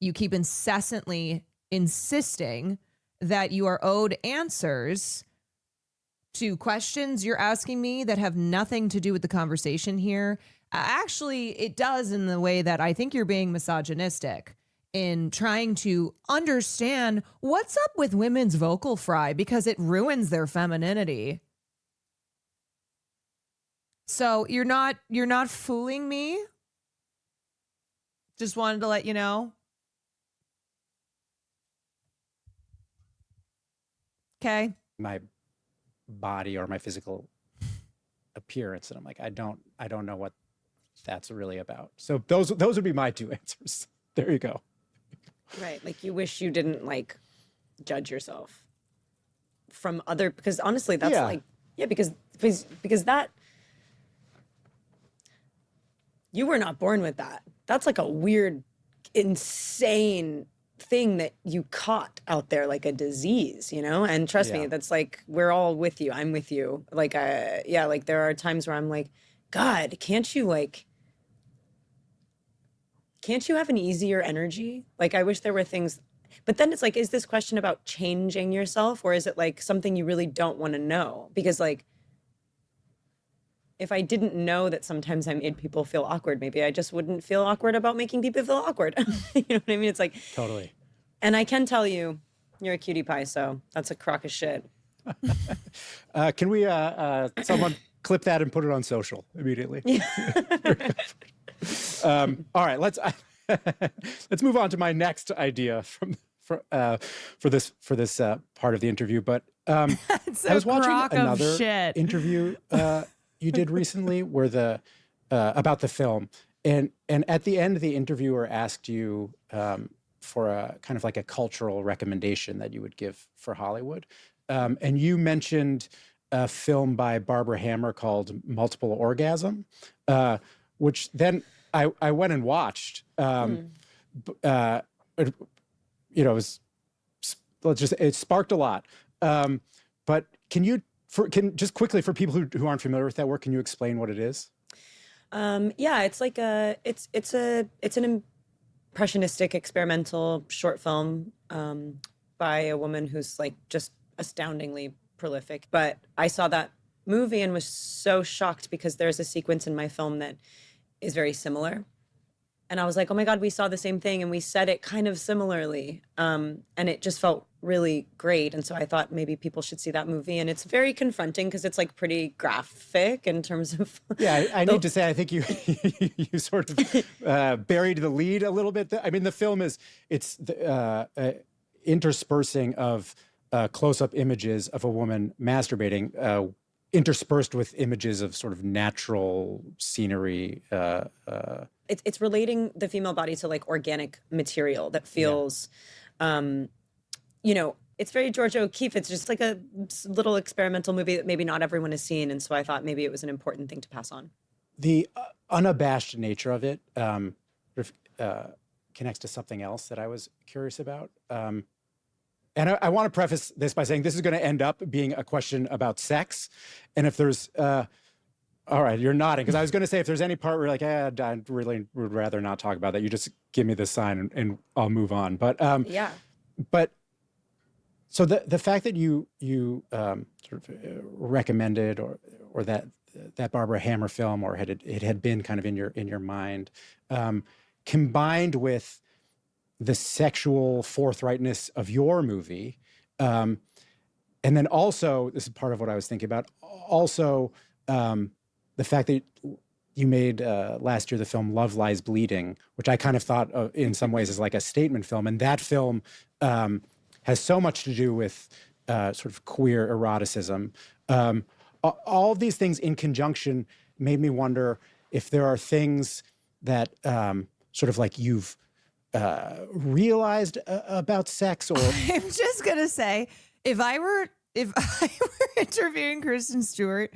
incessantly insisting that you are owed answers to questions you're asking me that have nothing to do with the conversation here. Actually, it does in the way that I think you're being misogynistic in trying to understand what's up with women's vocal fry because it ruins their femininity. So you're not fooling me Just wanted to let you know. Okay. My body or my physical appearance, and I'm like, I don't know what that's really about. So those would be my two answers. There you go. Right. Like you wish you didn't like judge yourself from other, because honestly, that's like, because that, you were not born with that. That's like a weird, insane thing that you caught out there, like a disease, you know? And trust me, that's like, we're all with you. I'm with you. Like, like there are times where I'm like, God, can't you have an easier energy? Like, I wish there were things, but then it's like, is this question about changing yourself, or is it like something you really don't want to know? Because like, if I didn't know that sometimes I made people feel awkward, maybe I just wouldn't feel awkward about making people feel awkward. You know what I mean? It's like, totally. And I can tell you, you're a cutie pie, so that's a crock of shit. Can we, someone clip that and put it on social immediately? All right, let's move on to my next idea for this part of the interview. But I was watching another interview you did recently where about the film, and at the end the interviewer asked you for a kind of like a cultural recommendation that you would give for Hollywood, and you mentioned a film by Barbara Hammer called Multiple Orgasm, which then I went and watched. It sparked a lot. But can just quickly, for people who aren't familiar with that work, can you explain what it is? It's like it's an impressionistic experimental short film by a woman who's like just astoundingly prolific. But I saw that movie and was so shocked because there's a sequence in my film that is very similar. And I was like, oh my God, we saw the same thing and we said it kind of similarly. And it just felt really great. And so I thought maybe people should see that movie. And it's very confronting because it's like pretty graphic in terms of. Yeah, I need to say, I think you sort of buried the lead a little bit. I mean, the film it's interspersing of close-up images of a woman masturbating, interspersed with images of sort of natural scenery. It's relating the female body to like organic material that feels, it's very George O'Keeffe. It's just like a little experimental movie that maybe not everyone has seen. And so I thought maybe it was an important thing to pass on. The unabashed nature of it connects to something else that I was curious about. And I want to preface this by saying this is going to end up being a question about sex. And if there's, all right, you're nodding, because I was going to say if there's any part where you're like, I really would rather not talk about that, you just give me the sign and I'll move on. But But so the fact that you sort of recommended or that Barbara Hammer film, or it had been kind of in your mind, combined with the sexual forthrightness of your movie, and then also, this is part of what I was thinking about, also the fact that you made last year the film Love Lies Bleeding, which I kind of thought of in some ways as like a statement film. And that film has so much to do with sort of queer eroticism. All of these things in conjunction made me wonder if there are things that sort of like you've realized about sex, or I'm just gonna say, if I were interviewing Kristen Stewart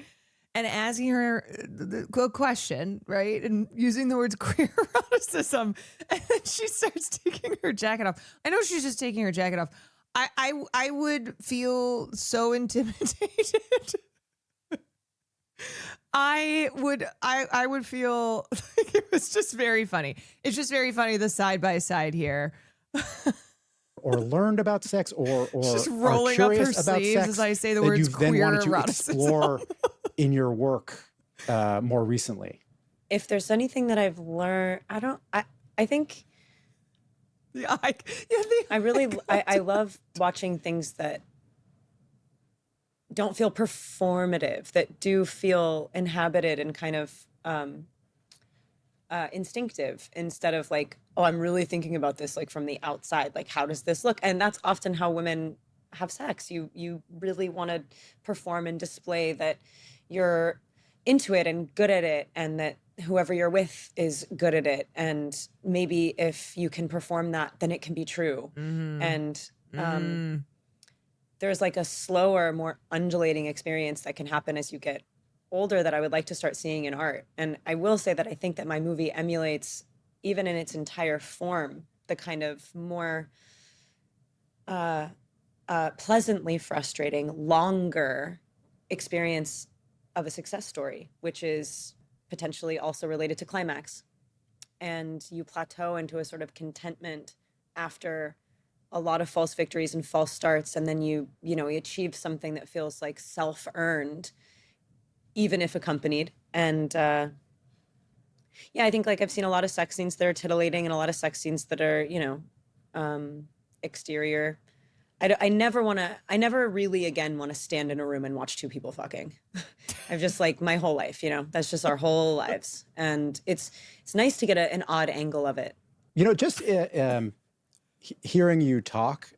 and asking her the question, right, and using the words queer eroticism, and then she starts taking her jacket off. I know she's just taking her jacket off. I would feel so intimidated. I would feel like it was just very funny. It's just very funny, the side by side here. Or learned about sex, or just rolling up her sleeves as I say the words queer eroticism. Explore in your work more recently. If there's anything that I've learned, I think. Yeah, I love watching things that don't feel performative, that do feel inhabited and kind of instinctive instead of like, oh, I'm really thinking about this like from the outside, like how does this look? And that's often how women have sex. You really want to perform and display that you're into it and good at it, and that whoever you're with is good at it, and maybe if you can perform that, then it can be true. And there's like a slower, more undulating experience that can happen as you get older that I would like to start seeing in art. And I will say that I think that my movie emulates, even in its entire form, the kind of more pleasantly frustrating, longer experience of a success story, which is potentially also related to climax. And you plateau into a sort of contentment after a lot of false victories and false starts, and then you achieve something that feels like self-earned, even if accompanied. And I think like I've seen a lot of sex scenes that are titillating and a lot of sex scenes that are, exterior. I never really again want to stand in a room and watch two people fucking. I've just like my whole life, that's just our whole lives. And it's nice to get an odd angle of it. Just hearing you talk,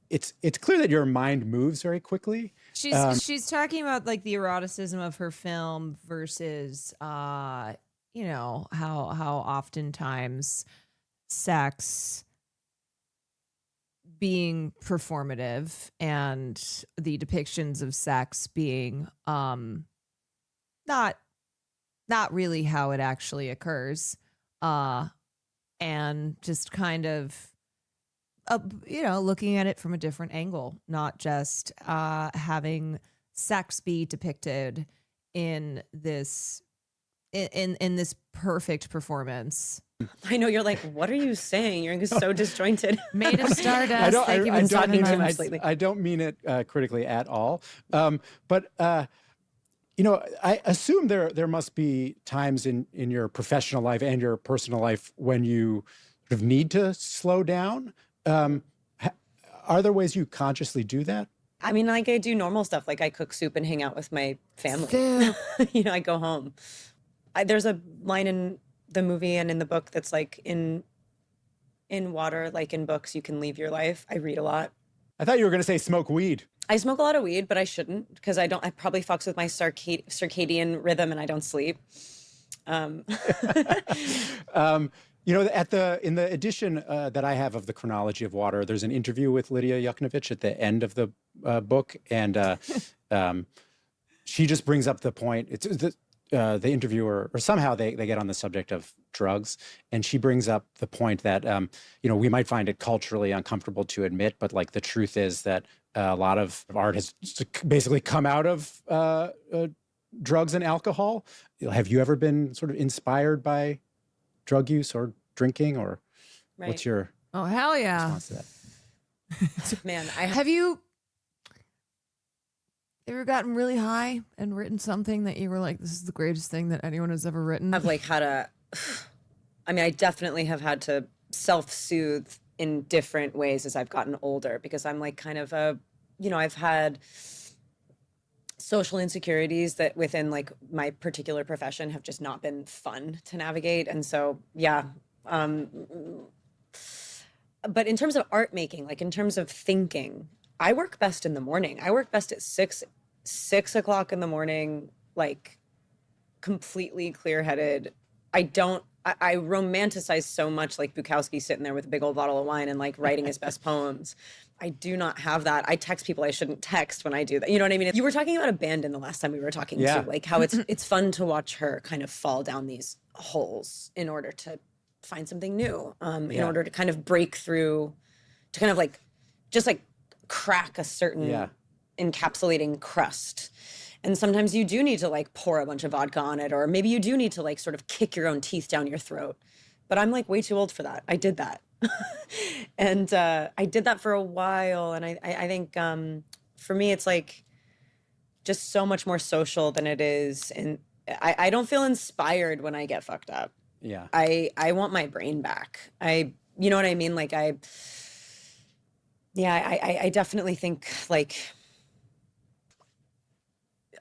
it's clear that your mind moves very quickly. She's talking about like the eroticism of her film versus how oftentimes sex being performative and the depictions of sex being not really how it actually occurs, and just kind of looking at it from a different angle, not just having sex be depicted in this perfect performance. I know, you're like, what are you saying? You're so disjointed. Made of stardust. I don't mean it critically at all. But I assume there must be times in your professional life and your personal life when you sort of need to slow down. Are there ways you consciously do that? I mean, like I do normal stuff, like I cook soup and hang out with my family. I go home. There's a line in the movie and in the book that's like in water, like in books, you can leave your life. I read a lot. I thought you were going to say smoke weed. I smoke a lot of weed, but I shouldn't, because I probably fucks with my circadian rhythm and I don't sleep. In the edition that I have of The Chronology of Water, there's an interview with Lydia Yuknavitch at the end of the book, and she just brings up the point. It's the interviewer, or somehow they get on the subject of drugs, and she brings up the point that we might find it culturally uncomfortable to admit, but like the truth is that a lot of art has basically come out of drugs and alcohol. Have you ever been sort of inspired by drug use or drinking, or what's your hell yeah response to that? Man, have you ever gotten really high and written something that you were like, this is the greatest thing that anyone has ever written? I've like had I definitely have had to self-soothe in different ways as I've gotten older, because I'm like kind of I've had social insecurities that within like my particular profession have just not been fun to navigate. And so, but in terms of art making, like in terms of thinking, I work best in the morning. I work best at 6 o'clock in the morning, like completely clear-headed. I romanticize so much like Bukowski sitting there with a big old bottle of wine and like writing his best poems. I do not have that. I text people I shouldn't text when I do that. You know what I mean? You were talking about Abandon the last time we were talking too, like how it's fun to watch her kind of fall down these holes in order to find something new, in order to kind of break through, to kind of like just like crack a certain encapsulating crust. And sometimes you do need to like pour a bunch of vodka on it, or maybe you do need to like sort of kick your own teeth down your throat. But I'm like way too old for that. I did that. And I did that for a while. And I think for me, it's like just so much more social than it is. And I don't feel inspired when I get fucked up. Yeah. I want my brain back. You know what I mean? Like I definitely think like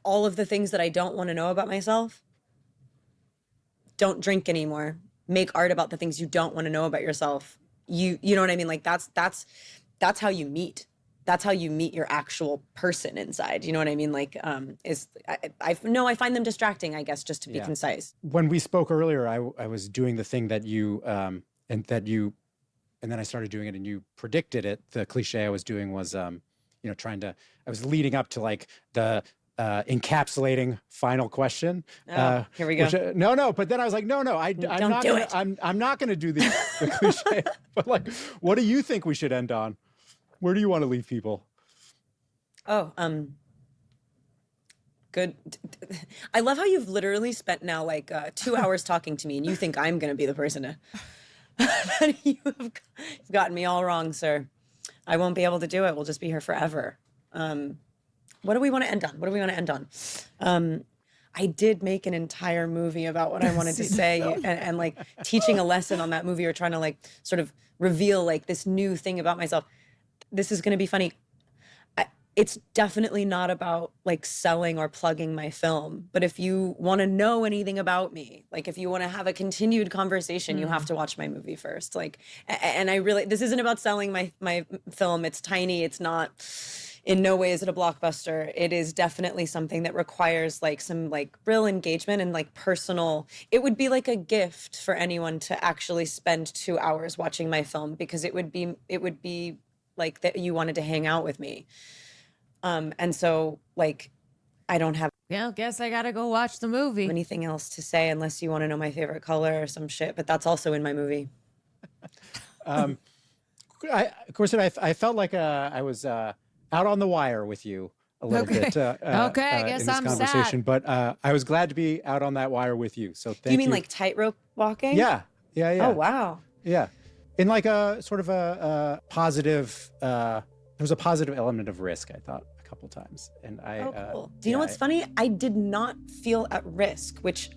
all of the things that I don't want to know about myself don't drink anymore, make art about the things you don't want to know about yourself. You know what I mean? Like that's how you meet. That's how you meet your actual person inside. You know what I mean? Like, I find them distracting, I guess, just to be concise. When we spoke earlier, I was doing the thing that you, and then I started doing it and you predicted it. The cliche I was doing was, I was leading up to like the encapsulating final question. Here we go. No, but then I was like, I'm not going to do the cliche, but like, what do you think we should end on? Where do you want to leave people? Oh, good. I love how you've literally spent now like 2 hours talking to me and you think I'm going to be the person to... You've gotten me all wrong, sir. I won't be able to do it. We'll just be here forever. What do we want to end on? I did make an entire movie about what I wanted to say and like teaching a lesson on that movie or trying to like sort of reveal like this new thing about myself. This is going to be funny. It's definitely not about like selling or plugging my film. But if you want to know anything about me, like if you want to have a continued conversation, you have to watch my movie first. Like, and this isn't about selling my film. It's tiny. It's not, in no way is it a blockbuster. It is definitely something that requires like some like real engagement and like personal. It would be like a gift for anyone to actually spend 2 hours watching my film because it would be like that you wanted to hang out with me. And so like, I don't have guess I gotta go watch the movie. Anything else to say unless you want to know my favorite color or some shit, but that's also in my movie. Of course, I felt like I was out on the wire with you a little bit. Okay, I guess in this I'm conversation, sad. But I was glad to be out on that wire with you. So thank you. You mean like tightrope walking? Yeah. Oh, wow. Yeah. In like a sort of a positive, there was a positive element of risk, I thought, a couple times. And cool. Do you know what's funny? I did not feel at risk, which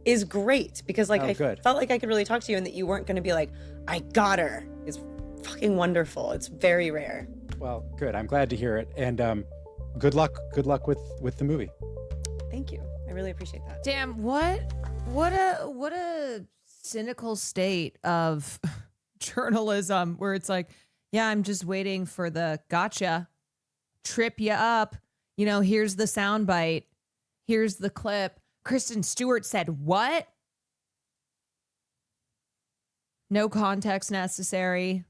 is great because like felt like I could really talk to you and that you weren't going to be like, I got her. It's fucking wonderful. It's very rare. Well, good. I'm glad to hear it. And good luck with the movie. Thank you. I really appreciate that. Damn, what a cynical state of journalism where it's like, yeah, I'm just waiting for the gotcha, trip you up. You know, here's the soundbite. Here's the clip. Kristen Stewart said what? No context necessary.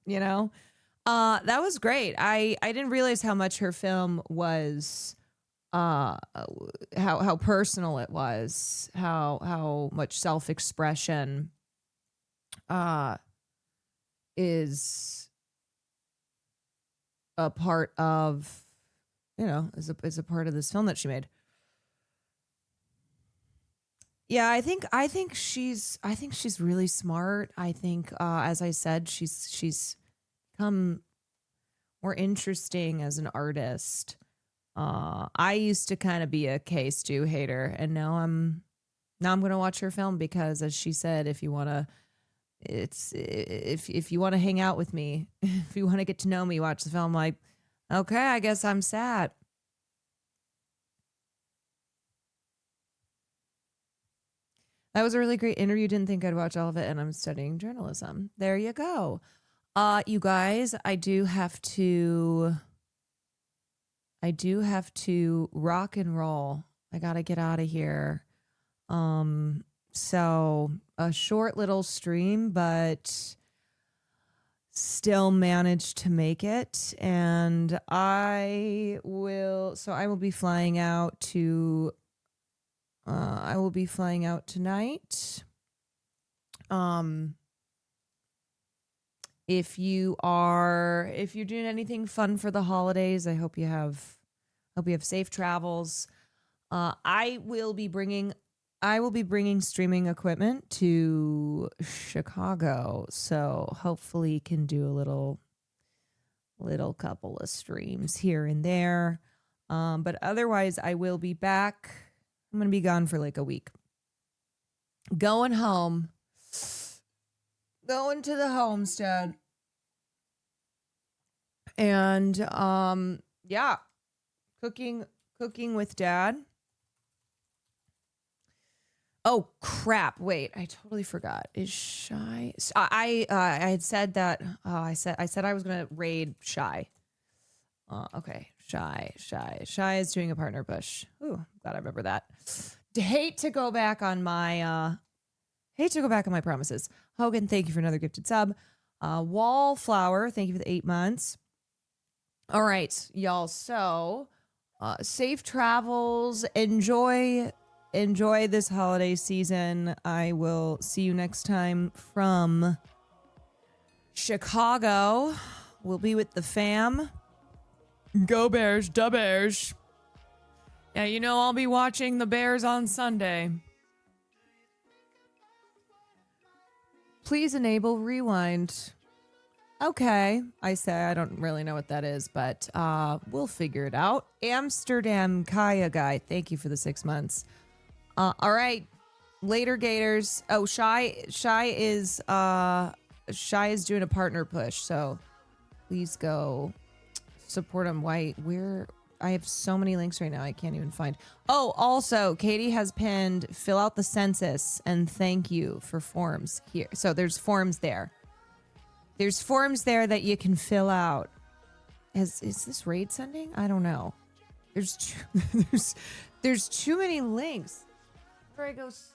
You know? That was great. I didn't realize how much her film was how personal it was, how much self-expression is a part of, is a part of this film that she made. Yeah, I think she's really smart. I think, as I said, she's become more interesting as an artist. I used to kind of be a K-Stu hater, and now I'm gonna watch her film because, as she said, if you want to hang out with me, if you want to get to know me, watch the film. Like, okay, I guess I'm sad. That was a really great interview. Didn't think I'd watch all of it, and I'm studying journalism. There you go. You guys, I do have to rock and roll. I got to get out of here. So a short little stream, but still managed to make it. And I will be flying out tonight. If you're doing anything fun for the holidays, I hope you have safe travels. I will be bringing streaming equipment to Chicago, so hopefully can do a little couple of streams here and there. But otherwise, I will be back. I'm going to be gone for like a week. Going home. Going to the homestead. And yeah, cooking with Dad. Oh crap! Wait, I totally forgot. Is Shy? I had said that. I said I was gonna raid Shy. Okay, Shy is doing a partner push. Ooh, glad I remember that. Hate to go back on my promises. Hogan, thank you for another gifted sub. Wallflower, thank you for the 8 months. All right, y'all. So, safe travels. Enjoy this holiday season. I will see you next time from Chicago. We'll be with the fam. Go Bears, da Bears. Yeah, you know I'll be watching the Bears on Sunday. Please enable rewind. Okay, I say I don't really know what that is, but we'll figure it out. Amsterdam Kaya guy, thank you for the 6 months. All right, later Gators. Oh, Shy is doing a partner push, so please go support him. I have so many links right now I can't even find. Oh, also, Katie has pinned fill out the census and thank you for forms here. So there's forms there. There's forms there that you can fill out. Is this raid sending? I don't know. There's too many links. Where I go see.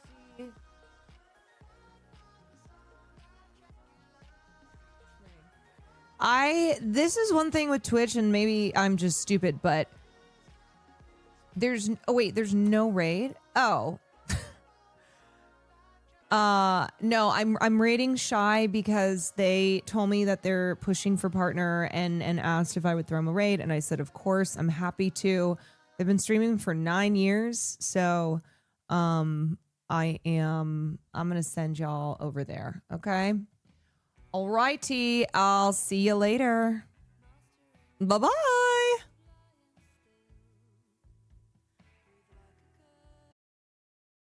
This is one thing with Twitch, and maybe I'm just stupid, but there's no raid. Oh. No, I'm raiding Shy because they told me that they're pushing for partner and asked if I would throw them a raid, and I said of course, I'm happy to. They've been streaming for 9 years, so I'm gonna send y'all over there, okay? Alrighty, I'll see you later. Bye-bye.